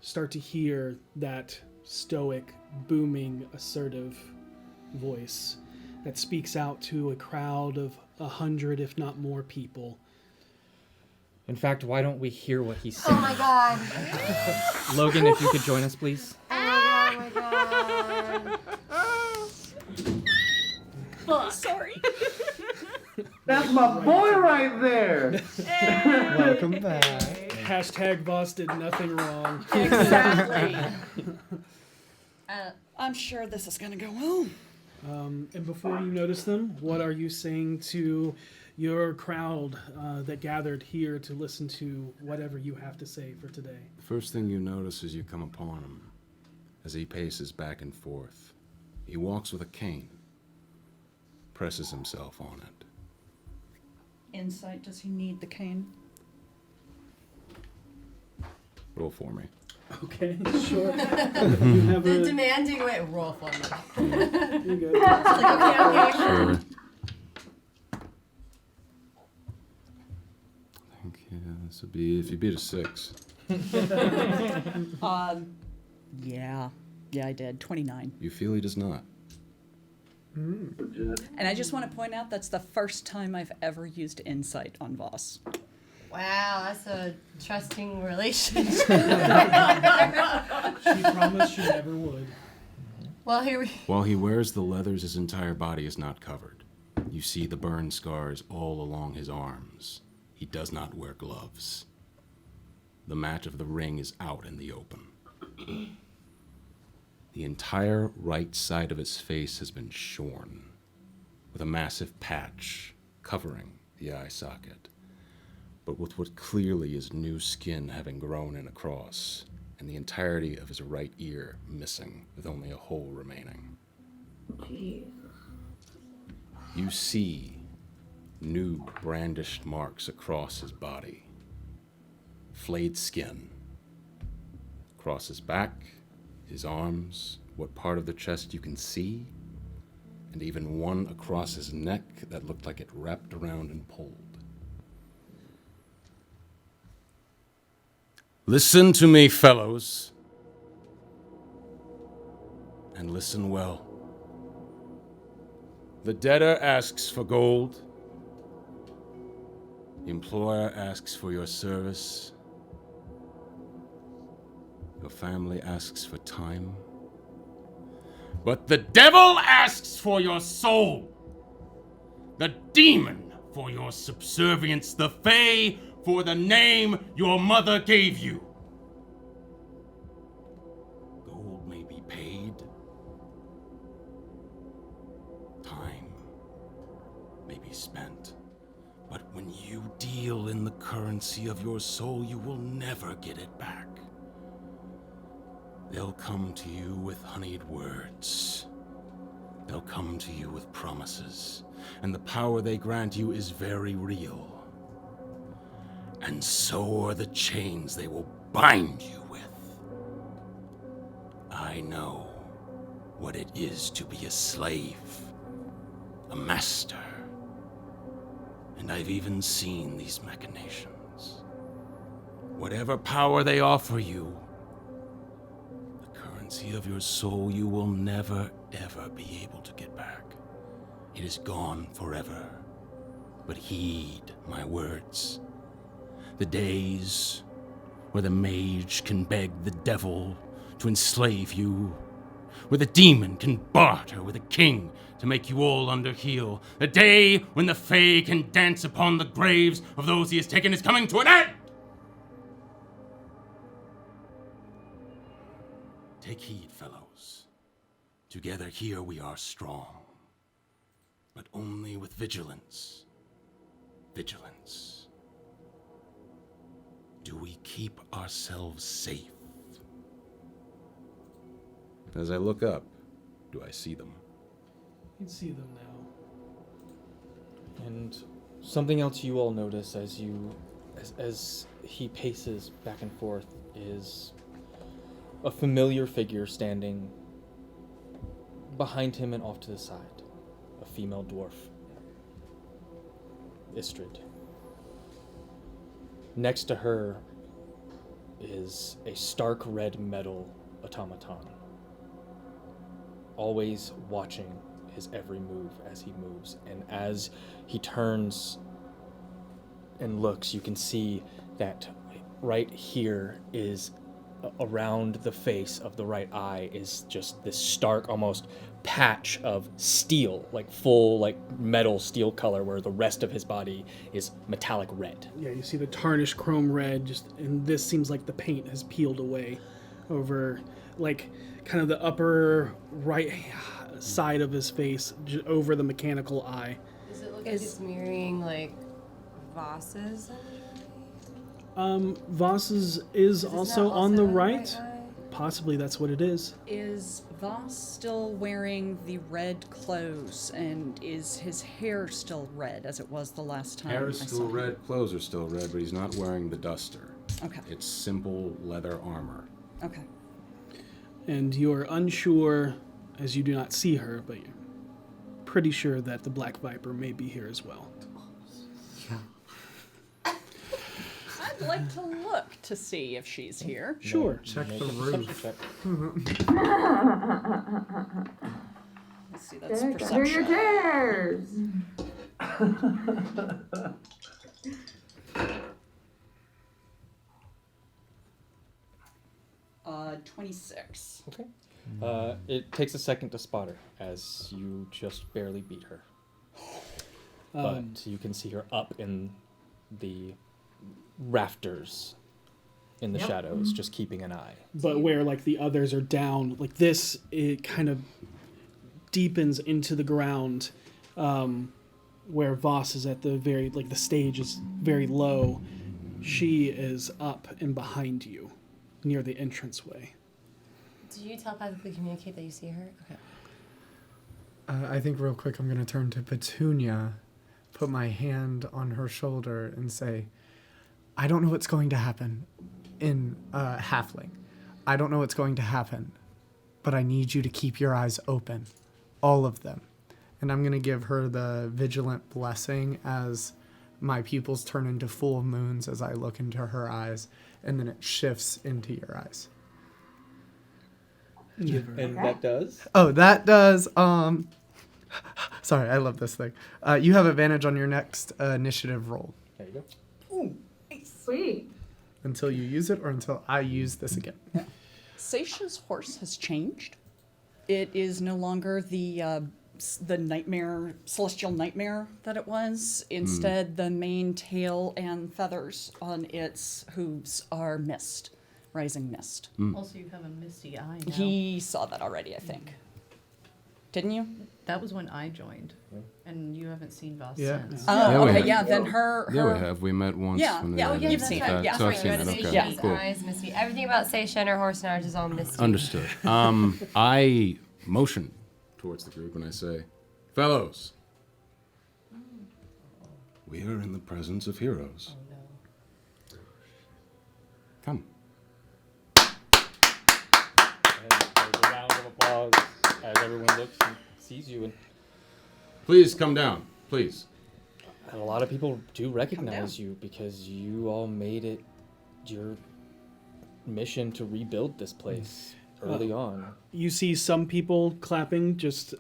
start to hear that stoic, booming, assertive voice that speaks out to a crowd of 100, if not more, people. In fact, why don't we hear what he's saying? Oh my god. Logan, if you could join us, please. Oh my god. Sorry. That's my boy right there. Welcome back. Hashtag boss did nothing wrong. Exactly. I'm sure this is going to go well. And before you notice them, what are you saying to your crowd that gathered here to listen to whatever you have to say for today? The first thing you notice as you come upon him, as he paces back and forth, he walks with a cane, presses himself on it. Insight, does he need the cane? Roll for me. Okay, sure. You have The a... demanding way. Roll for me. You go. Okay. Sure. I think this would be if you beat a 6. Yeah, I did. 29. You feel he does not. And I just want to point out that's the first time I've ever used insight on Voss. Wow, that's a trusting relationship. She promised she never would. Well, here we. While he wears the leathers, his entire body is not covered. You see the burn scars all along his arms. He does not wear gloves. The mat of the ring is out in the open. The entire right side of his face has been shorn, with a massive patch covering the eye socket, but with what clearly is new skin having grown in across, and the entirety of his right ear missing, with only a hole remaining. You see new brandished marks across his body, flayed skin, across his back, his arms, what part of the chest you can see, and even one across his neck that looked like it wrapped around and pulled. Listen to me, fellows, and listen well. The debtor asks for gold. The employer asks for your service. Your family asks for time. But the devil asks for your soul. The demon for your subservience. The fae for the name your mother gave you. Gold may be paid. Time may be spent. But when you deal in the currency of your soul, you will never get it back. They'll come to you with honeyed words. They'll come to you with promises. And the power they grant you is very real. And so are the chains they will bind you with. I know what it is to be a slave, a master. And I've even seen these machinations. Whatever power they offer you, of your soul you will never, ever be able to get back. It is gone forever. But heed my words. The days where the mage can beg the devil to enslave you, where the demon can barter with a king to make you all under heel. The day when the Fae can dance upon the graves of those he has taken is coming to an end! Take heed, fellows. Together here we are strong, but only with vigilance. Vigilance. Do we keep ourselves safe? As I look up, do I see them? You can see them now. And something else you all notice as he paces back and forth is a familiar figure standing behind him and off to the side. A female dwarf. Istrid. Next to her is a stark red metal automaton, always watching his every move as he moves. And as he turns and looks, you can see that right here is around the face of the right eye is just this stark, almost patch of steel, like full, like metal steel color, where the rest of his body is metallic red. Yeah, you see the tarnished chrome red, and this seems like the paint has peeled away over, like, kind of the upper right side of his face, over the mechanical eye. Does it look like it's mirroring, like, Voss's? Voss's is also on the right. Possibly that's what it is. Is Voss still wearing the red clothes, and is his hair still red as it was the last time? Hair is I still saw him? red, clothes are still red, but he's not wearing the duster. Okay. It's simple leather armor. Okay. And you're unsure, as you do not see her, but you're pretty sure that the Black Viper may be here as well. I'd like to look to see if she's here. Sure. Check Make the a roof. Let's see, that's Check under your perception. chairs. 26. Okay. It takes a second to spot her, as you just barely beat her. But you can see her up in the rafters in the shadows, just keeping an eye. But where, like, the others are down, like this, it kind of deepens into the ground, where Voss is at the very, like, the stage is very low. She is up and behind you, near the entranceway. Do you telepathically communicate that you see her? Okay. I think real quick I'm going to turn to Petunia, put my hand on her shoulder and say, I don't know what's going to happen in Halfling. I don't know what's going to happen, but I need you to keep your eyes open. All of them. And I'm going to give her the vigilant blessing as my pupils turn into full moons as I look into her eyes, and then it shifts into your eyes. And that does? Oh, that does, sorry, I love this thing. You have advantage on your next initiative roll. There you go. Ooh, sweet. Until you use it or until I use this again. Seisha's horse has changed. It is no longer the nightmare, celestial nightmare that it was. Instead, the mane, tail, and feathers on its hooves are mist, rising mist. Also, you have a misty eye now. He saw that already, I think. Didn't you? That was when I joined, and you haven't seen Voss Yeah. since. Oh, we okay, have. yeah, then her... Yeah, we have. We met once. Yeah, when yeah, we you've seen it, yeah. So I've seen it, Misty, okay. yeah. Cool. Eyes misty. Everything about Seisha and her horse and ours is all misty. Understood. I motion towards the group and I say, fellows, we are in the presence of heroes. Come. And there's a round of applause as everyone looks and sees you. And Please come down, please. a lot of people do recognize you because you all made it your mission to rebuild this place early on. You see some people clapping just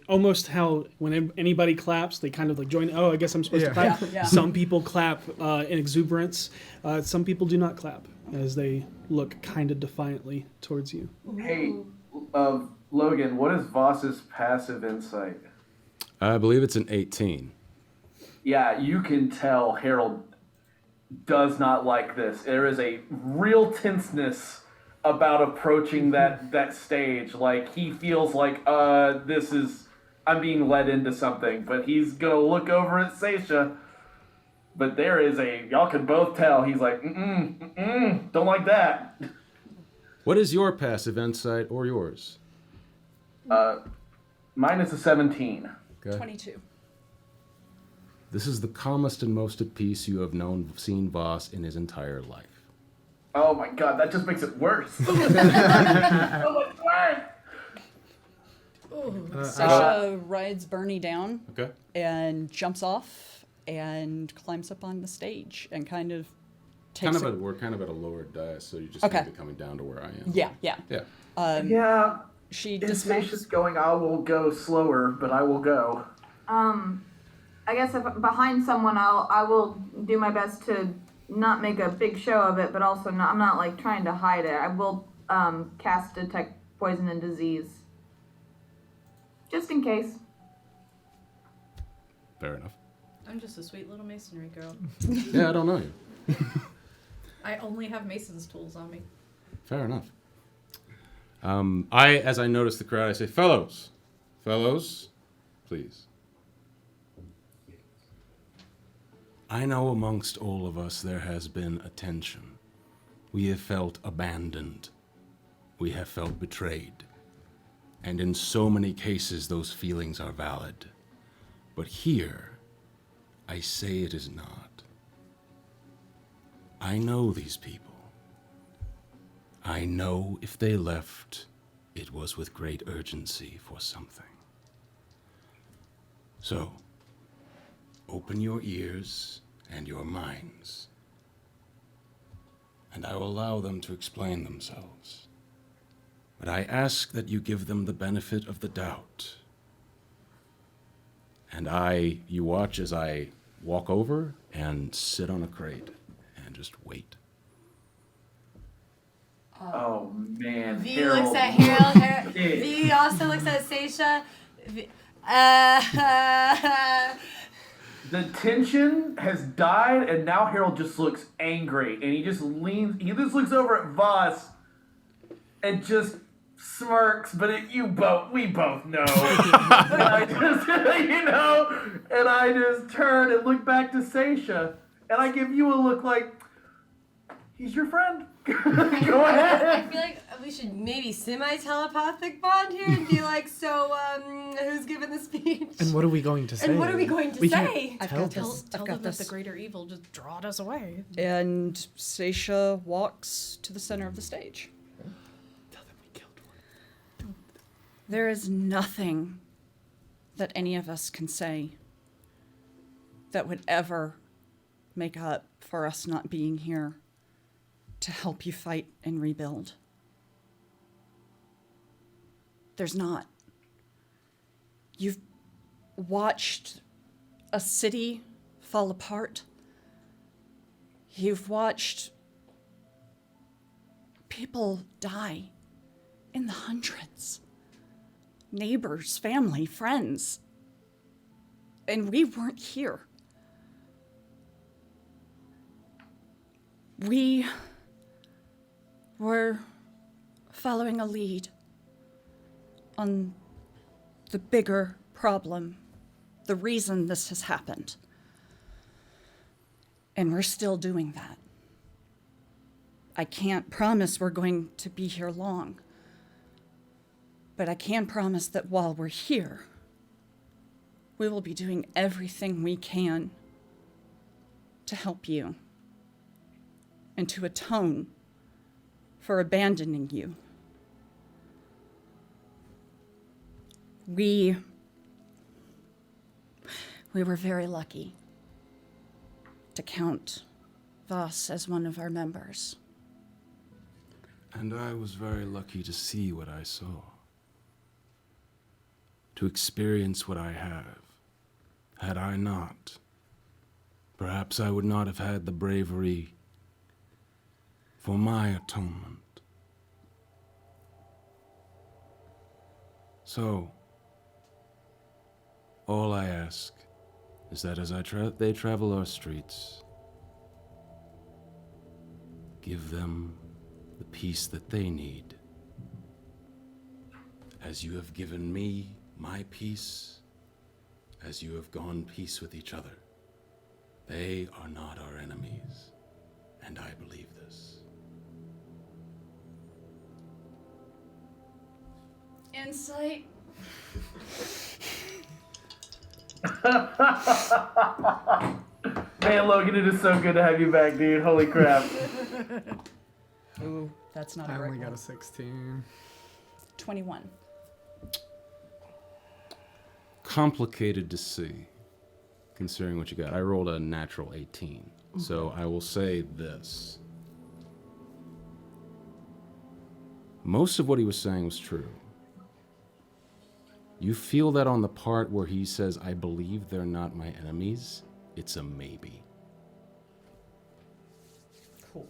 almost how when anybody claps, they kind of like join. Oh, I guess I'm supposed to clap. Yeah, yeah. Some people clap in exuberance. Some people do not clap as they look kind of defiantly towards you. Hey, Logan, what is Voss's passive insight? I believe it's an 18. Yeah, you can tell Harold does not like this. There is a real tenseness about approaching that stage. Like, he feels like, I'm being led into something. But he's gonna look over at Seisha. But there is y'all can both tell, he's like, don't like that. What is your passive insight or yours? Mine is a 17. Okay. 22. This is the calmest and most at peace you have seen Voss in his entire life. Oh my god, that just makes it worse. So much worse. Sasha rides Bernie down Okay. and jumps off and climbs up on the stage and kind of takes We're kind of at a lower dais, so you're just Okay. going to be coming down to where I am. Yeah. Yeah. She If dismounts. Seisha's going, I will go slower, but I will go. I guess if I'm behind someone, I will do my best to not make a big show of it, but also I'm not like trying to hide it. I will cast detect poison and disease, just in case. Fair enough. I'm just a sweet little masonry girl. Yeah, I don't know you. I only have mason's tools on me. Fair enough. As I notice the crowd, I say, fellows, please. I know amongst all of us there has been a tension. We have felt abandoned. We have felt betrayed. And in so many cases, those feelings are valid. But here, I say it is not. I know these people. I know if they left, it was with great urgency for something. So, open your ears and your minds, and I will allow them to explain themselves. But I ask that you give them the benefit of the doubt. And you watch as I walk over and sit on a crate and just wait. Oh man. V looks at Harold. V also looks at Seisha. The tension has died, and now Harold just looks angry, and he just looks over at Voss, and just smirks, but we both know. And I just, and I just turn and look back to Seisha, and I give you a look like, he's your friend. Go ahead. I feel like we should maybe semi-telepathic bond here and be like, so, who's giving the speech? And what are we going to say? And what are we going to say? I've got Tell this. them that the greater evil just drawed us away. And Seisha walks to the center of the stage. Tell them we killed one. There is nothing that any of us can say that would ever make up for us not being here to help you fight and rebuild. There's not. You've watched a city fall apart. You've watched people die in the hundreds. Neighbors, family, friends. And we weren't here. We were following a lead on the bigger problem, the reason this has happened. And we're still doing that. I can't promise we're going to be here long, but I can promise that while we're here, we will be doing everything we can to help you and to atone for abandoning you. We were very lucky to count Voss as one of our members. And I was very lucky to see what I saw. to experience what I have. Had I not, perhaps I would not have had the bravery for my atonement. So, all I ask is that as they travel our streets, give them the peace that they need. As you have given me my peace, as you have gone peace with each other, they are not our enemies, and I believe this. Insight. Man, Logan, it is so good to have you back, dude. Holy crap. Ooh, that's not a I great only got roll. a 16. 21. Complicated to see, considering what you got. I rolled a natural 18, so I will say this. Most of what he was saying was true. You feel that on the part where he says, I believe they're not my enemies, it's a maybe. Cool.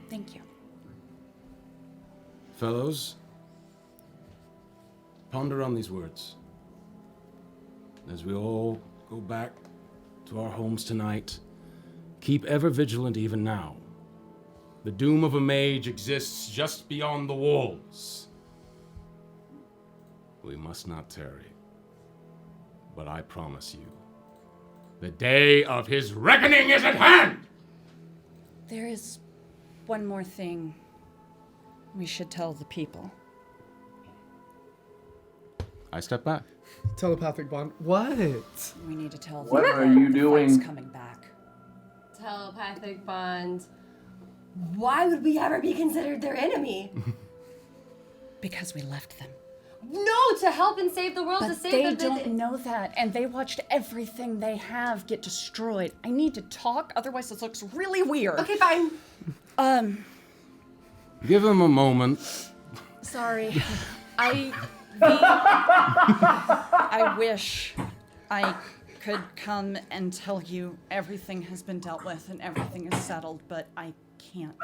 Thank you. Fellows, ponder on these words. As we all go back to our homes tonight, keep ever vigilant even now. The doom of a mage exists just beyond the walls. We must not tarry. But I promise you, the day of his reckoning is at hand! There is one more thing we should tell the people. I step back. Telepathic bond. What? We need to tell them What that are you the doing? fight's coming back. Telepathic bond. Why would we ever be considered their enemy? Because we left them. No, to help and save the world, to But save they them. don't know that, and they watched everything they have get destroyed. I need to talk, otherwise this looks really weird. Okay, fine. Give them a moment. Sorry. I wish I could come and tell you everything has been dealt with and everything is settled, but I can't.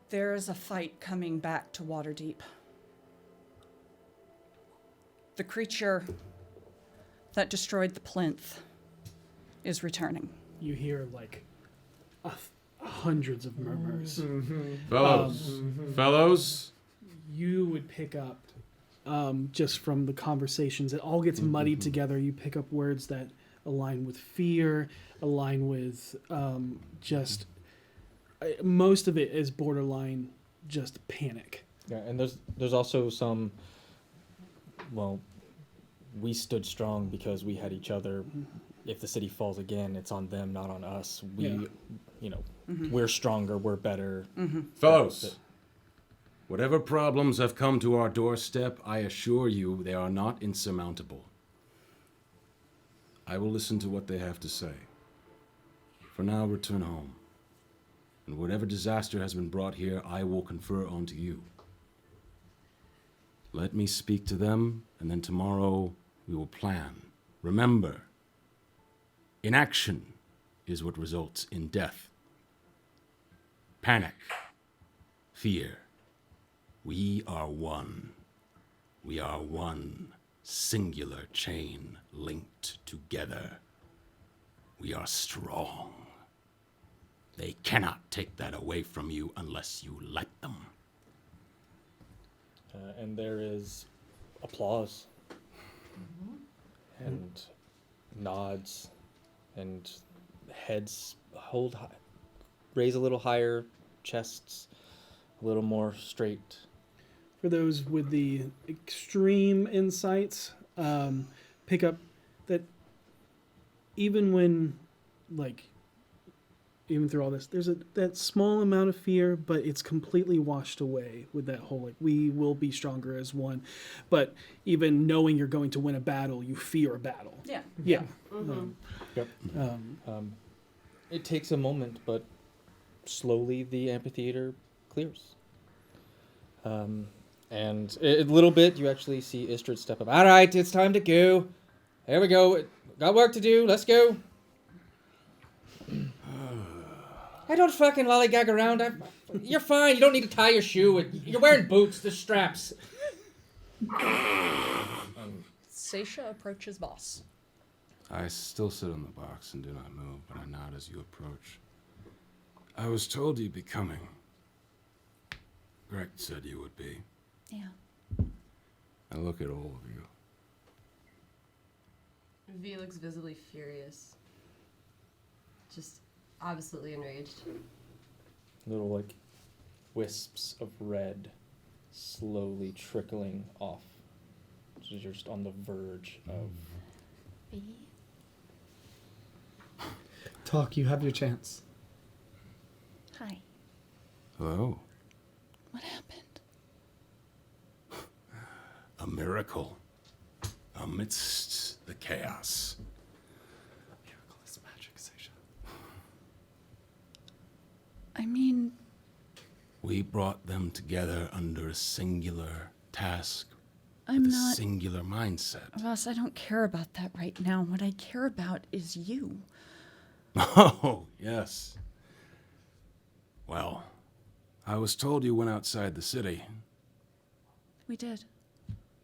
There is a fight coming back to Waterdeep. The creature that destroyed the plinth is returning. You hear like hundreds of murmurs. Fellows. You would pick up just from the conversations. It all gets muddied together. You pick up words that align with fear, align with most of it is borderline just panic. Yeah, and there's also some. Well, we stood strong because we had each other. If the city falls again, it's on them, not on us. We, we're stronger, we're better. Fellows, whatever problems have come to our doorstep, I assure you they are not insurmountable. I will listen to what they have to say. For now, return home. And whatever disaster has been brought here, I will confer onto you. Let me speak to them, and then tomorrow we will plan. Remember, inaction is what results in death. Panic, fear. We are one. We are one singular chain linked together. We are strong. They cannot take that away from you unless you let them. And there is applause and nods and heads raise a little higher, chests a little more straight. For those with the extreme insights, pick up that even through all this, there's that small amount of fear, but it's completely washed away with that whole, we will be stronger as one. But even knowing you're going to win a battle, you fear a battle. Yeah. Yeah. Yep. It takes a moment, but slowly the amphitheater clears. And a little bit, you actually see Istrid step up. All right, it's time to go. There we go. Got work to do. Let's go. I don't fucking lollygag around. You're fine. You don't need to tie your shoe. You're wearing boots. The straps. Seisha approaches boss. I still sit on the box and do not move, but I nod as you approach. I was told you'd be coming. Greg said you would be. Yeah. I look at all of you. V looks visibly furious. Just absolutely enraged. Little, like, wisps of red slowly trickling off. So you're just on the verge of... Talk, you have your chance. Hi. Hello. What happened? A miracle amidst the chaos. Miracle is magic, Seisha. I mean... We brought them together under a singular task. I'm with not... a singular mindset. Boss, I don't care about that right now. What I care about is you. Oh, yes. Well, I was told you went outside the city. We did.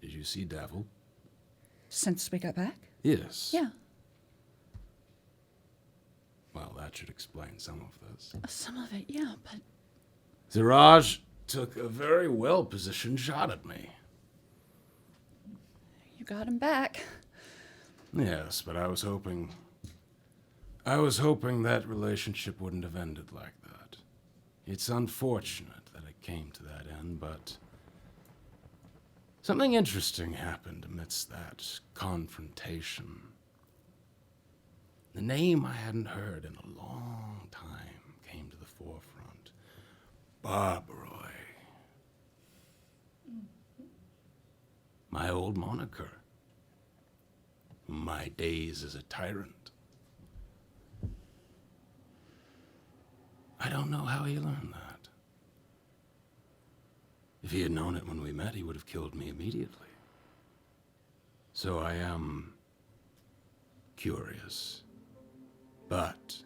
Did you see Devil? Since we got back? Yes. Yeah. Well, that should explain some of this. Some of it, yeah, but... Ziraj took a very well-positioned shot at me. You got him back. Yes, but I was hoping that relationship wouldn't have ended like that. It's unfortunate that it came to that end, but something interesting happened amidst that confrontation. The name I hadn't heard in a long time came to the forefront. Barbaroi. My old moniker. My days as a tyrant. I don't know how he learned that. If he had known it when we met, he would have killed me immediately. So I am curious. But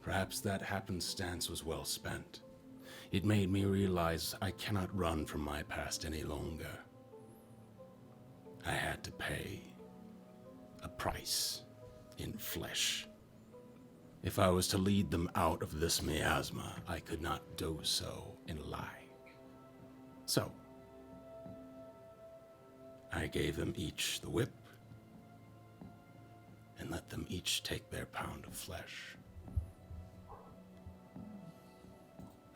perhaps that happenstance was well spent. It made me realize I cannot run from my past any longer. I had to pay a price in flesh. If I was to lead them out of this miasma, I could not do so in a lie. So, I gave them each the whip and let them each take their pound of flesh.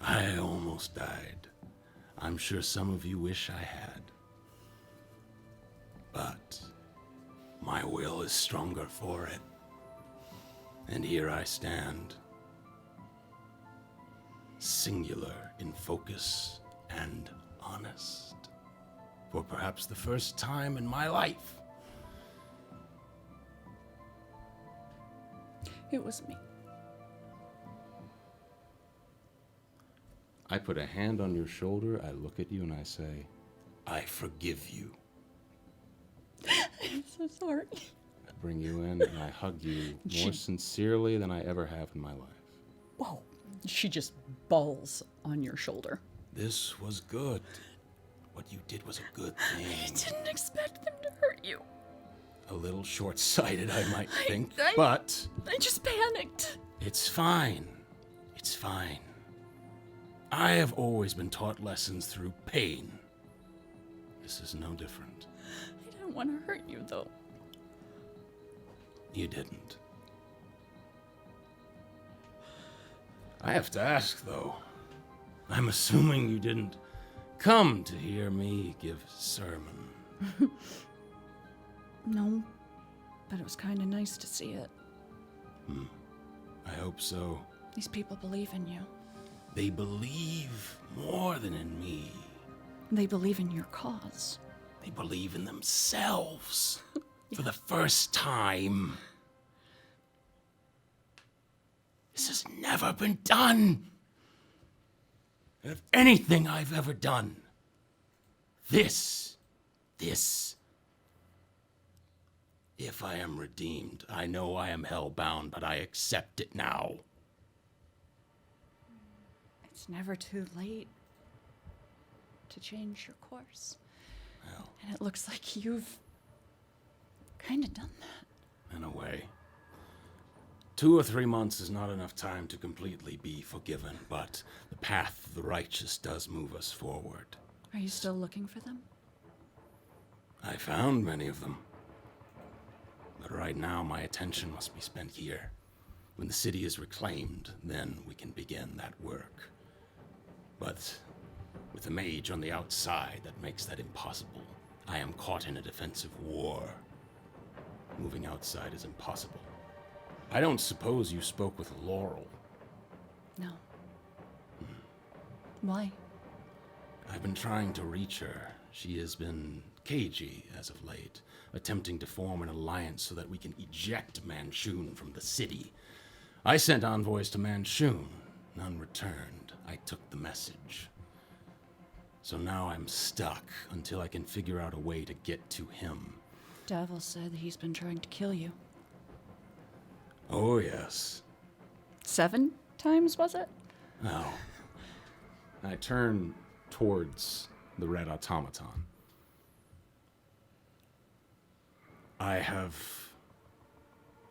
I almost died. I'm sure some of you wish I had. But my will is stronger for it. And here I stand, singular in focus and honest, for perhaps the first time in my life. It was me. I put a hand on your shoulder, I look at you, and I say, I forgive you. I'm so sorry. I bring you in and I hug you more sincerely than I ever have in my life. Whoa. She just bawls on your shoulder. This was good. What you did was a good thing. I didn't expect them to hurt you. A little short-sighted, I might think, I but... I just panicked. It's fine. It's fine. I have always been taught lessons through pain. This is no different. I didn't want to hurt you, though. You didn't. I have to ask, though. I'm assuming you didn't come to hear me give sermon. No, but it was kind of nice to see it. I hope so. These people believe in you. They believe more than in me. They believe in your cause. They believe in themselves. For the first time. This has never been done. And if anything I've ever done This. If I am redeemed, I know I am hell-bound, but I accept it now. It's never too late to change your course. Well. And it looks like you've kind of done that. In a way. 2 or 3 months is not enough time to completely be forgiven, but the path of the righteous does move us forward. Are you still looking for them? I found many of them. But right now, my attention must be spent here. When the city is reclaimed, then we can begin that work. But with a mage on the outside, that makes that impossible. I am caught in a defensive war. Moving outside is impossible. I don't suppose you spoke with Laurel. No. Why? I've been trying to reach her. She has been cagey as of late, attempting to form an alliance so that we can eject Manchun from the city. I sent envoys to Manchun. None returned. I took the message. So now I'm stuck until I can figure out a way to get to him. Davil said he's been trying to kill you. Oh, yes. 7 times, was it? Oh. I turn towards the red automaton. I have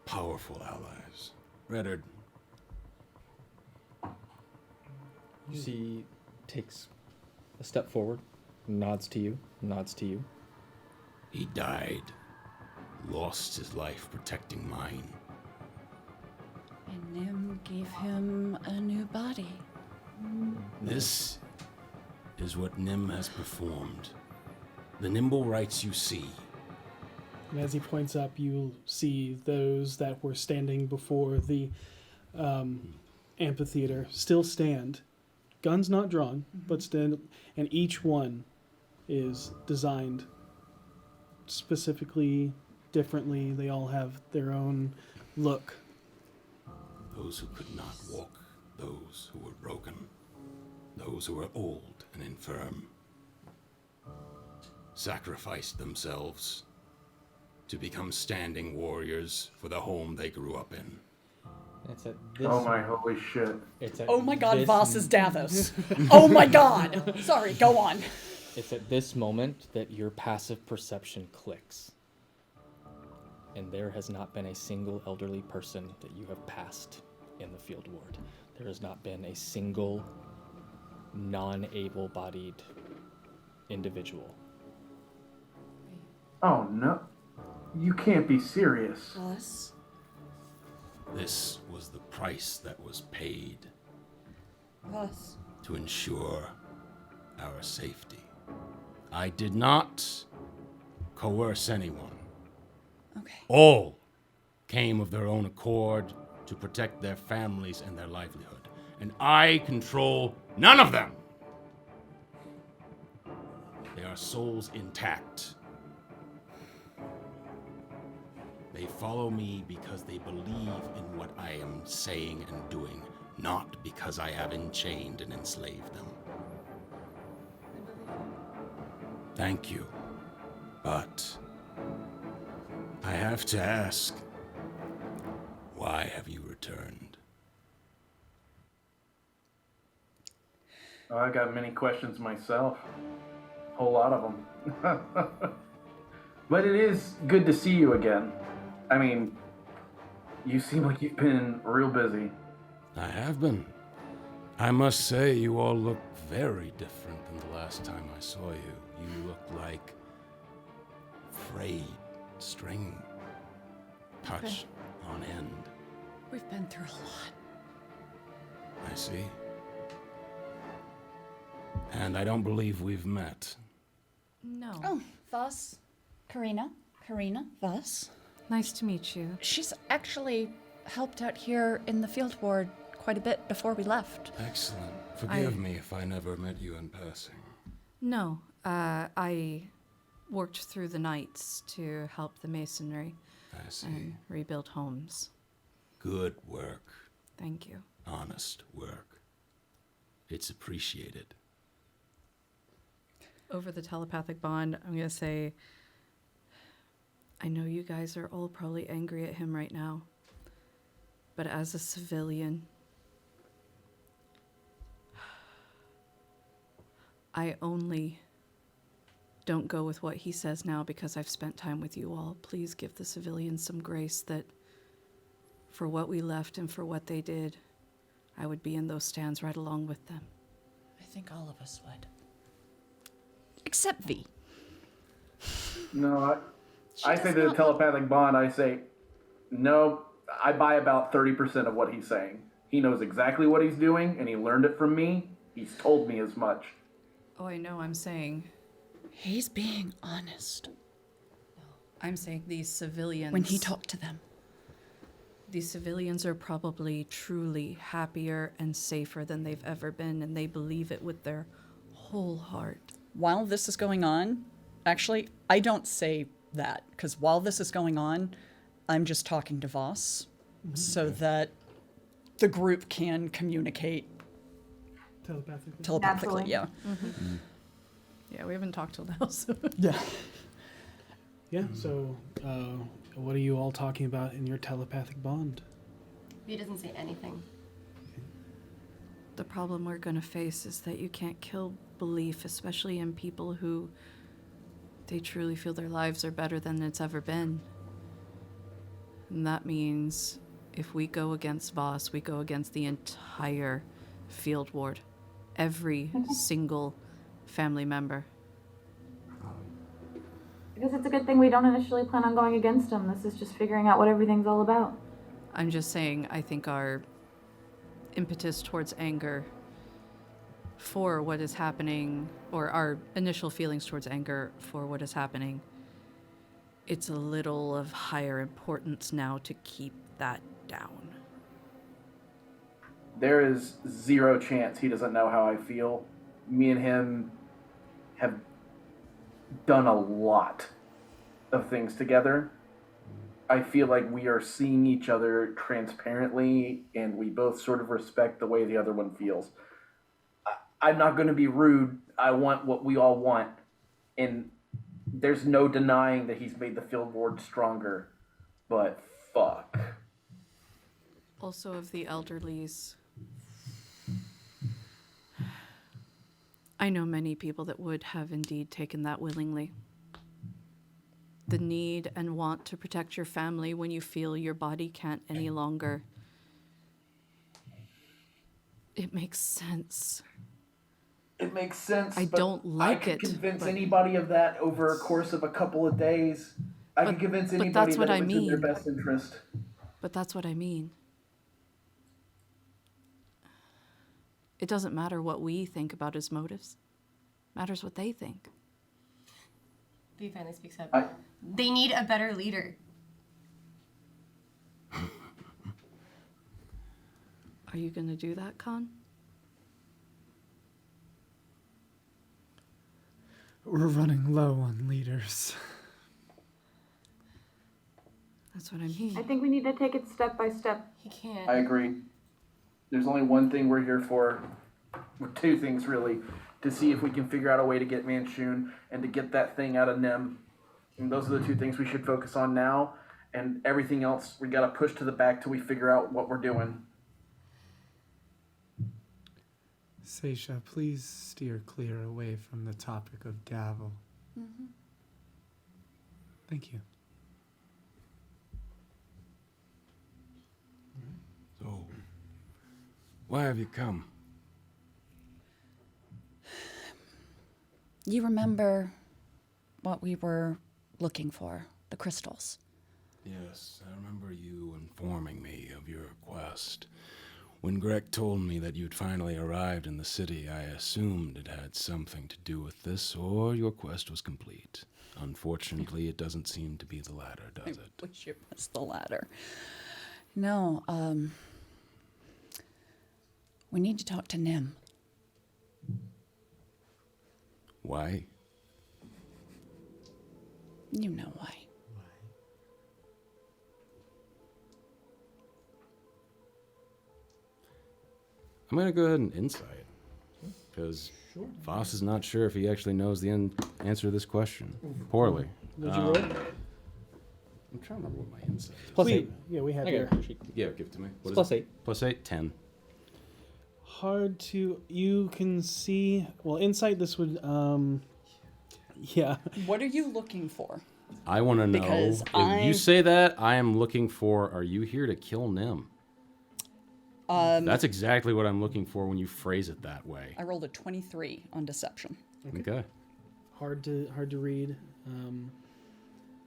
powerful allies. Reddard. You see, takes a step forward, nods to you, nods to you. He died. Lost his life protecting mine. And Nim gave him a new body. This is what Nim has performed. The nimble rites you see. And as he points up, you see those that were standing before the amphitheater still stand. Guns not drawn, but stand, and each one is designed specifically, differently. They all have their own look. Those who could not walk, those who were broken, those who were old and infirm, sacrificed themselves to become standing warriors for the home they grew up in. It's at this Oh my holy shit. It's at Oh my god, this- Voss is Davos. Oh my god. Sorry, go on. It's at this moment that your passive perception clicks. And there has not been a single elderly person that you have passed in the field ward. There has not been a single non-able-bodied individual. Oh no. You can't be serious. Voss? This was the price that was paid Voss. to ensure our safety. I did not coerce anyone. Okay. All came of their own accord to protect their families and their livelihood. And I control none of them. They are souls intact. They follow me because they believe in what I am saying and doing, not because I have enchained and enslaved them. Thank you. But I have to ask, why have you returned? Oh, I got many questions myself. A whole lot of them. But it is good to see you again. I mean, you seem like you've been real busy. I have been. I must say, you all look very different than the last time I saw you. You look like frayed string, touched on end. We've been through a lot. I see. And I don't believe we've met. No. Oh, Voss. Karina, Voss. Nice to meet you. She's actually helped out here in the field ward quite a bit before we left. Excellent. Forgive me if I never met you in passing. No, I worked through the nights to help the masonry I see. and rebuild homes. Good work. Thank you. Honest work. It's appreciated. Over the telepathic bond, I'm going to say, I know you guys are all probably angry at him right now, but as a civilian, I only don't go with what he says now because I've spent time with you all. Please give the civilians some grace that for what we left and for what they did, I would be in those stands right along with them. I think all of us would. Except V. No, I say the telepathic bond, I say, no, I buy about 30% of what he's saying. He knows exactly what he's doing, and he learned it from me. He's told me as much. Oh, I know, I'm saying... He's being honest. I'm saying these civilians... When he talked to them. These civilians are probably truly happier and safer than they've ever been, and they believe it with their whole heart. While this is going on, actually, I don't say that, because while this is going on, I'm just talking to Voss so that the group can communicate telepathically. Yeah. Mm-hmm. Yeah, we haven't talked till now, so... Yeah. Yeah, so what are you all talking about in your telepathic bond? He doesn't say anything. The problem we're going to face is that you can't kill belief, especially in people who they truly feel their lives are better than it's ever been. And that means if we go against Voss, we go against the entire field ward. Every single family member. I guess it's a good thing we don't initially plan on going against him. This is just figuring out what everything's all about. I'm just saying, I think our impetus towards anger for what is happening, or our initial feelings towards anger for what is happening, it's a little of higher importance now to keep that down. There is zero chance he doesn't know how I feel. Me and him have done a lot of things together. I feel like we are seeing each other transparently, and we both sort of respect the way the other one feels. I'm not going to be rude. I want what we all want. And there's no denying that he's made the field ward stronger. But fuck. Also of the elderlies, I know many people that would have indeed taken that willingly. The need and want to protect your family when you feel your body can't any longer. It makes sense. It makes sense. I but don't like I it, could convince but- anybody of that over a course of a couple of days. I could convince but anybody that's what that I it was in their mean. best interest. But that's what I mean. It doesn't matter what we think about his motives. It matters what they think. B finally speaks up. They need a better leader. Are you going to do that, Khan? We're running low on leaders. That's what I mean. I think we need to take it step by step. He can't. I agree. There's only one thing we're here for. Well, two things, really. To see if we can figure out a way to get Manchun and to get that thing out of Nem. And those are the two things we should focus on now. And everything else, we gotta push to the back till we figure out what we're doing. Seisha, please steer clear away from the topic of Gavel. Mm-hmm. Thank you. So, why have you come? You remember what we were looking for, the crystals. Yes, I remember you informing me of your quest. When Greg told me that you'd finally arrived in the city, I assumed it had something to do with this, or your quest was complete. Unfortunately, it doesn't seem to be the latter, does it? I wish it was the latter. No, we need to talk to Nim. Why? You know why. I'm gonna go ahead and insight, because Sure. Voss is not sure if he actually knows the answer to this question. Poorly. What'd you roll? I'm trying to remember what my insight is. Plus 8. Yeah, we have I here. got it. Yeah, give it to me. What is Plus it? 8. Plus 8, 10. Hard to. You can see. Well, insight. This would. Yeah. What are you looking for? I want to know, Because if you say that, I am looking for, are you here to kill Nim? That's exactly what I'm looking for when you phrase it that way. I rolled a 23 on deception. Okay. Hard to read,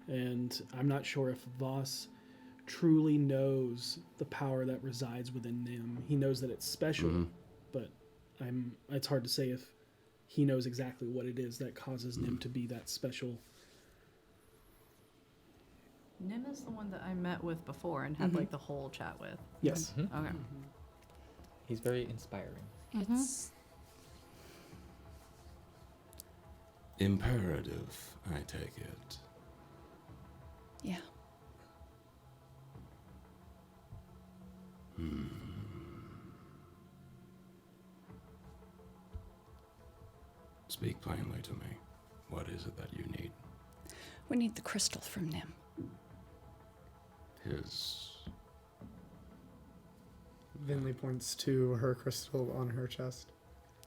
and I'm not sure if Voss truly knows the power that resides within Nim. He knows that it's special, but it's hard to say if he knows exactly what it is that causes Nim to be that special. Nim is the one that I met with before and had like the whole chat with. Yes. Okay. He's very inspiring. It's Imperative, I take it. yeah. Speak plainly to me. What is it that you need? We need the crystal from Nim. His. Vinley points to her crystal on her chest.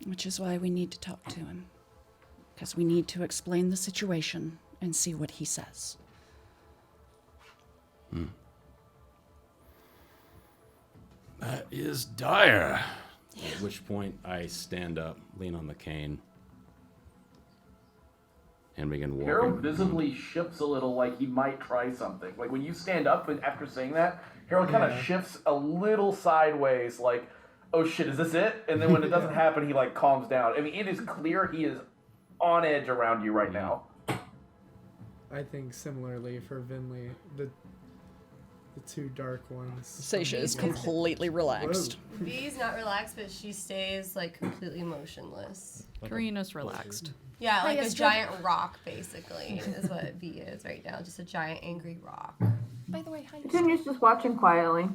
Which is why we need to talk to him. Because we need to explain the situation and see what he says. That is dire. At which point I stand up, lean on the cane, and begin walking. Harold visibly shifts a little, like he might try something. Like when you stand up after saying that, Harold kind of shifts a little sideways, like, "Oh shit, is this it?" And then when it doesn't happen, he like calms down. I mean, it is clear he is on edge around you right now. I think similarly for Vinley, the two dark ones. Seisha is completely relaxed. V's not relaxed, but she stays like completely motionless. Karina's relaxed. Yeah, like a Highest giant rock, basically, is what V is right now. Just a giant angry rock. By the way, how you Continue's just watching quietly.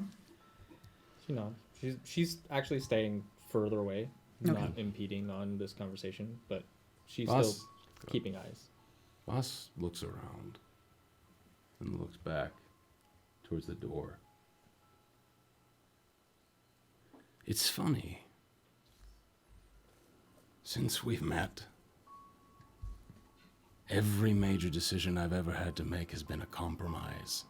She's actually staying further away, not impeding on this conversation, but she's still keeping eyes. Voss looks around and looks back towards the door. It's funny. Since we've met, every major decision I've ever had to make has been a compromise.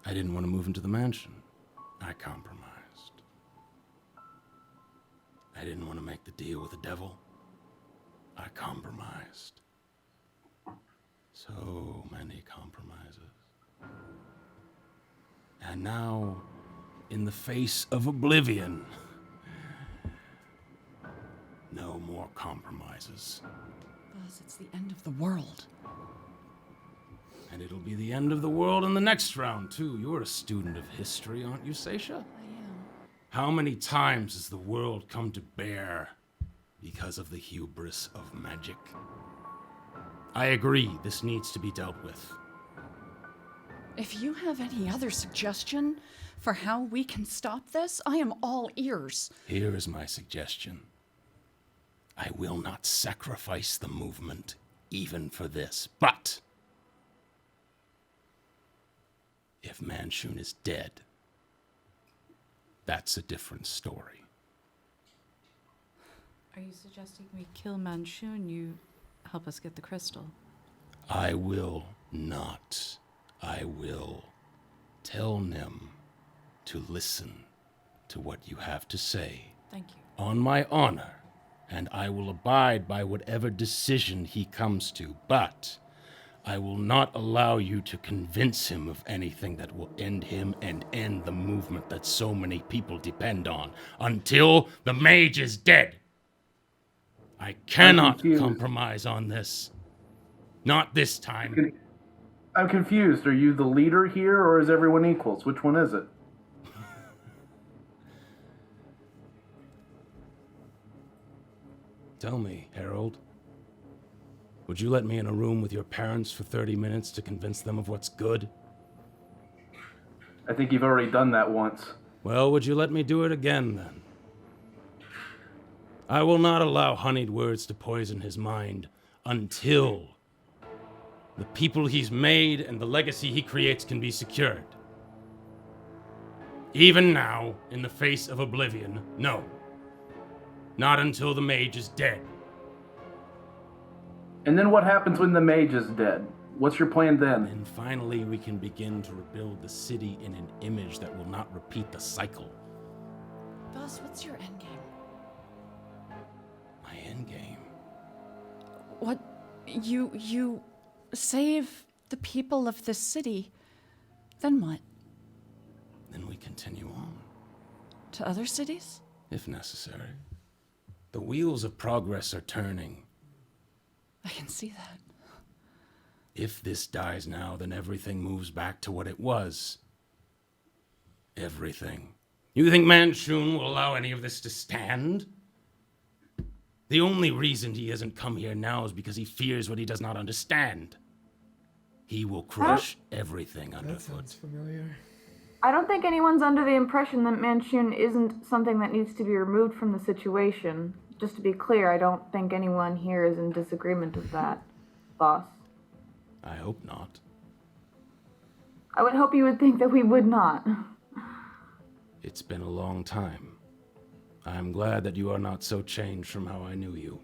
I didn't want to move into the mansion. I compromised. I didn't want to make the deal with the devil. I compromised. So many compromises. And now, in the face of oblivion, no more compromises. Boss, it's the end of the world. And it'll be the end of the world in the next round, too. You're a student of history, aren't you, Seisha? I am. How many times has the world come to bear because of the hubris of magic? I agree, this needs to be dealt with. If you have any other suggestion for how we can stop this, I am all ears. Here is my suggestion. I will not sacrifice the movement, even for this. But if Manshun is dead, that's a different story. Are you suggesting we kill Manshun? You help us get the crystal. I will not. I will tell Nim to listen to what you have to say. Thank you. On my honor, and I will abide by whatever decision he comes to, but I will not allow you to convince him of anything that will end him and end the movement that so many people depend on until the mage is dead. I cannot compromise on this. Not this time. I'm confused. Are you the leader here, or is everyone equals? Which one is it? Tell me, Harold. Would you let me in a room with your parents for 30 minutes to convince them of what's good? I think you've already done that once. Well, would you let me do it again, then? I will not allow honeyed words to poison his mind until the people he's made and the legacy he creates can be secured. Even now, in the face of oblivion, no. Not until the mage is dead. And then what happens when the mage is dead? What's your plan then? And finally, we can begin to rebuild the city in an image that will not repeat the cycle. Boss, what's your endgame? My endgame. What? You save the people of this city. Then what? Then we continue on. To other cities? If necessary. The wheels of progress are turning. I can see that. If this dies now, then everything moves back to what it was. Everything. You think Manchun will allow any of this to stand? The only reason he hasn't come here now is because he fears what he does not understand. He will crush everything underfoot. That sounds familiar. I don't think anyone's under the impression that Manchun isn't something that needs to be removed from the situation. Just to be clear, I don't think anyone here is in disagreement with that, boss. I hope not. I would hope you would think that we would not. It's been a long time. I'm glad that you are not so changed from how I knew you.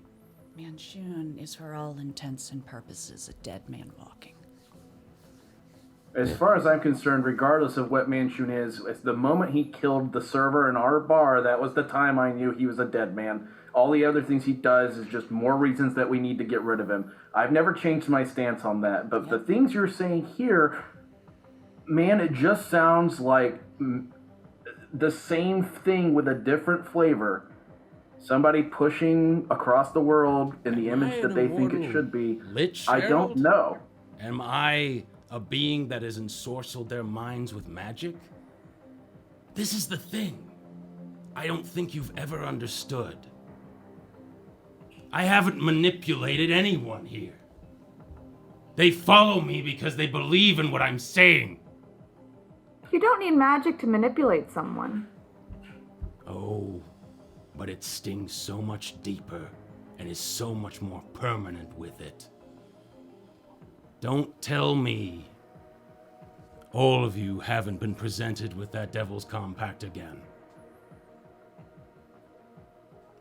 Manchun is for all intents and purposes a dead man walking. As far as I'm concerned, regardless of what Manchun is, it's the moment he killed the server in our bar, that was the time I knew he was a dead man. All the other things he does is just more reasons that we need to get rid of him. I've never changed my stance on that, but the things you're saying here, man, it just sounds like the same thing with a different flavor. Somebody pushing across the world in the image that they think it should be. Lich I don't Herald? know. Am I a being that has ensorcelled their minds with magic? This is the thing. I don't think you've ever understood. I haven't manipulated anyone here. They follow me because they believe in what I'm saying. You don't need magic to manipulate someone. Oh, but it stings so much deeper and is so much more permanent with it. Don't tell me all of you haven't been presented with that Devil's Compact again.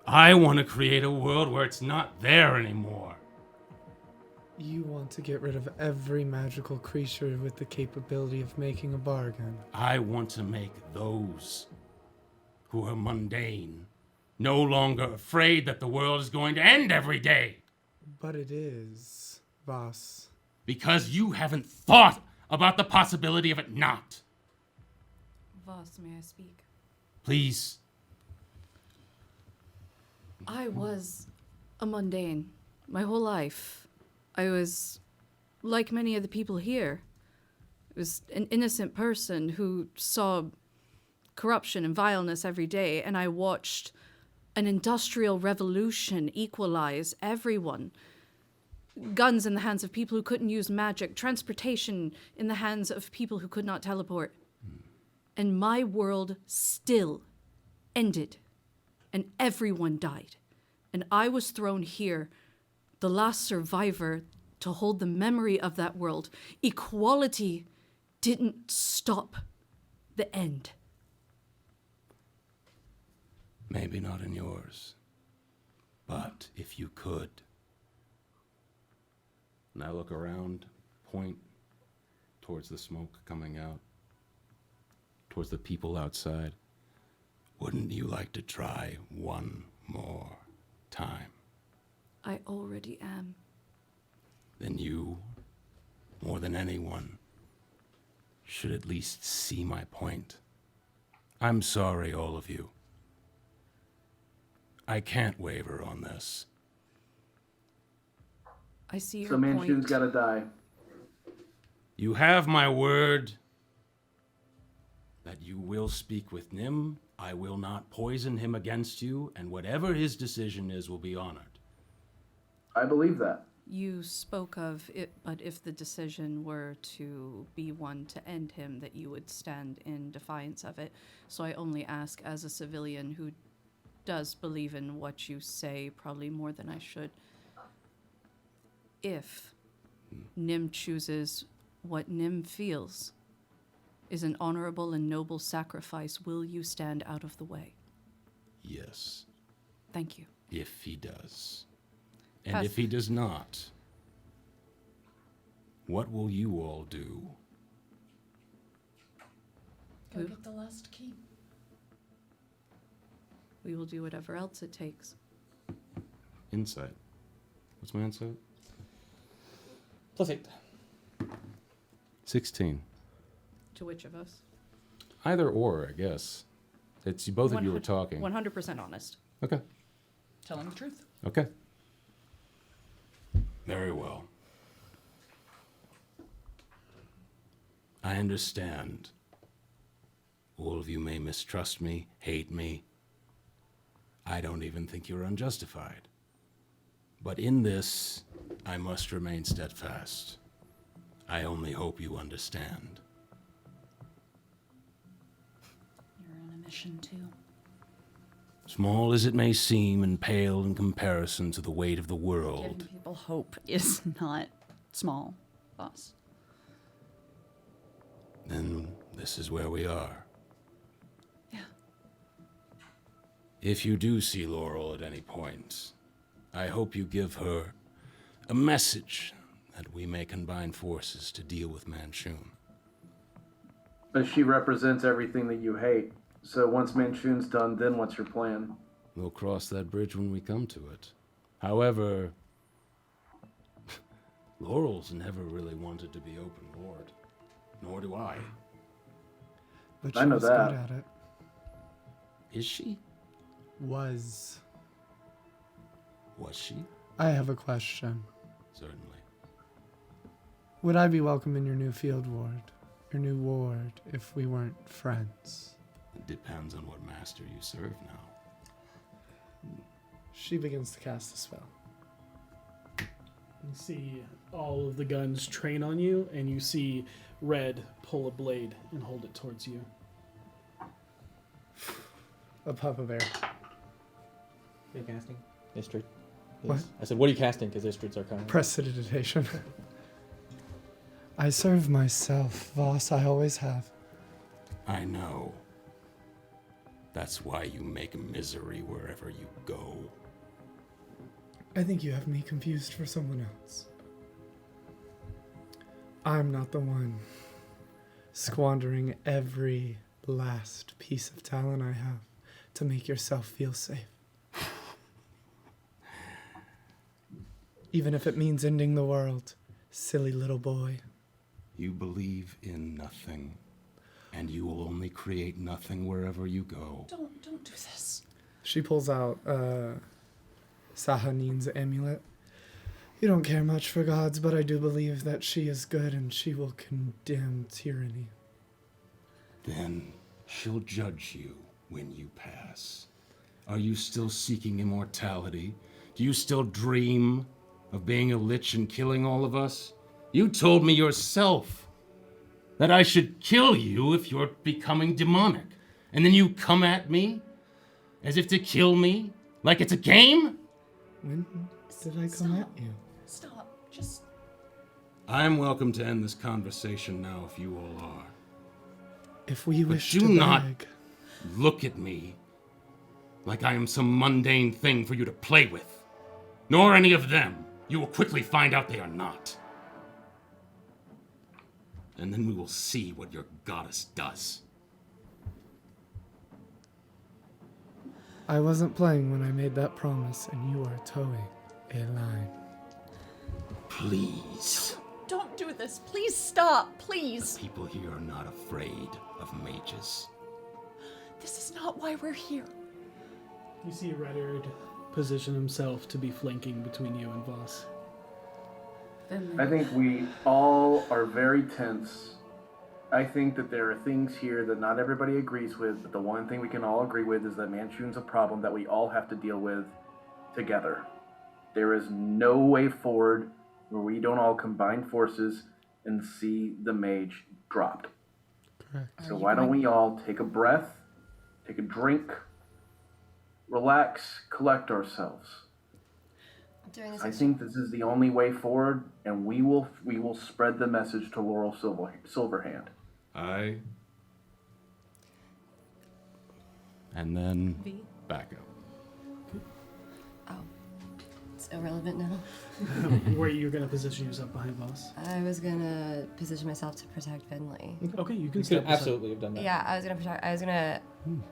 I want to create a world where it's not there anymore. You want to get rid of every magical creature with the capability of making a bargain. I want to make those who are mundane no longer afraid that the world is going to end every day. But it is, boss. Because you haven't thought about the possibility of it not. Voss, may I speak? Please. I was a mundane my whole life. I was like many of the people here. I was an innocent person who saw corruption and vileness every day, and I watched an industrial revolution equalize everyone. Guns in the hands of people who couldn't use magic, transportation in the hands of people who could not teleport. And my world still ended, and everyone died. And I was thrown here, the last survivor, to hold the memory of that world. Equality didn't stop the end. Maybe not in yours, but if you could. And I look around, point towards the smoke coming out, towards the people outside. Wouldn't you like to try one more time? I already am. Then you, more than anyone, should at least see my point. I'm sorry, all of you. I can't waver on this. I see your So point. Manchun's gotta die. You have my word that you will speak with Nim. I will not poison him against you, and whatever his decision is will be honored. I believe that. You spoke of it, but if the decision were to be one to end him, that you would stand in defiance of it. So I only ask as a civilian who does believe in what you say, probably more than I should. If Nim chooses what Nim feels is an honorable and noble sacrifice, will you stand out of the way? Yes. Thank you. If he does. And Pass. if he does not, what will you all do? Go get the last key. We will do whatever else it takes. Insight. What's my insight? +8. 16. To which of us? Either or, I guess. It's both of you were talking. 100% honest. Okay. Telling the truth. Okay. Very well. I understand. All of you may mistrust me, hate me. I don't even think you're unjustified. But in this, I must remain steadfast. I only hope you understand. You're on a mission too. Small as it may seem and pale in comparison to the weight of the world, Giving people hope is not small, boss. then this is where we are. Yeah. If you do see Laurel at any point, I hope you give her a message that we may combine forces to deal with Manchun. But she represents everything that you hate. So once Manchun's done, then what's your plan? We'll cross that bridge when we come to it. However, Laurel's never really wanted to be open lord. Nor do I. But I she know was that. good at it. Is she? Was. Was she? I have a question. Certainly. Would I be welcome in your new field ward, your new ward, if we weren't friends? It depends on what master you serve now. She begins to cast a spell. You see all of the guns train on you, and you see Red pull a blade and hold it towards you. A puff of air. Are you casting? Istrid. What? I said, what are you casting? Because Istrids are coming. Prestidigitation. I serve myself, Voss. I always have. I know. That's why you make misery wherever you go. I think you have me confused for someone else. I'm not the one squandering every last piece of talent I have to make yourself feel safe. Even if it means ending the world, silly little boy. You believe in nothing, and you will only create nothing wherever you go. Don't do this. She pulls out Sahanin's amulet. You don't care much for gods, but I do believe that she is good and she will condemn tyranny. Then she'll judge you when you pass. Are you still seeking immortality? Do you still dream of being a lich and killing all of us? You told me yourself that I should kill you if you're becoming demonic. And then you come at me as if to kill me like it's a game? When did I come at you? Stop. Just. I'm welcome to end this conversation now if you all are. If we But wish do to not beg, look at me like I am some mundane thing for you to play with. Nor any of them. You will quickly find out they are not. And then we will see what your goddess does. I wasn't playing when I made that promise, and you are towing a line. Please. Don't do this. Please stop. Please. People here are not afraid of mages. This is not why we're here. You see Reddard position himself to be flanking between you and Voss. I think we all are very tense. I think that there are things here that not everybody agrees with, but the one thing we can all agree with is that Manchun's a problem that we all have to deal with together. There is no way forward where we don't all combine forces and see the mage dropped. Correct. So why don't we all take a breath, take a drink, relax, collect ourselves. I think this is the only way forward, and we will spread the message to Laurel Silverhand. Aye. And then V? back up. It's irrelevant now. Where you're gonna position yourself behind boss? I was gonna position myself to protect Finley. Okay, you can You step could absolutely have done that. Yeah, I was gonna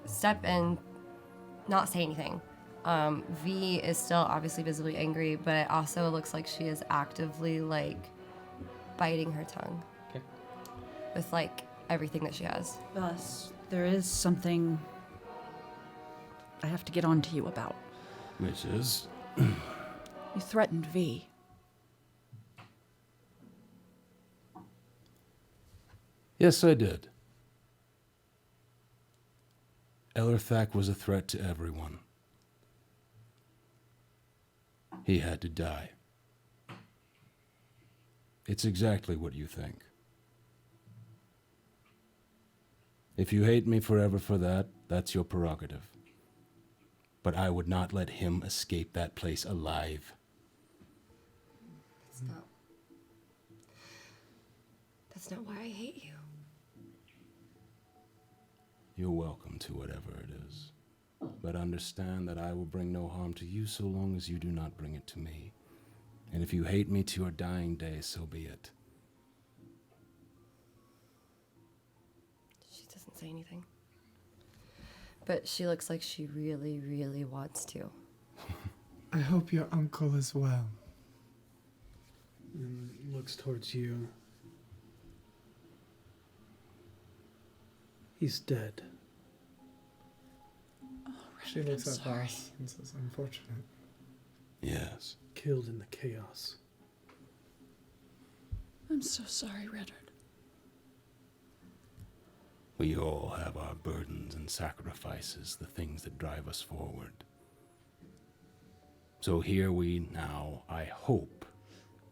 step in, not say anything. V is still obviously visibly angry, but it also looks like she is actively like biting her tongue. Okay. With like everything that she has. Thus, there is something I have to get on to you about. Which is? You threatened V. Yes, I did. Ellerthak was a threat to everyone. He had to die. It's exactly what you think. If you hate me forever for that, that's your prerogative. But I would not let him escape that place alive. That's not why I hate you. You're welcome to whatever it is. But understand that I will bring no harm to you so long as you do not bring it to me. And if you hate me to your dying day, so be it. She doesn't say anything. But she looks like she really, really wants to. I hope your uncle is well. And looks towards you. He's dead. She looks at Boss and says, unfortunate. Yes. Killed in the chaos. I'm so sorry, Reddard. We all have our burdens and sacrifices, the things that drive us forward. So here we now, I hope,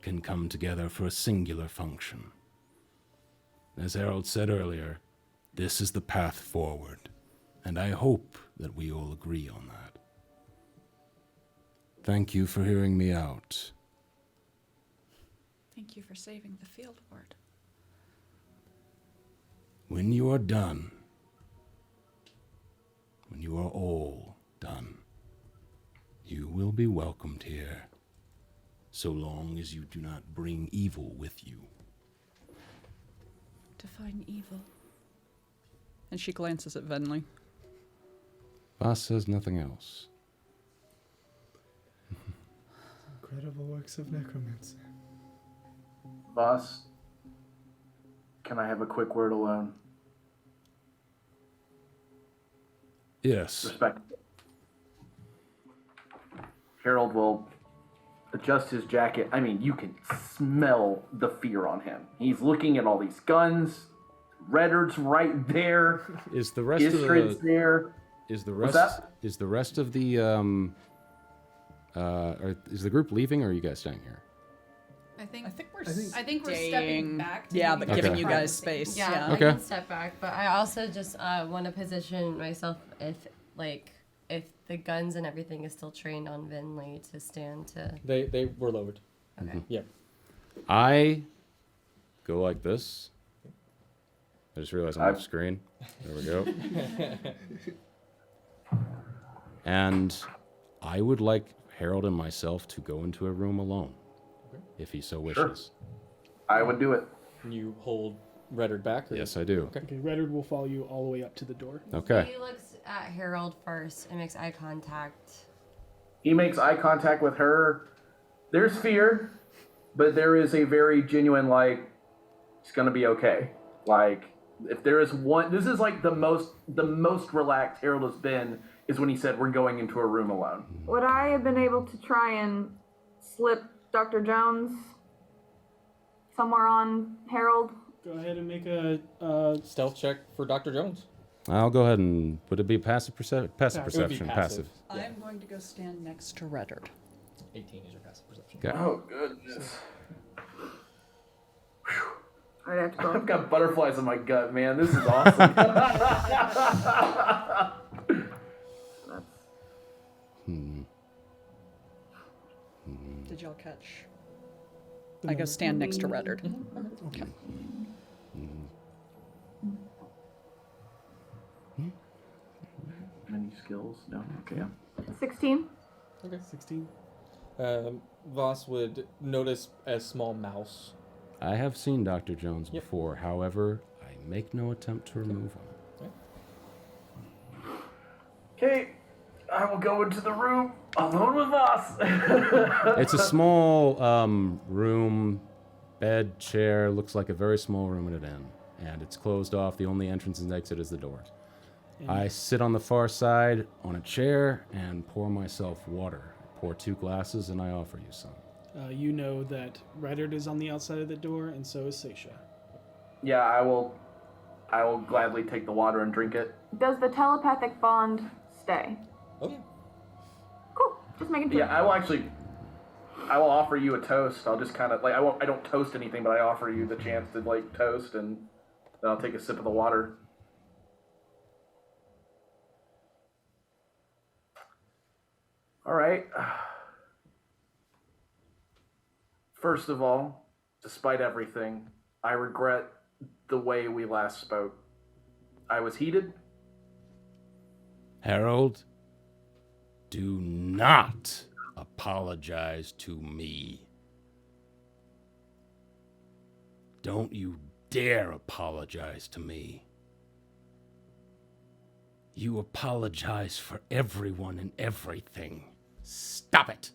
can come together for a singular function. As Harold said earlier, this is the path forward, and I hope that we all agree on that. Thank you for hearing me out. Thank you for saving the field ward. When you are done, when you are all done, you will be welcomed here, so long as you do not bring evil with you. Define evil. And she glances at Venley. Boss says nothing else. Incredible works of necromancy. Boss, can I have a quick word alone? Yes. Respect. Harold will adjust his jacket. I mean, you can smell the fear on him. He's looking at all these guns. Reddard's right there. Is the rest Istrid's of the there. Is the What's rest that? is the rest of the is the group leaving or are you guys staying here? I think we're staying. stepping back. Yeah, but giving you Okay. guys space. Yeah, I Okay. can step back, but I also just want to position myself if the guns and everything is still trained on Vinley to stand to. They were lowered. Okay. Yep. I go like this. I just realized I'm off screen. There we go. And I would like Harold and myself to go into a room alone, if he so wishes. I would do it. You hold Reddard back? Or? Yes, I do. Okay, Reddard will follow you all the way up to the door. Okay. He looks at Harold first and makes eye contact. He makes eye contact with her. There's fear, but there is a very genuine, like, it's gonna be okay. Like, if there is one, this is like the most relaxed Harold has been is when he said we're going into a room alone. Would I have been able to try and slip Dr. Jones somewhere on Harold? Go ahead and make a stealth check for Dr. Jones. I'll go ahead and would it be passive It perception? would be passive. I'm going to go stand next to Reddard. 18 is your passive perception. Okay. Oh goodness. I'd have to go. I've got butterflies in my gut, man. This is awesome. Did y'all catch? I go stand next to Ruddard. Okay. Any skills? No. Okay. Yeah. 16. Okay. 16. Voss would notice a small mouse. I have seen Dr. Jones before. However, I make no attempt to remove him. Okay. I will go into the room alone with Voss. It's a small room, bed, chair. Looks like a very small room at an inn. And it's closed off. The only entrance and exit is the door. I sit on the far side on a chair and pour myself water. I pour 2 glasses and I offer you some. You know that Ruddard is on the outside of the door, and so is Seisha. Yeah, I will gladly take the water and drink it. Does the telepathic bond stay? Okay. Cool. Just making sure. Yeah, I will offer you a toast. I'll just kind of like I don't toast anything, but I offer you the chance to like toast, and then I'll take a sip of the water. All right. First of all, despite everything, I regret the way we last spoke. I was heated. Harold, do not apologize to me. Don't you dare apologize to me. You apologize for everyone and everything. Stop it.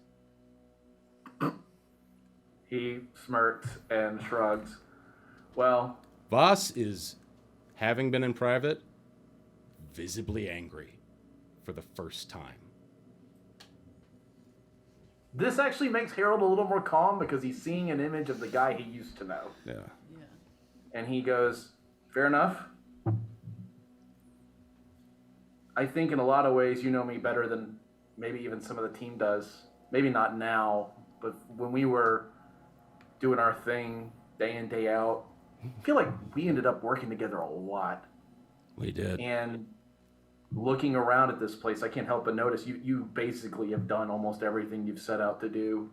He smirks and shrugs. Well, Voss is, having been in private, visibly angry for the first time. this actually makes Harold a little more calm because he's seeing an image of the guy he used to know. Yeah. And he goes, fair enough. I think in a lot of ways you know me better than maybe even some of the team does. Maybe not now, but when we were doing our thing day in, day out, I feel like we ended up working together a lot. We did. And looking around at this place, I can't help but notice you basically have done almost everything you've set out to do.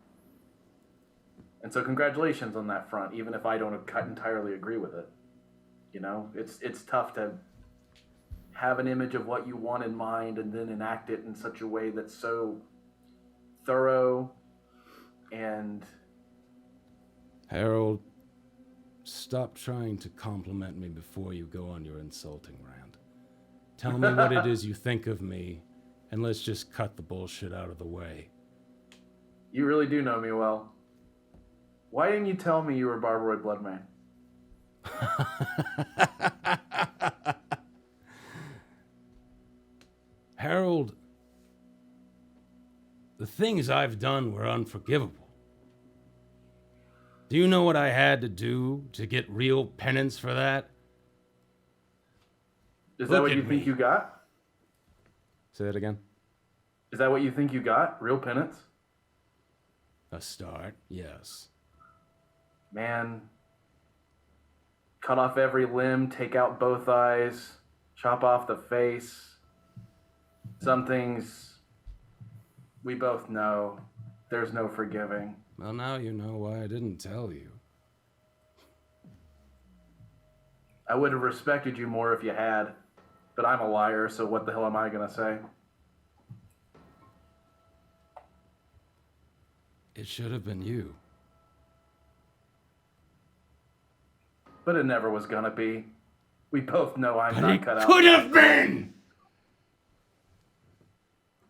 And so congratulations on that front, even if I don't entirely agree with it. You know, it's tough to have an image of what you want in mind and then enact it in such a way that's so thorough and... Harold, stop trying to compliment me before you go on your insulting rant. Tell me what it is you think of me, and let's just cut the bullshit out of the way. You really do know me well. Why didn't you tell me you were Barbaroid Bloodman? Harold, the things I've done were unforgivable. Do you know what I had to do to get real penance for that? Is that what you think you got? Say that again. Is that what you think you got? Real penance? A start, yes. Man, cut off every limb, take out both eyes, chop off the face. Some things we both know there's no forgiving. Well, now you know why I didn't tell you. I would have respected you more if you had, but I'm a liar, so what the hell am I gonna say? It should have been you. But it never was gonna be. We both know I'm But not it cut out. could have been!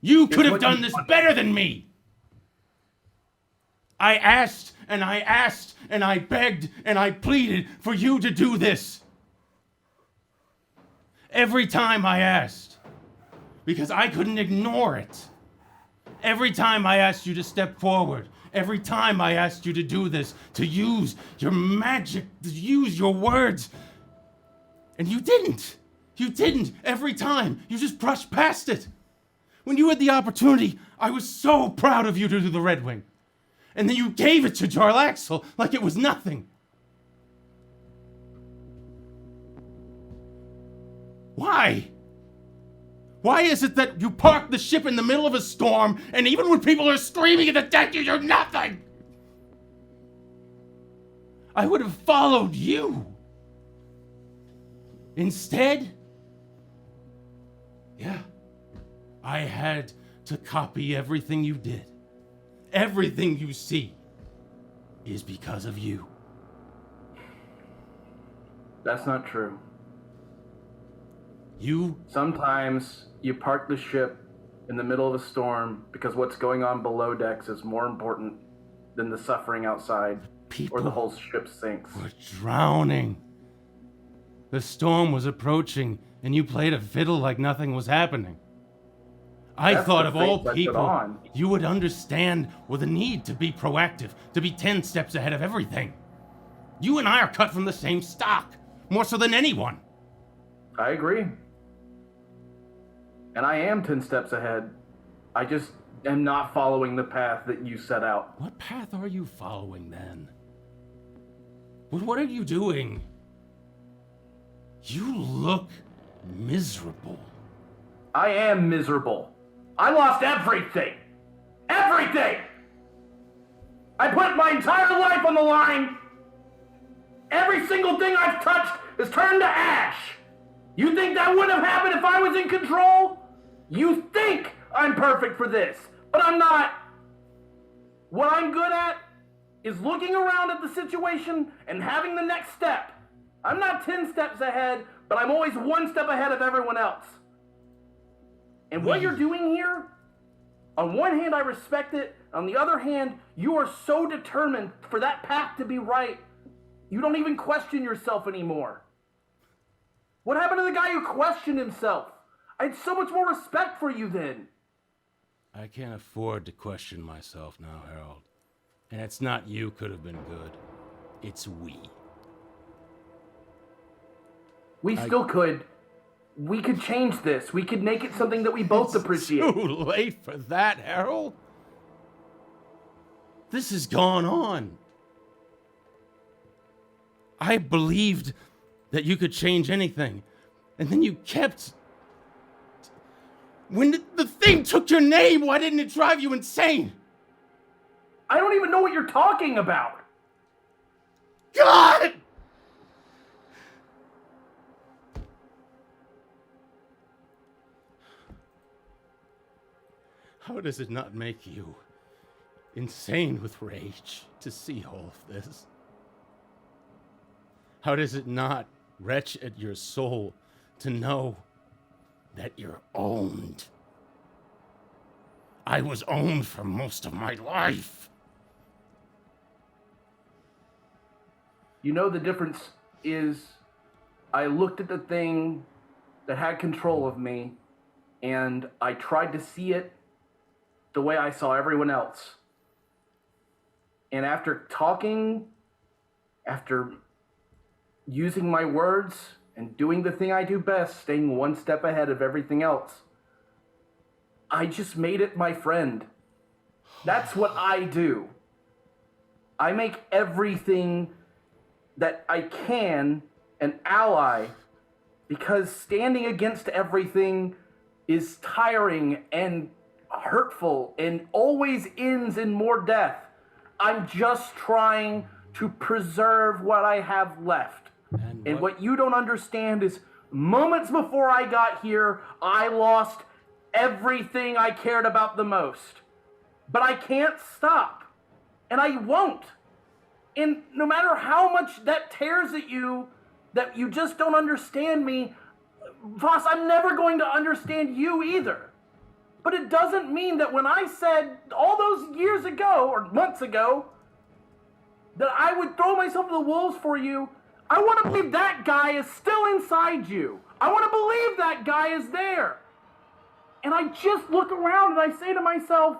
You could have done this better than me! I asked, and I asked, and I begged, and I pleaded for you to do this. Every time I asked, because I couldn't ignore it. Every time I asked you to step forward, every time I asked you to do this, to use your magic, to use your words, and you didn't. You didn't. Every time. You just brushed past it. When you had the opportunity, I was so proud of you to do the Red Wing. And then you gave it to Jarlaxle like it was nothing. Why? Why is it that you park the ship in the middle of a storm, and even when people are screaming at the deck, you do nothing? I would have followed you. Instead, I had to copy everything you did. Everything you see is because of you. That's not true. Sometimes you park the ship in the middle of a storm because what's going on below decks is more important than the suffering outside, or the whole ship sinks. We're drowning. The storm was approaching, and you played a fiddle like nothing was happening. I That's thought the of all faith I put people, on. you would understand with the need to be proactive, to be 10 steps ahead of everything. You and I are cut from the same stock, more so than anyone. I agree. And I am 10 steps ahead. I just am not following the path that you set out. What path are you following then? What are you doing? You look miserable. I am miserable. I lost everything. Everything! I put my entire life on the line. Every single thing I've touched has turned to ash. You think that wouldn't have happened if I was in control? You think I'm perfect for this, but I'm not. What I'm good at is looking around at the situation and having the next step. I'm not 10 steps ahead, but I'm always one step ahead of everyone else. And what you're doing here, on one hand, I respect it. On the other hand, you are so determined for that path to be right, you don't even question yourself anymore. What happened to the guy who questioned himself? I had so much more respect for you then. I can't afford to question myself now, Harold. And it's not you could have been good. It's we. We still could. We could change this. We could make it something that we both appreciate. Too late for that, Harold. This has gone on. I believed that you could change anything. And then you kept... When the thing took your name, why didn't it drive you insane? I don't even know what you're talking about. God! How does it not make you insane with rage to see all of this? How does it not retch at your soul to know that you're owned? I was owned for most of my life. You know, the difference is I looked at the thing that had control of me and I tried to see it the way I saw everyone else. And after talking, after using my words and doing the thing I do best, staying one step ahead of everything else, I just made it my friend. That's what I do. I make everything that I can an ally, because standing against everything is tiring and hurtful and always ends in more death. I'm just trying to preserve what I have left. And what you don't understand is moments before I got here, I lost everything I cared about the most. But I can't stop. And I won't. And no matter how much that tears at you, that you just don't understand me, Voss, I'm never going to understand you either. But it doesn't mean that when I said all those years ago, or months ago, that I would throw myself to the wolves for you, I want to believe that guy is still inside you. I want to believe that guy is there. And I just look around and I say to myself,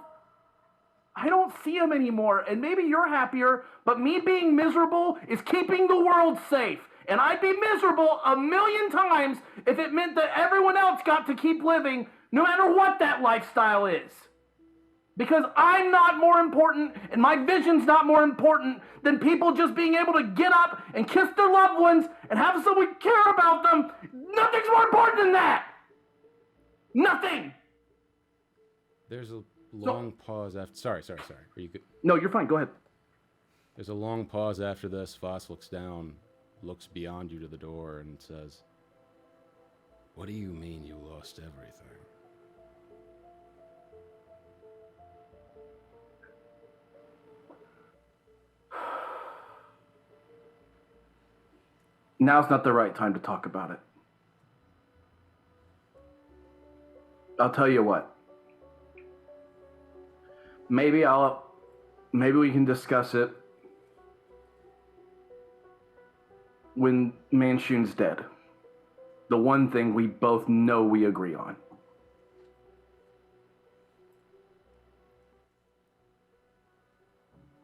I don't see him anymore. And maybe you're happier, but me being miserable is keeping the world safe. And I'd be miserable 1,000,000 times if it meant that everyone else got to keep living, no matter what that lifestyle is. Because I'm not more important, and my vision's not more important than people just being able to get up and kiss their loved ones and have someone care about them. Nothing's more important than that. Nothing! There's a long pause after. Sorry. Are you good? No, you're fine. Go ahead. There's a long pause after this. Voss looks down, looks beyond you to the door, and says, "What do you mean you lost everything?" Now's not the right time to talk about it. I'll tell you what. Maybe we can discuss it when Manshun's dead. The one thing we both know we agree on.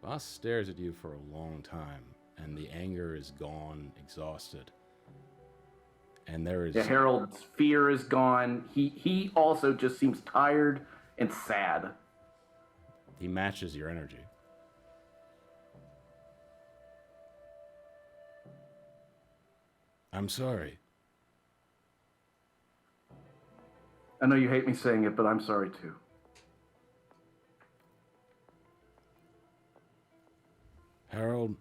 Voss stares at you for a long time, and the anger is gone, exhausted. And there is... Yeah, Harold's fear is gone. He also just seems tired and sad. He matches your energy. I'm sorry. I know you hate me saying it, but I'm sorry too. Harold,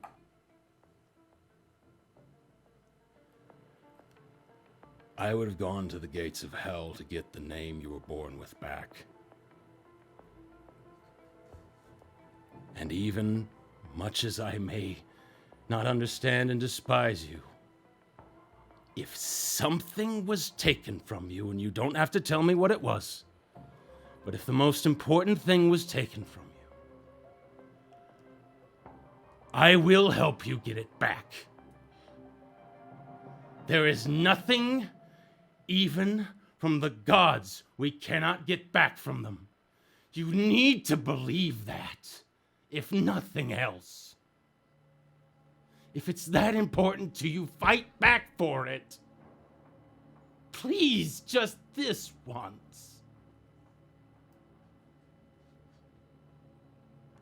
I would have gone to the gates of hell to get the name you were born with back. And even, much as I may not understand and despise you, if something was taken from you, and you don't have to tell me what it was, but if the most important thing was taken from you, I will help you get it back. There is nothing, even from the gods, we cannot get back from them. You need to believe that, if nothing else. If it's that important to you, fight back for it. Please, just this once.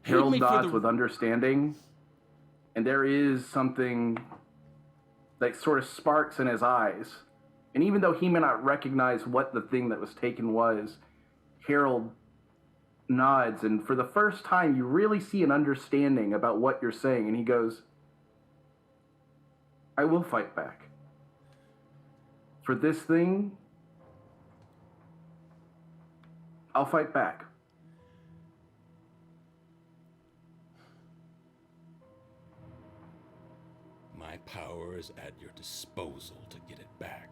Harold nods with understanding, and there is something that sort of sparks in his eyes. And even though he may not recognize what the thing that was taken was, Harold nods, and for the first time, you really see an understanding about what you're saying, and he goes, I will fight back. For this thing, I'll fight back. My power is at your disposal to get it back.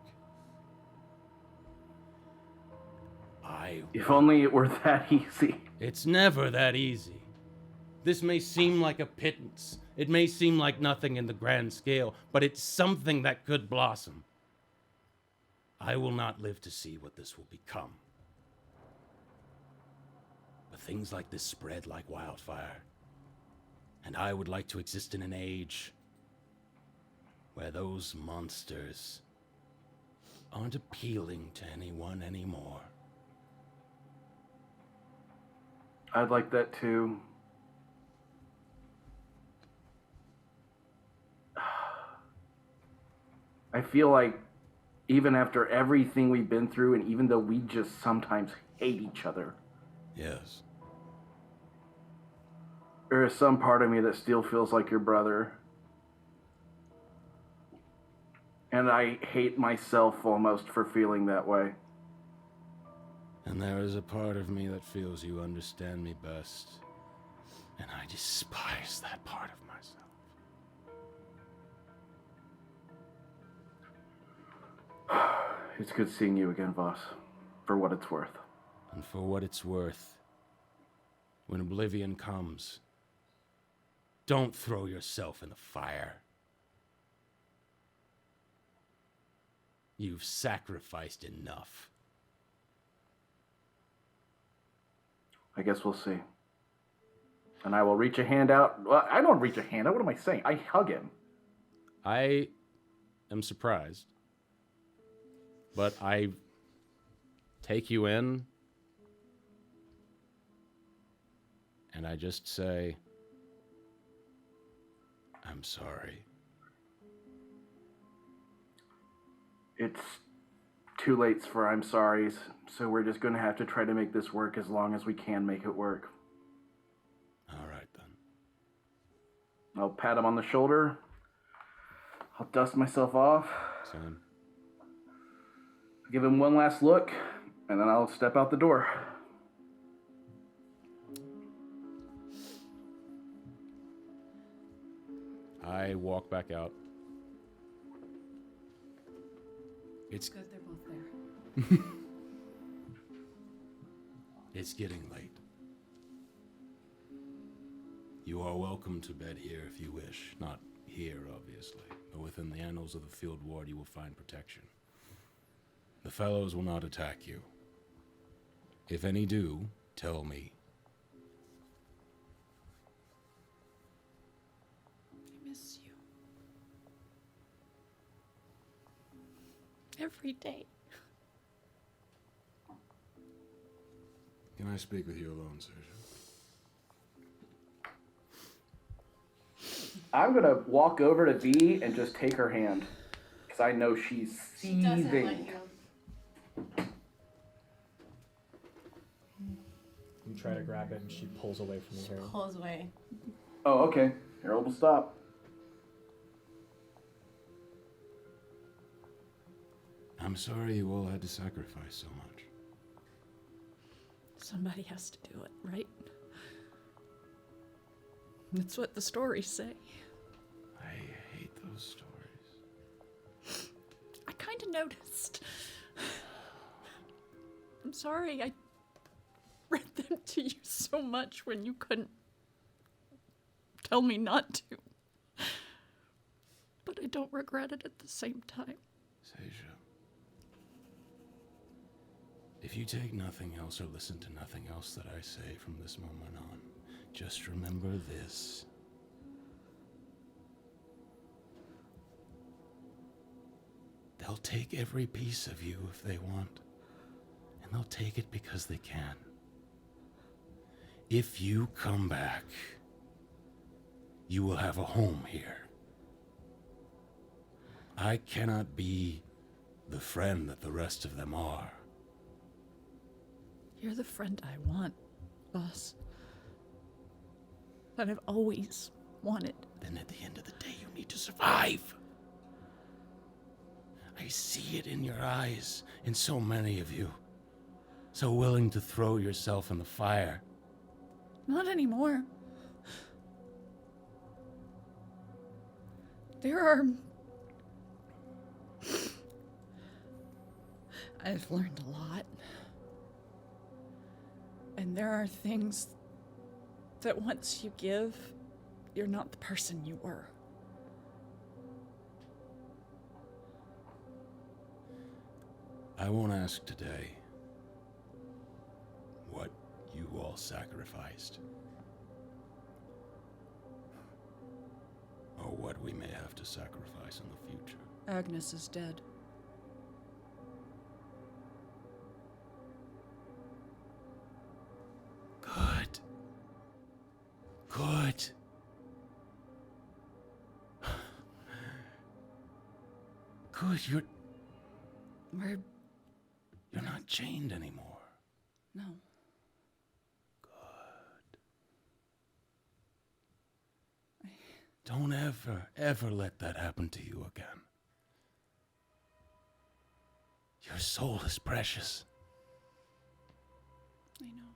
If only it were that easy. It's never that easy. This may seem like a pittance. It may seem like nothing in the grand scale, but it's something that could blossom. I will not live to see what this will become. But things like this spread like wildfire. And I would like to exist in an age where those monsters aren't appealing to anyone anymore. I'd like that too. I feel like even after everything we've been through, and even though we just sometimes hate each other. Yes. There is some part of me that still feels like your brother. And I hate myself almost for feeling that way. And there is a part of me that feels you understand me best. And I despise that part of myself. It's good seeing you again, Voss. For what it's worth. And for what it's worth, when oblivion comes, don't throw yourself in the fire. You've sacrificed enough. I guess we'll see. And I will reach a hand out. Well, I don't reach a hand out. What am I saying? I hug him. I am surprised. But I take you in, and I just say, I'm sorry. It's too late for I'm sorries, so we're just gonna have to try to make this work as long as we can make it work. All right, then. I'll pat him on the shoulder. I'll dust myself off. Same. Give him one last look, and then I'll step out the door. I walk back out. It's good they're both there. It's getting late. You are welcome to bed here if you wish. Not here, obviously, but within the annals of the field ward you will find protection. The fellows will not attack you. If any do, tell me. I miss you. Every day. Can I speak with you alone, Sergio? I'm gonna walk over to V and just take her hand, because I know she's seething. You try to grab it and she pulls away from the Harold. Pulls away. Oh, okay. Harold will stop. I'm sorry you all had to sacrifice so much. Somebody has to do it, right? That's what the stories say. I hate those stories. I kind of noticed. I'm sorry I read them to you so much when you couldn't tell me not to. But I don't regret it at the same time. Seja, if you take nothing else or listen to nothing else that I say from this moment on, just remember this. They'll take every piece of you if they want, and they'll take it because they can. If you come back, you will have a home here. I cannot be the friend that the rest of them are. You're the friend I want, boss. That I've always wanted. Then at the end of the day, you need to survive. I see it in your eyes, in so many of you. So willing to throw yourself in the fire. Not anymore. There are... I've learned a lot. And there are things that once you give, you're not the person you were. I won't ask today what you all sacrificed. Or what we may have to sacrifice in the future. Agnes is dead. Good. Good. Good, you're not chained anymore. No. Don't ever let that happen to you again. Your soul is precious. I know.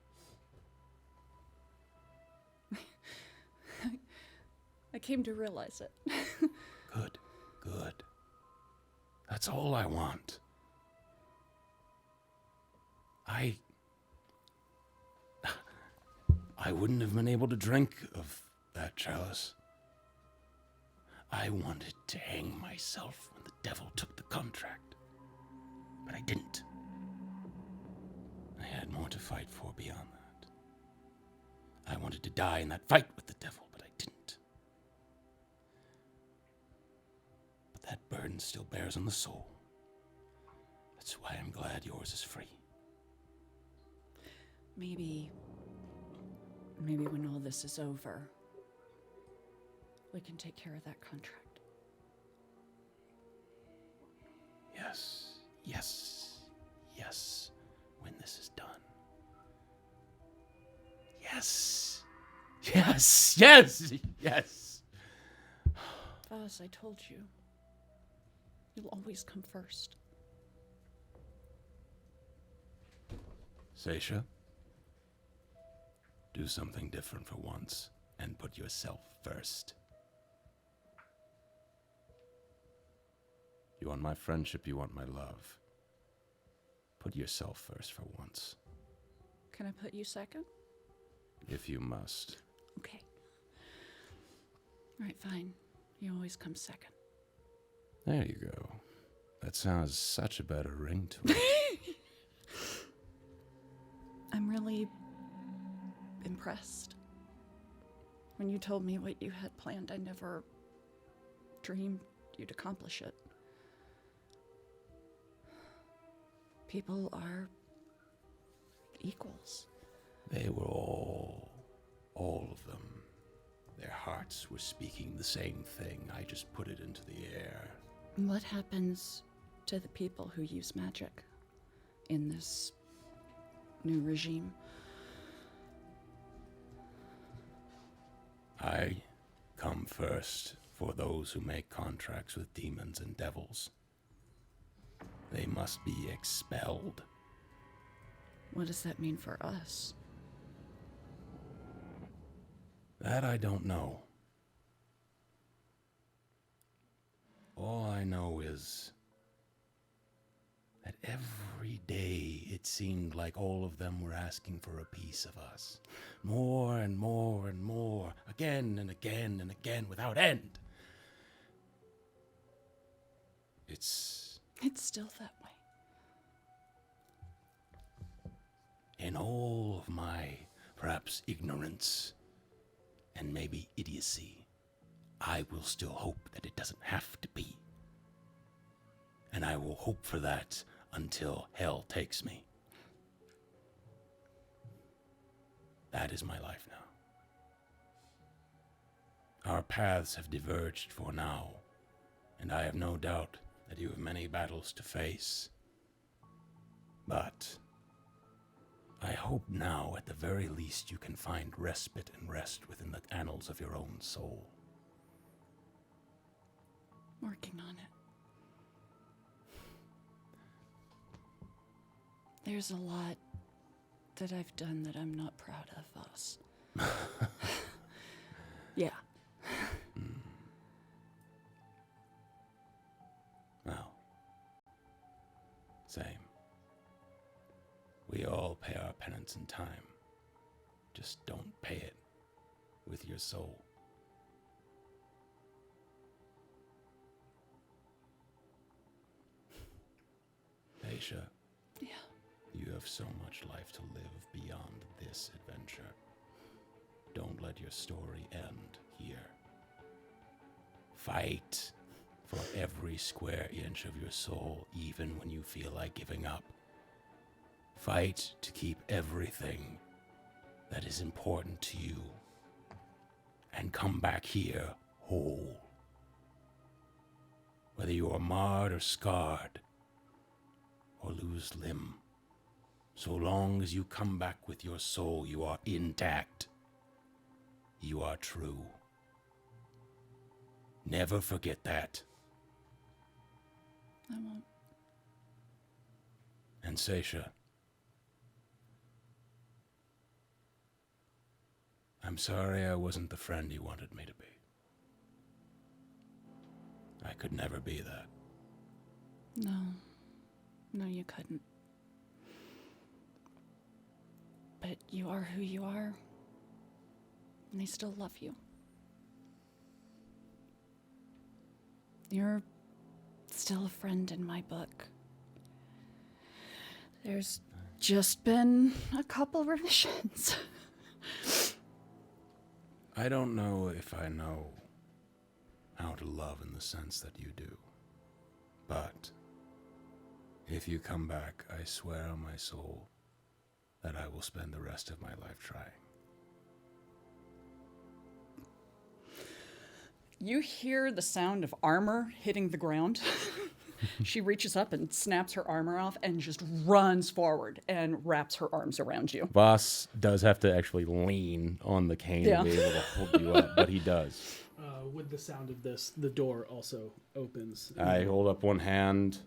I came to realize it. Good. That's all I want. I wouldn't have been able to drink of that chalice. I wanted to hang myself when the devil took the contract. But I didn't. I had more to fight for beyond that. I wanted to die in that fight with the devil, but I didn't. But that burden still bears on the soul. That's why I'm glad yours is free. Maybe when all this is over, we can take care of that contract. Yes. Yes. Yes. Yes. Yes. As I told you, you'll always come first. Seisha, do something different for once and put yourself first. You want my friendship, you want my love. Put yourself first for once, Can I put you second? if you must. Okay. All right, fine. You always come second. There you go. That sounds such a better ring to it. I'm really impressed. When you told me what you had planned, I never dreamed you'd accomplish it. People are equals. They were all of them. Their hearts were speaking the same thing. I just put it into the air. What happens to the people who use magic in this new regime? I come first for those who make contracts with demons and devils. They must be expelled. What does that mean for us? That I don't know. All I know is that every day it seemed like all of them were asking for a piece of us. More and more and more, again and again and again, without end. It's still that way. In all of my, perhaps, ignorance and maybe idiocy, I will still hope that it doesn't have to be. And I will hope for that until hell takes me. That is my life now. Our paths have diverged for now, and I have no doubt that you have many battles to face. But I hope now, at the very least, you can find respite and rest within the annals of your own soul. Working on it. There's a lot that I've done that I'm not proud of us. Yeah. Well, same. We all pay our penance in time. Just don't pay it with your soul. Aisha. Yeah. You have so much life to live beyond this adventure. Don't let your story end here. Fight for every square inch of your soul, even when you feel like giving up. Fight to keep everything that is important to you, and come back here whole. Whether you are marred or scarred, or lose limb, so long as you come back with your soul, you are intact. You are true. Never forget that. I won't. And Seisha, I'm sorry I wasn't the friend you wanted me to be. I could never be that. No, you couldn't. But you are who you are, and I still love you. You're still a friend in my book. There's just been a couple revisions. I don't know if I know how to love in the sense that you do. But if you come back, I swear on my soul that I will spend the rest of my life trying. You hear the sound of armor hitting the ground. She reaches up and snaps her armor off and just runs forward and wraps her arms around you. Voss does have to actually lean on the cane Yeah. to be able to hold you up, but he does. With the sound of this, the door also opens. I hold up one hand.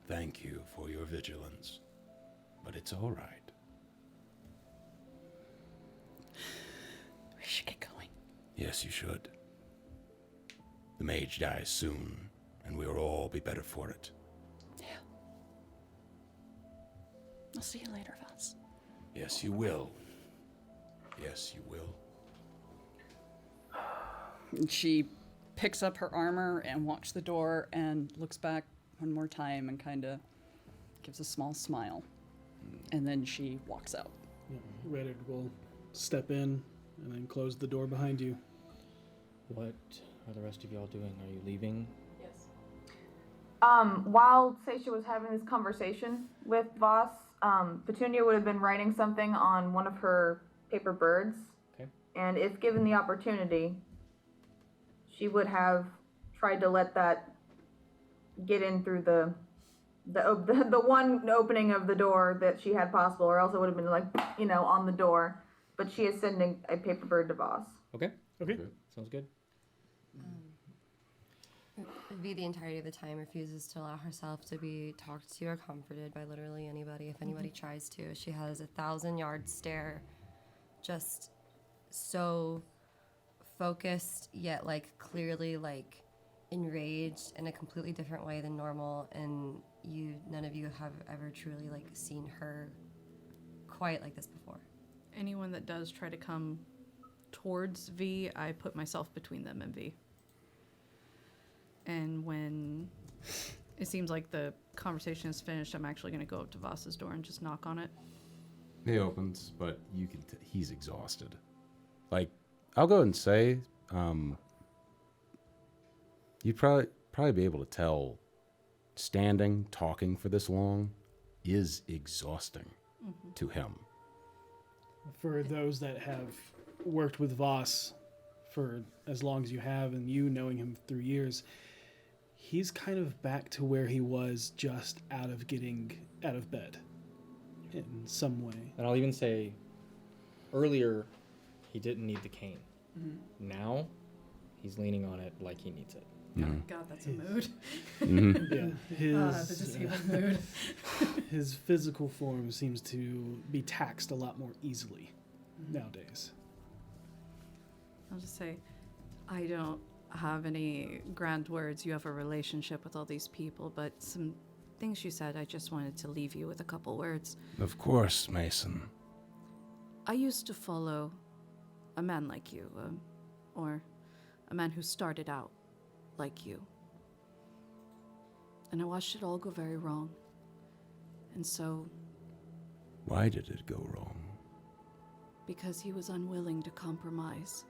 Thank you for your vigilance, but it's all right. We should get going. Yes, you should. The mage dies soon, and we'll all be better for it. I'll see you later, Voss. Yes, you will. Yes, you will. And she picks up her armor and walks the door and looks back one more time and kind of gives a small smile. And then she walks out. Reddard will step in and then close the door behind you. What are the rest of y'all doing? Are you leaving? Yes. While Seisha was having this conversation with Voss, Petunia would have been writing something on one of her paper birds. Okay. And if given the opportunity, she would have tried to let that get in through the one opening of the door that she had possible, or else it would have been like, on the door. But she is sending a paper bird to Voss. Okay. Okay. Sounds good. V the entirety of the time refuses to allow herself to be talked to or comforted by literally anybody if anybody tries to. She has a 1,000-yard stare, just so focused yet clearly enraged in a completely different way than normal, and none of you have ever truly seen her quite like this before. Anyone that does try to come towards V, I put myself between them and V. And when it seems like the conversation is finished, I'm actually going to go up to Voss's door and just knock on it. He opens, but you can he's exhausted. I'll go and say, you'd probably be able to tell standing, talking for this long is exhausting to him. For those that have worked with Voss for as long as you have, and you knowing him through years, he's kind of back to where he was just out of getting out of bed in some way. And I'll even say, earlier, he didn't need the cane. Mm-hmm. Now, he's leaning on it like he needs it. God, that's a mood. Yeah, his the disabled mood. His physical form seems to be taxed a lot more easily nowadays. I'll just say, I don't have any grand words. You have a relationship with all these people, but some things you said, I just wanted to leave you with a couple words. Of course, Mason. I used to follow a man like you, or a man who started out like you. And I watched it all go very wrong. And so, Why did it go wrong? because he was unwilling to compromise,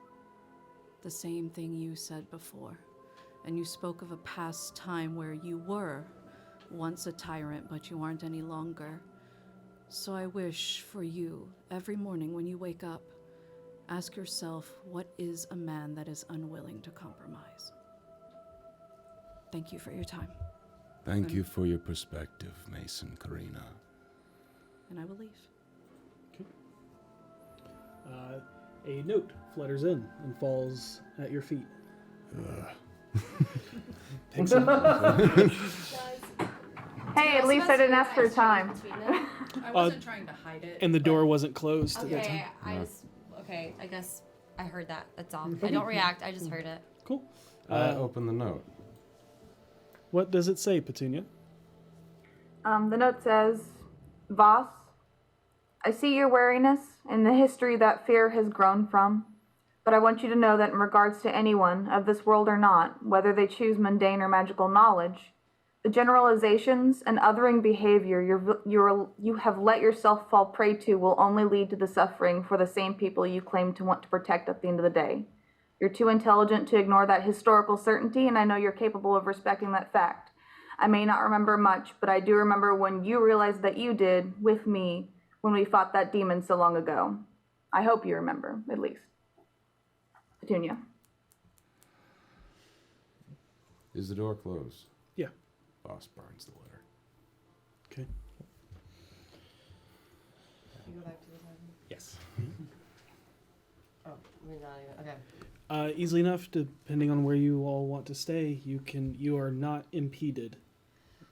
the same thing you said before. And you spoke of a past time where you were once a tyrant, but you aren't any longer. So I wish for you, every morning when you wake up, ask yourself, what is a man that is unwilling to compromise? Thank you for your time. Thank you for your perspective, Mason Karina. And I will leave. A note flutters in and falls at your feet. Picks it up. Hey, at least I didn't ask for time. I wasn't trying to hide it. And the door wasn't closed at that Okay, time. I guess I heard that. That's all. I don't react. I just heard it. Cool. Open the note. What does it say, Petunia? The note says, Voss, I see your wariness and the history that fear has grown from, but I want you to know that in regards to anyone, of this world or not, whether they choose mundane or magical knowledge, the generalizations and othering behavior you have let yourself fall prey to will only lead to the suffering for the same people you claim to want to protect at the end of the day. You're too intelligent to ignore that historical certainty, and I know you're capable of respecting that fact. I may not remember much, but I do remember when you realized that you did, with me, when we fought that demon so long ago. I hope you remember, at least. Petunia. Is the door closed? Yeah. Boss burns the letter. Okay. You go back to the tavern? Yes. Oh, we're not even. Okay. Easily enough, depending on where you all want to stay, you are not impeded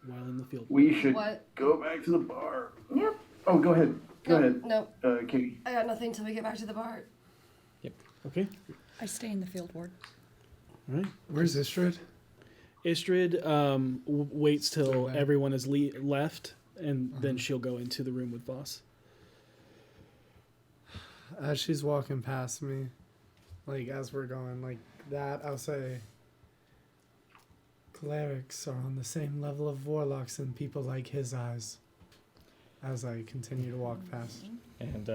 while in the field. We should What? go back to the bar. Yep. Oh, go ahead. Go ahead. No. Katie. I got nothing till we get back to the bar. Okay. I stay in the field ward. All right. Where's Istrid? Istrid waits till everyone is left, and then she'll go into the room with Voss. As she's walking past me, like as we're going like that, I'll say, clerics are on the same level of warlocks and people like his eyes. As I continue to walk past. And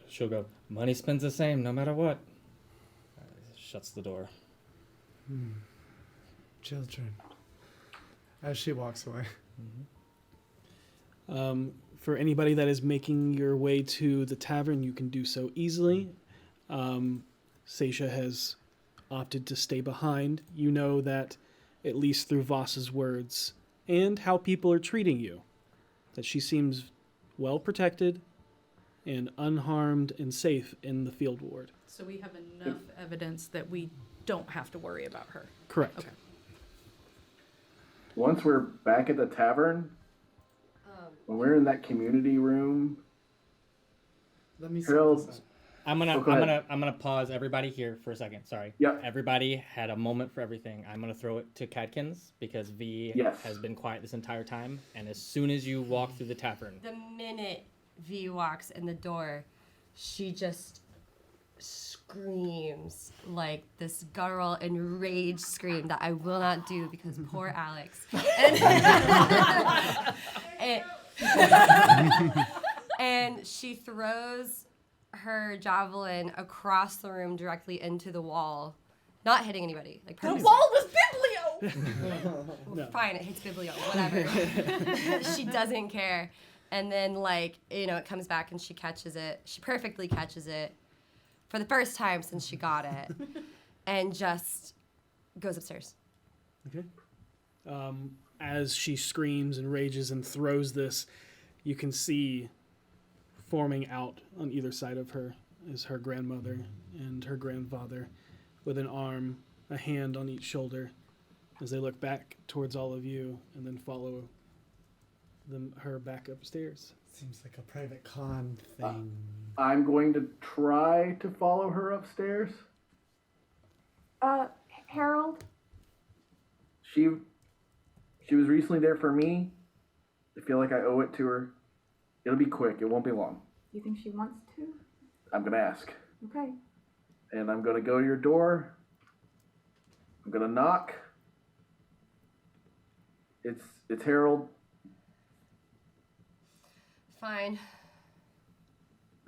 she'll go, money spends the same no matter what. Shuts the door. Children. As she walks away. For anybody that is making your way to the tavern, you can do so easily. Seisha has opted to stay behind. You know that, at least through Voss's words, and how people are treating you, that she seems well protected and unharmed and safe in the field ward. So we have enough evidence that we don't have to worry about her. Correct. Okay. Once we're back at the tavern, when we're in that community room, let me Harold. I'm gonna go ahead. pause everybody here for a second. Sorry. Yeah. Everybody had a moment for everything. I'm gonna throw it to Cadkins because V has been quiet this entire time. And as soon as you walk through the tavern, The minute V walks in the door, she just screams like this guttural enraged scream that I will not do because poor Alex. And she throws her javelin across the room directly into the wall, not hitting anybody. Like The purposely. wall was Biblio! No. Fine, it hits Biblio, whatever. She doesn't care. And then, like, it comes back and she catches it. She perfectly catches it for the first time since she got it and just goes upstairs. Okay. As she screams and rages and throws this, you can see forming out on either side of her is her grandmother and her grandfather with an arm, a hand on each shoulder as they look back towards all of you and then follow her back upstairs. Seems like a private con thing. I'm going to try to follow her upstairs. Harold? She was recently there for me. I feel like I owe it to her. It'll be quick. It won't be long. You think she wants to? I'm going to ask. Okay. And I'm going to go to your door. I'm going to knock. It's Harold. Fine.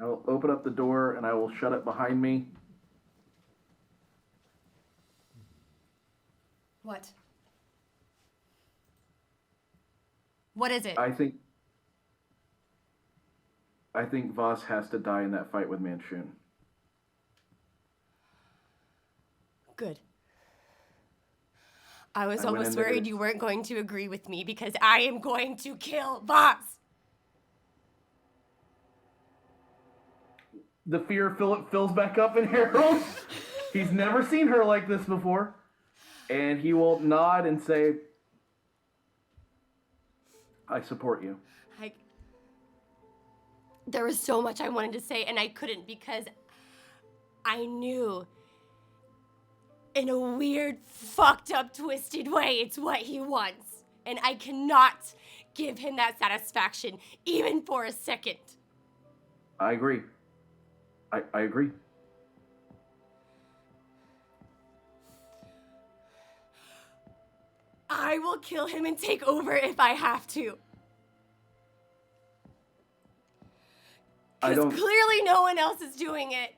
I will open up the door and I will shut it behind me. What? What is it? I think Voss has to die in that fight with Manchun. Good. I was I went almost in there worried to- you weren't going to agree with me because I am going to kill Voss. The fear fills back up in Harold. He's never seen her like this before. And he will nod and say, I support you. There was so much I wanted to say and I couldn't because I knew in a weird, fucked up, twisted way it's what he wants. And I cannot give him that satisfaction even for a second. I agree. I agree. I will kill him and take over if I have to. Because clearly no one else is doing it.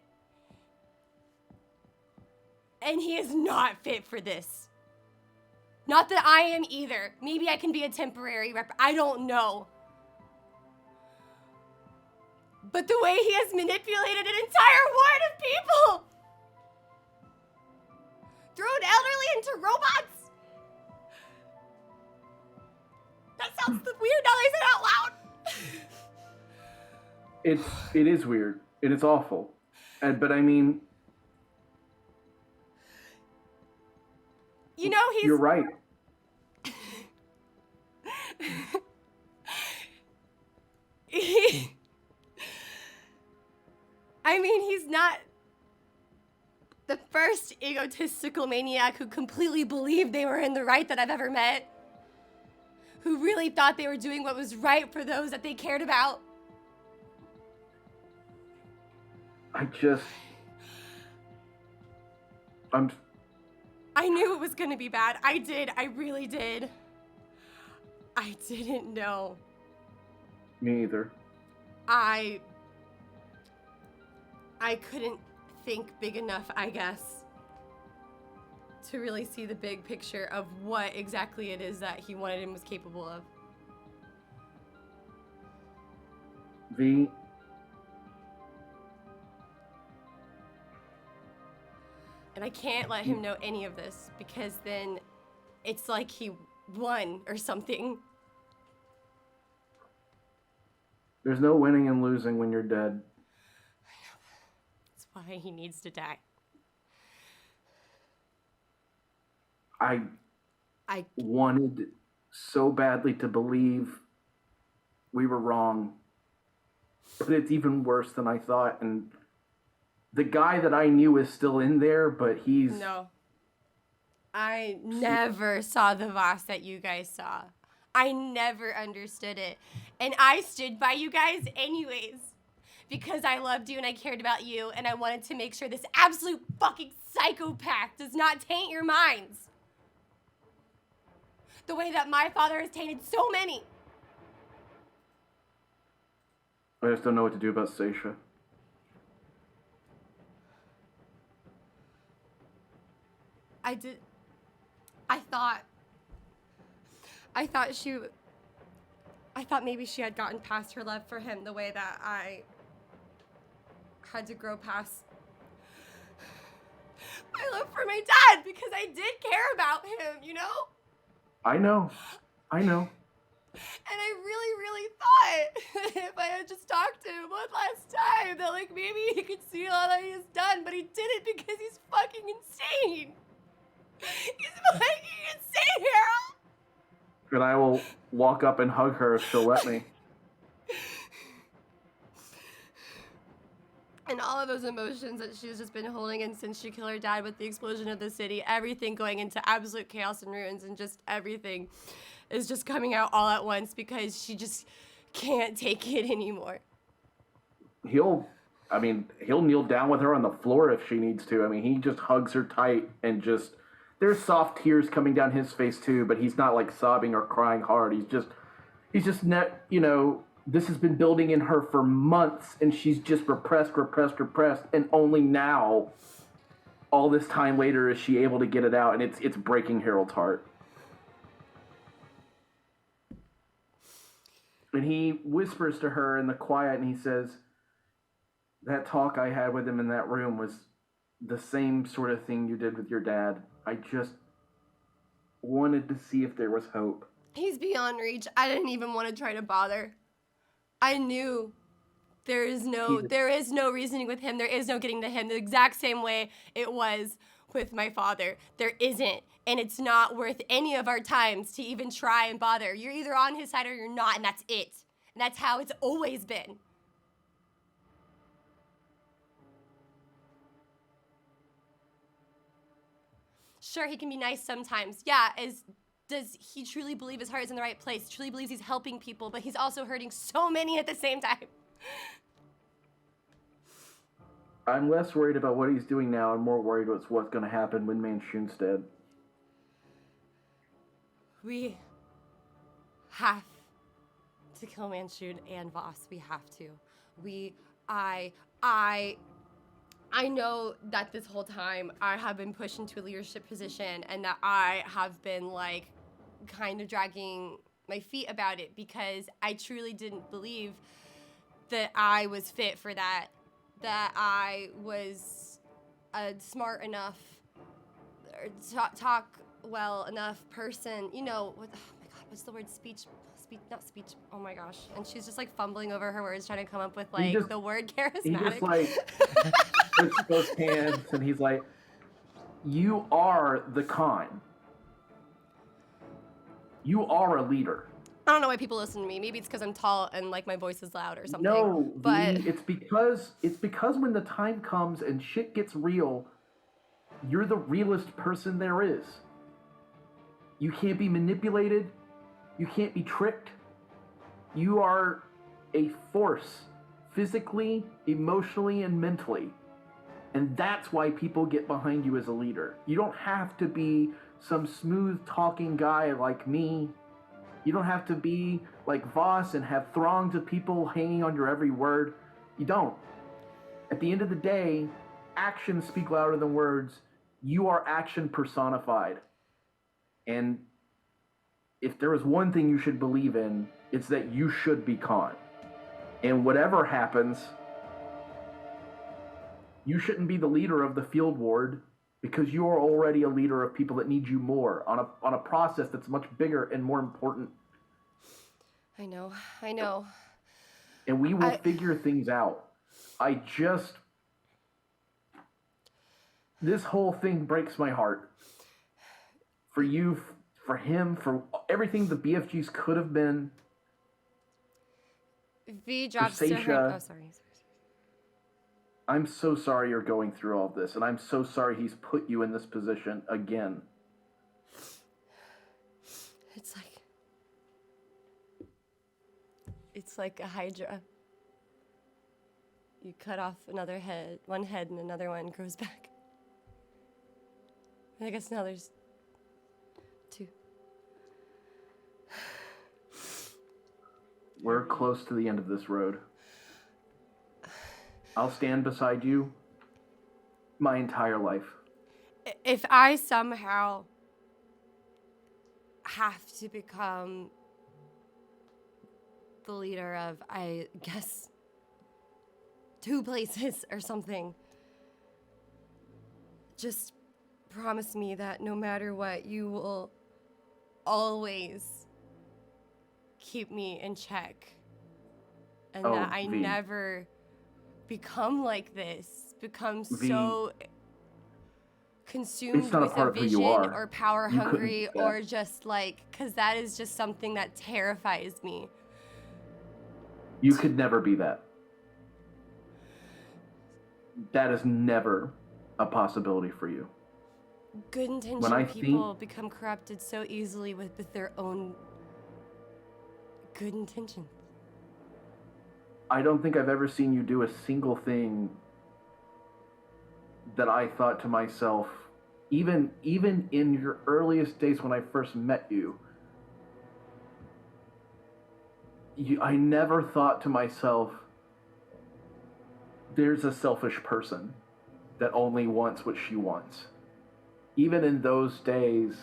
And he is not fit for this. Not that I am either. Maybe I can be a temporary rep. I don't know. But the way he has manipulated an entire ward of people, thrown elderly into robots, sounds weird now that I said it out loud. It is weird. It is awful. But I mean, You know, you're right. I mean, he's not the first egotistical maniac who completely believed they were in the right that I've ever met. Who really thought they were doing what was right for those that they cared about. I knew it was gonna be bad. I did. I really did. I didn't know. Me either. I couldn't think big enough, I guess, to really see the big picture of what exactly it is that he wanted and was capable of. V. And I can't let him know any of this because then it's like he won or something. There's no winning and losing when you're dead. That's why he needs to die. I wanted so badly to believe we were wrong, but it's even worse than I thought. And the guy that I knew is still in there, but he's... No. I never saw the Voss that you guys saw. I never understood it. And I stood by you guys anyways. Because I loved you and I cared about you and I wanted to make sure this absolute fucking psychopath does not taint your minds. The way that my father has tainted so many. I just don't know what to do about Seisha. I thought maybe she had gotten past her love for him the way that I had to grow past my love for my dad because I did care about him, you know? I know. And I really, really thought if I had just talked to him one last time that like maybe he could see all that he's done, but he didn't because he's fucking insane. He's fucking insane, Harold! And I will walk up and hug her if she'll let me. And all of those emotions that she's just been holding in since she killed her dad with the explosion of the city, everything going into absolute chaos and ruins and just everything is just coming out all at once because she just can't take it anymore. He'll kneel down with her on the floor if she needs to. I mean, he just hugs her tight and just... There's soft tears coming down his face too, but he's not like sobbing or crying hard. He's just this has been building in her for months and she's just repressed. And only now, all this time later, is she able to get it out, and it's breaking Harold's heart. And he whispers to her in the quiet and he says, that talk I had with him in that room was the same sort of thing you did with your dad. I just wanted to see if there was hope. He's beyond reach. I didn't even want to try to bother. I knew there is no reasoning with him. There is no getting to him the exact same way it was with my father. There isn't. And it's not worth any of our times to even try and bother. You're either on his side or you're not, and that's it. And that's how it's always been. Sure, he can be nice sometimes. Yeah, does he truly believe his heart is in the right place? Truly believes he's helping people, but he's also hurting so many at the same time. I'm less worried about what he's doing now. I'm more worried about what's going to happen when Manshun's dead. We have to kill Manshun and Voss. We have to. I know that this whole time I have been pushed into a leadership position and that I have been like kind of dragging my feet about it because I truly didn't believe that I was fit for that I was a smart enough or talk well enough person, you know, oh my God, what's the word? Speech speech. Oh my gosh! And she's just like fumbling over her words, trying to come up with He like just- the word He charismatic. just like puts both hands and he's like, "You are the Khan. You are a leader." I don't know why people listen to me. Maybe it's because I'm tall and like my voice is loud or something. No, but V, it's because when the time comes and shit gets real, you're the realest person there is. You can't be manipulated. You can't be tricked. You are a force, physically, emotionally, and mentally. And that's why people get behind you as a leader. You don't have to be some smooth talking guy like me. You don't have to be like Voss and have throngs of people hanging on your every word. You don't. At the end of the day, actions speak louder than words. You are action personified. And if there is one thing you should believe in, it's that you should be Khan. And whatever happens, you shouldn't be the leader of the field ward because you are already a leader of people that need you more on a process that's much bigger and more important. I know. And we will figure things out. This whole thing breaks my heart. For you, for him, for everything the BFGs could have been. V drops to her. Seisha. Oh, sorry. I'm so sorry you're going through all this, and I'm so sorry he's put you in this position again. It's like a hydra. You cut off one head, and another one grows back. And I guess now there's two. We're close to the end of this road. I'll stand beside you my entire life. If I somehow have to become the leader of, I guess, 2 places or something, just promise me that no matter what, you will always keep me in check. And that I V. never become like this, become V. so consumed It's not a with part a of who you vision are. or power You couldn't hungry do that. or just like, because that is just something that terrifies me. You could never be that. That is never a possibility for you. Good intentioned When I people become corrupted so easily with their own good intentions. I don't think I've ever seen you do a single thing that I thought to myself, even in your earliest days when I first met you, I never thought to myself, there's a selfish person that only wants what she wants. Even in those days,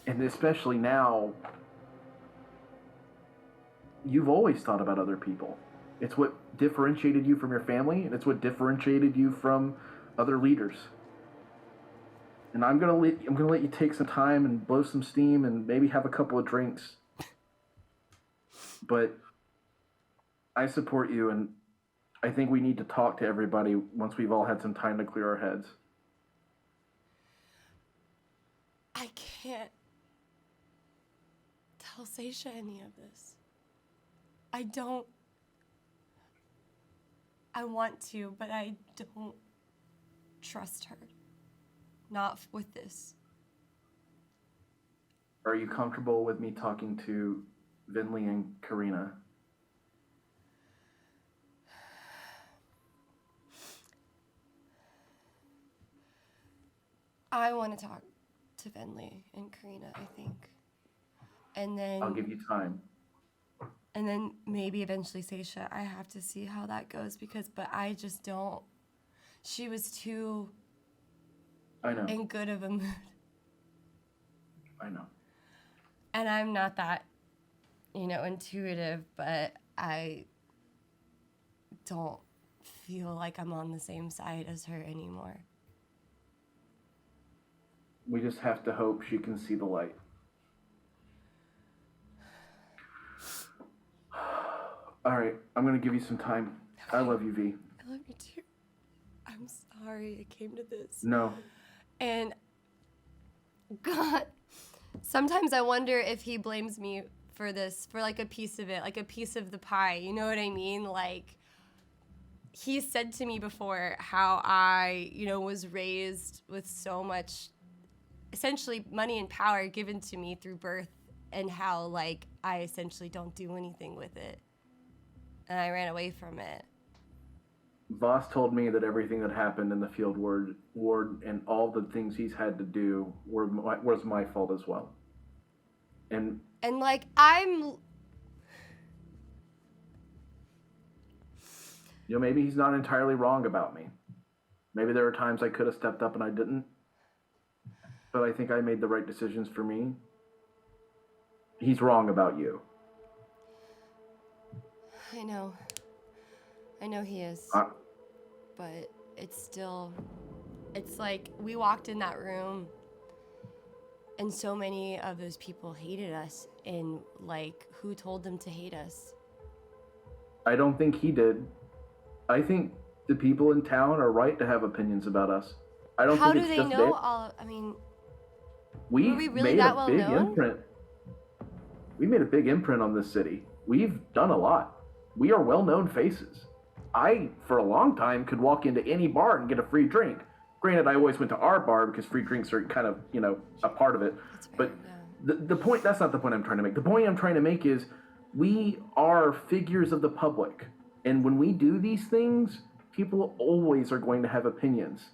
and especially now, you've always thought about other people. It's what differentiated you from your family, and it's what differentiated you from other leaders. And I'm gonna let you take some time and blow some steam and maybe have a couple of drinks. But I support you, and I think we need to talk to everybody once we've all had some time to clear our heads. I can't tell Seisha any of this. I want to, but I don't trust her. Not with this. Are you comfortable with me talking to Vinley and Karina? I want to talk to Vinley and Karina, I think. And then I'll give you time. And then maybe eventually Seisha. I have to see how that goes but I just don't. She was too I know. in good of a mood. I know. And I'm not that, intuitive, but I don't feel like I'm on the same side as her anymore. We just have to hope she can see the light. All right, I'm gonna give you some time. I love you, V. I love you too. I'm sorry it came to this. No. And God, sometimes I wonder if he blames me for this, for like a piece of it, like a piece of the pie. You know what I mean? Like, he said to me before how I, was raised with so much, essentially, money and power given to me through birth, and how, like, I essentially don't do anything with it. And I ran away from it. Voss told me that everything that happened in the field ward and all the things he's had to do was my fault as well. And like, maybe he's not entirely wrong about me. Maybe there are times I could have stepped up and I didn't. But I think I made the right decisions for me. He's wrong about you. I know he is. But it's like we walked in that room and so many of those people hated us, and like, who told them to hate us? I don't think he did. I think the people in town are right to have opinions about us. I don't How think do it's they just know they. all? I mean, We were we really made that a well big known? imprint. We made a big imprint on this city. We've done a lot. We are well-known faces. I, for a long time, could walk into any bar and get a free drink. Granted, I always went to our bar because free drinks are kind of, a part of it. But the point, that's not the point I'm trying to make. The point I'm trying to make is we are figures of the public. And when we do these things, people always are going to have opinions.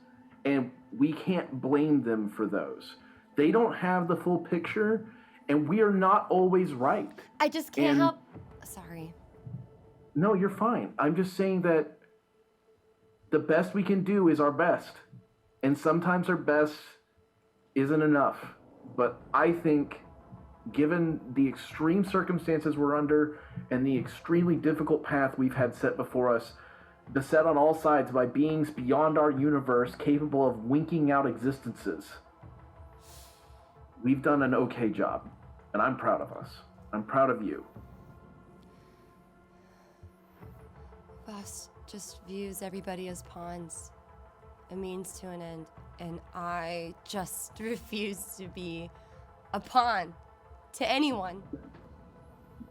And we can't blame them for those. They don't have the full picture, and we are not always right. I just can't help. Sorry. No, you're fine. I'm just saying that the best we can do is our best. And sometimes our best isn't enough. But I think, given the extreme circumstances we're under and the extremely difficult path we've had set before us, beset on all sides by beings beyond our universe capable of winking out existences, we've done an okay job. And I'm proud of us. I'm proud of you. Boss just views everybody as pawns, a means to an end, and I just refuse to be a pawn to anyone.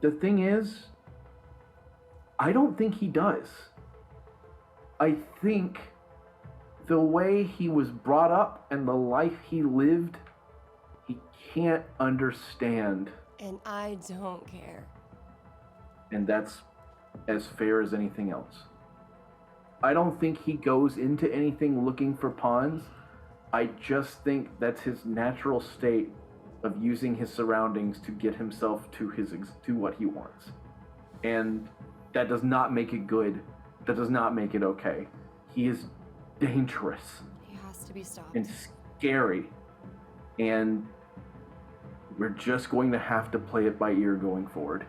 The thing is, I don't think he does. I think the way he was brought up and the life he lived, he can't understand. And I don't care. And that's as fair as anything else. I don't think he goes into anything looking for pawns. I just think that's his natural state of using his surroundings to get himself to what he wants. And that does not make it good. That does not make it okay. He is dangerous. He has to be stopped. And scary. And we're just going to have to play it by ear going forward.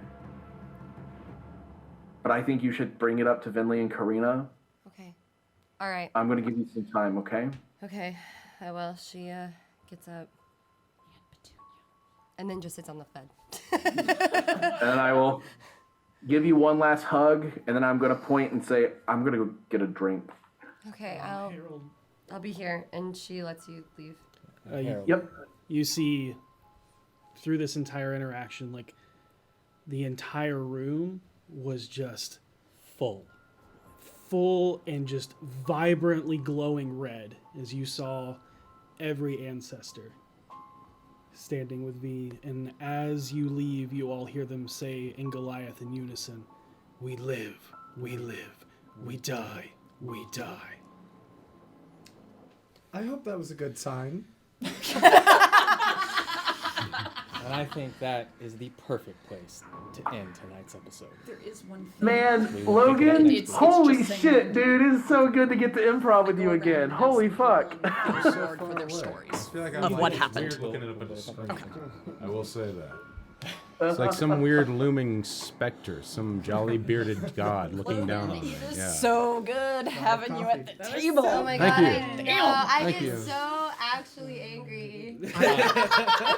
But I think you should bring it up to Vinley and Karina. Okay. All right. I'm going to give you some time, okay? Okay, I will. She gets up and then just sits on the bed. And then I will give you one last hug, and then I'm going to point and say, I'm going to go get a drink. Okay, I'll be here, and she lets you leave. Yep. You see, through this entire interaction, like, the entire room was just full and just vibrantly glowing red as you saw every ancestor standing with V. And as you leave, you all hear them say in Goliath in unison, "We live, we live, we die, we die." I hope that was a good sign. And I think that is the perfect place to end tonight's episode. There is one thing. Man, Logan, holy shit, dude. It's so good to get to improv with you again. Holy fuck. For their stories of what happened. I will say that. It's like some weird looming specter, some jolly bearded god looking down on me. Yeah. So good having you at the table. Oh my Thank god, you. I know. I Thank get you. so actually angry. me. I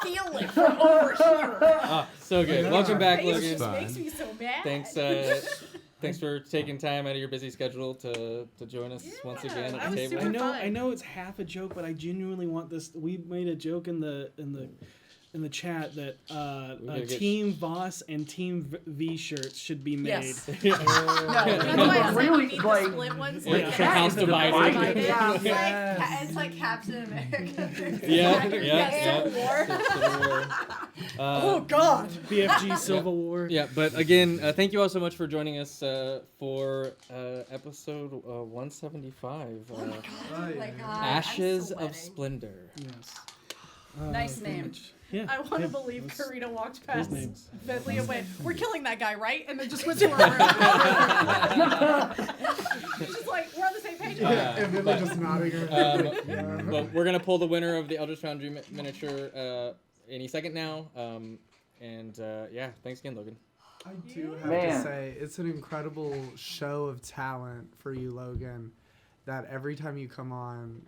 can feel it from over here. So good. Welcome back, Face Logan. just makes me so mad. Thanks for taking time out of your busy schedule to join us once again at the table. I know it's half a joke, but I genuinely want this. We made a joke in the chat that Team Voss and Team V shirts should be made. Yes. No, that's why I Really, need like- the split ones. Yeah, Like, for House Divided. It's like Captain America. Civil War. Oh God. BFG Civil War. Yeah, but again, thank you all so much for joining us for episode 175. Oh my God. Ashes of Splendor. Yes. Nice name. Yeah. I want to yeah, believe those- Karina walked those past names. Bentley and went, "We're killing that guy, right?" And then just went to her room. She's like, "We're on the same page." And then they're just nodding her head. But we're gonna pull the winner of the Eldritch Foundry miniature any second now. Yeah, thanks again, Logan. I do have Man. to say, it's an incredible show of talent for you, Logan, that every time you come on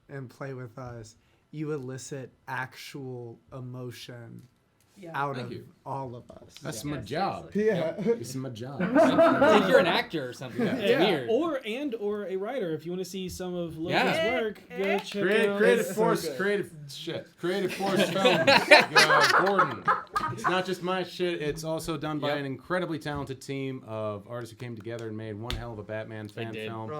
and play with us, you elicit actual emotion out Thank of you. all of us. That's my job. Yeah. It's my job. Like you're an actor or something. It's weird. Or a writer. If you want to see some of Logan's work, go check out. Creative Force Films. Gordon. It's not just my shit. It's also done by an incredibly talented team of artists who came together and made one hell of a Batman fan film.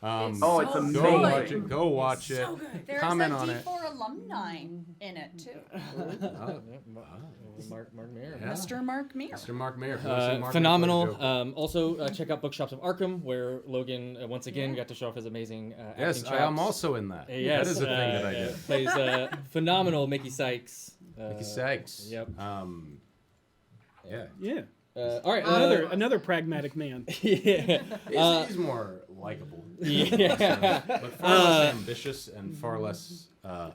It's Go amazing. watch it. Go watch it. There's Comment a on it. D4 alumni in it too. Mark Mayer. Yeah. Mr. Mark Meir. Mr. Mark Mayer. If you wanna see Mark Phenomenal. Mayer play the Joker. Also, check out Bookshops of Arkham, where Logan once again got to show off his amazing acting Yes, chops. I am also in that. Yes, That is a thing that I yeah. did. Plays phenomenal Mickey Sykes. Mickey Sykes. Yep. Yeah. Yeah. All right. Another pragmatic man. Yeah. He's more likable. Yeah. But far less ambitious and far less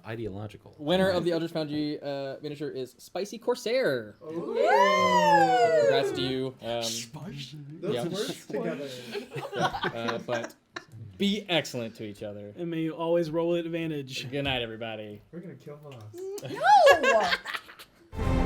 ideological. Winner of the Eldritch Foundry miniature is Spicy Corsair. Woo! Congrats to you. Those yeah. words together. But be excellent to each other. And may you always roll at advantage. Good night, everybody. We're going to kill Voss. No!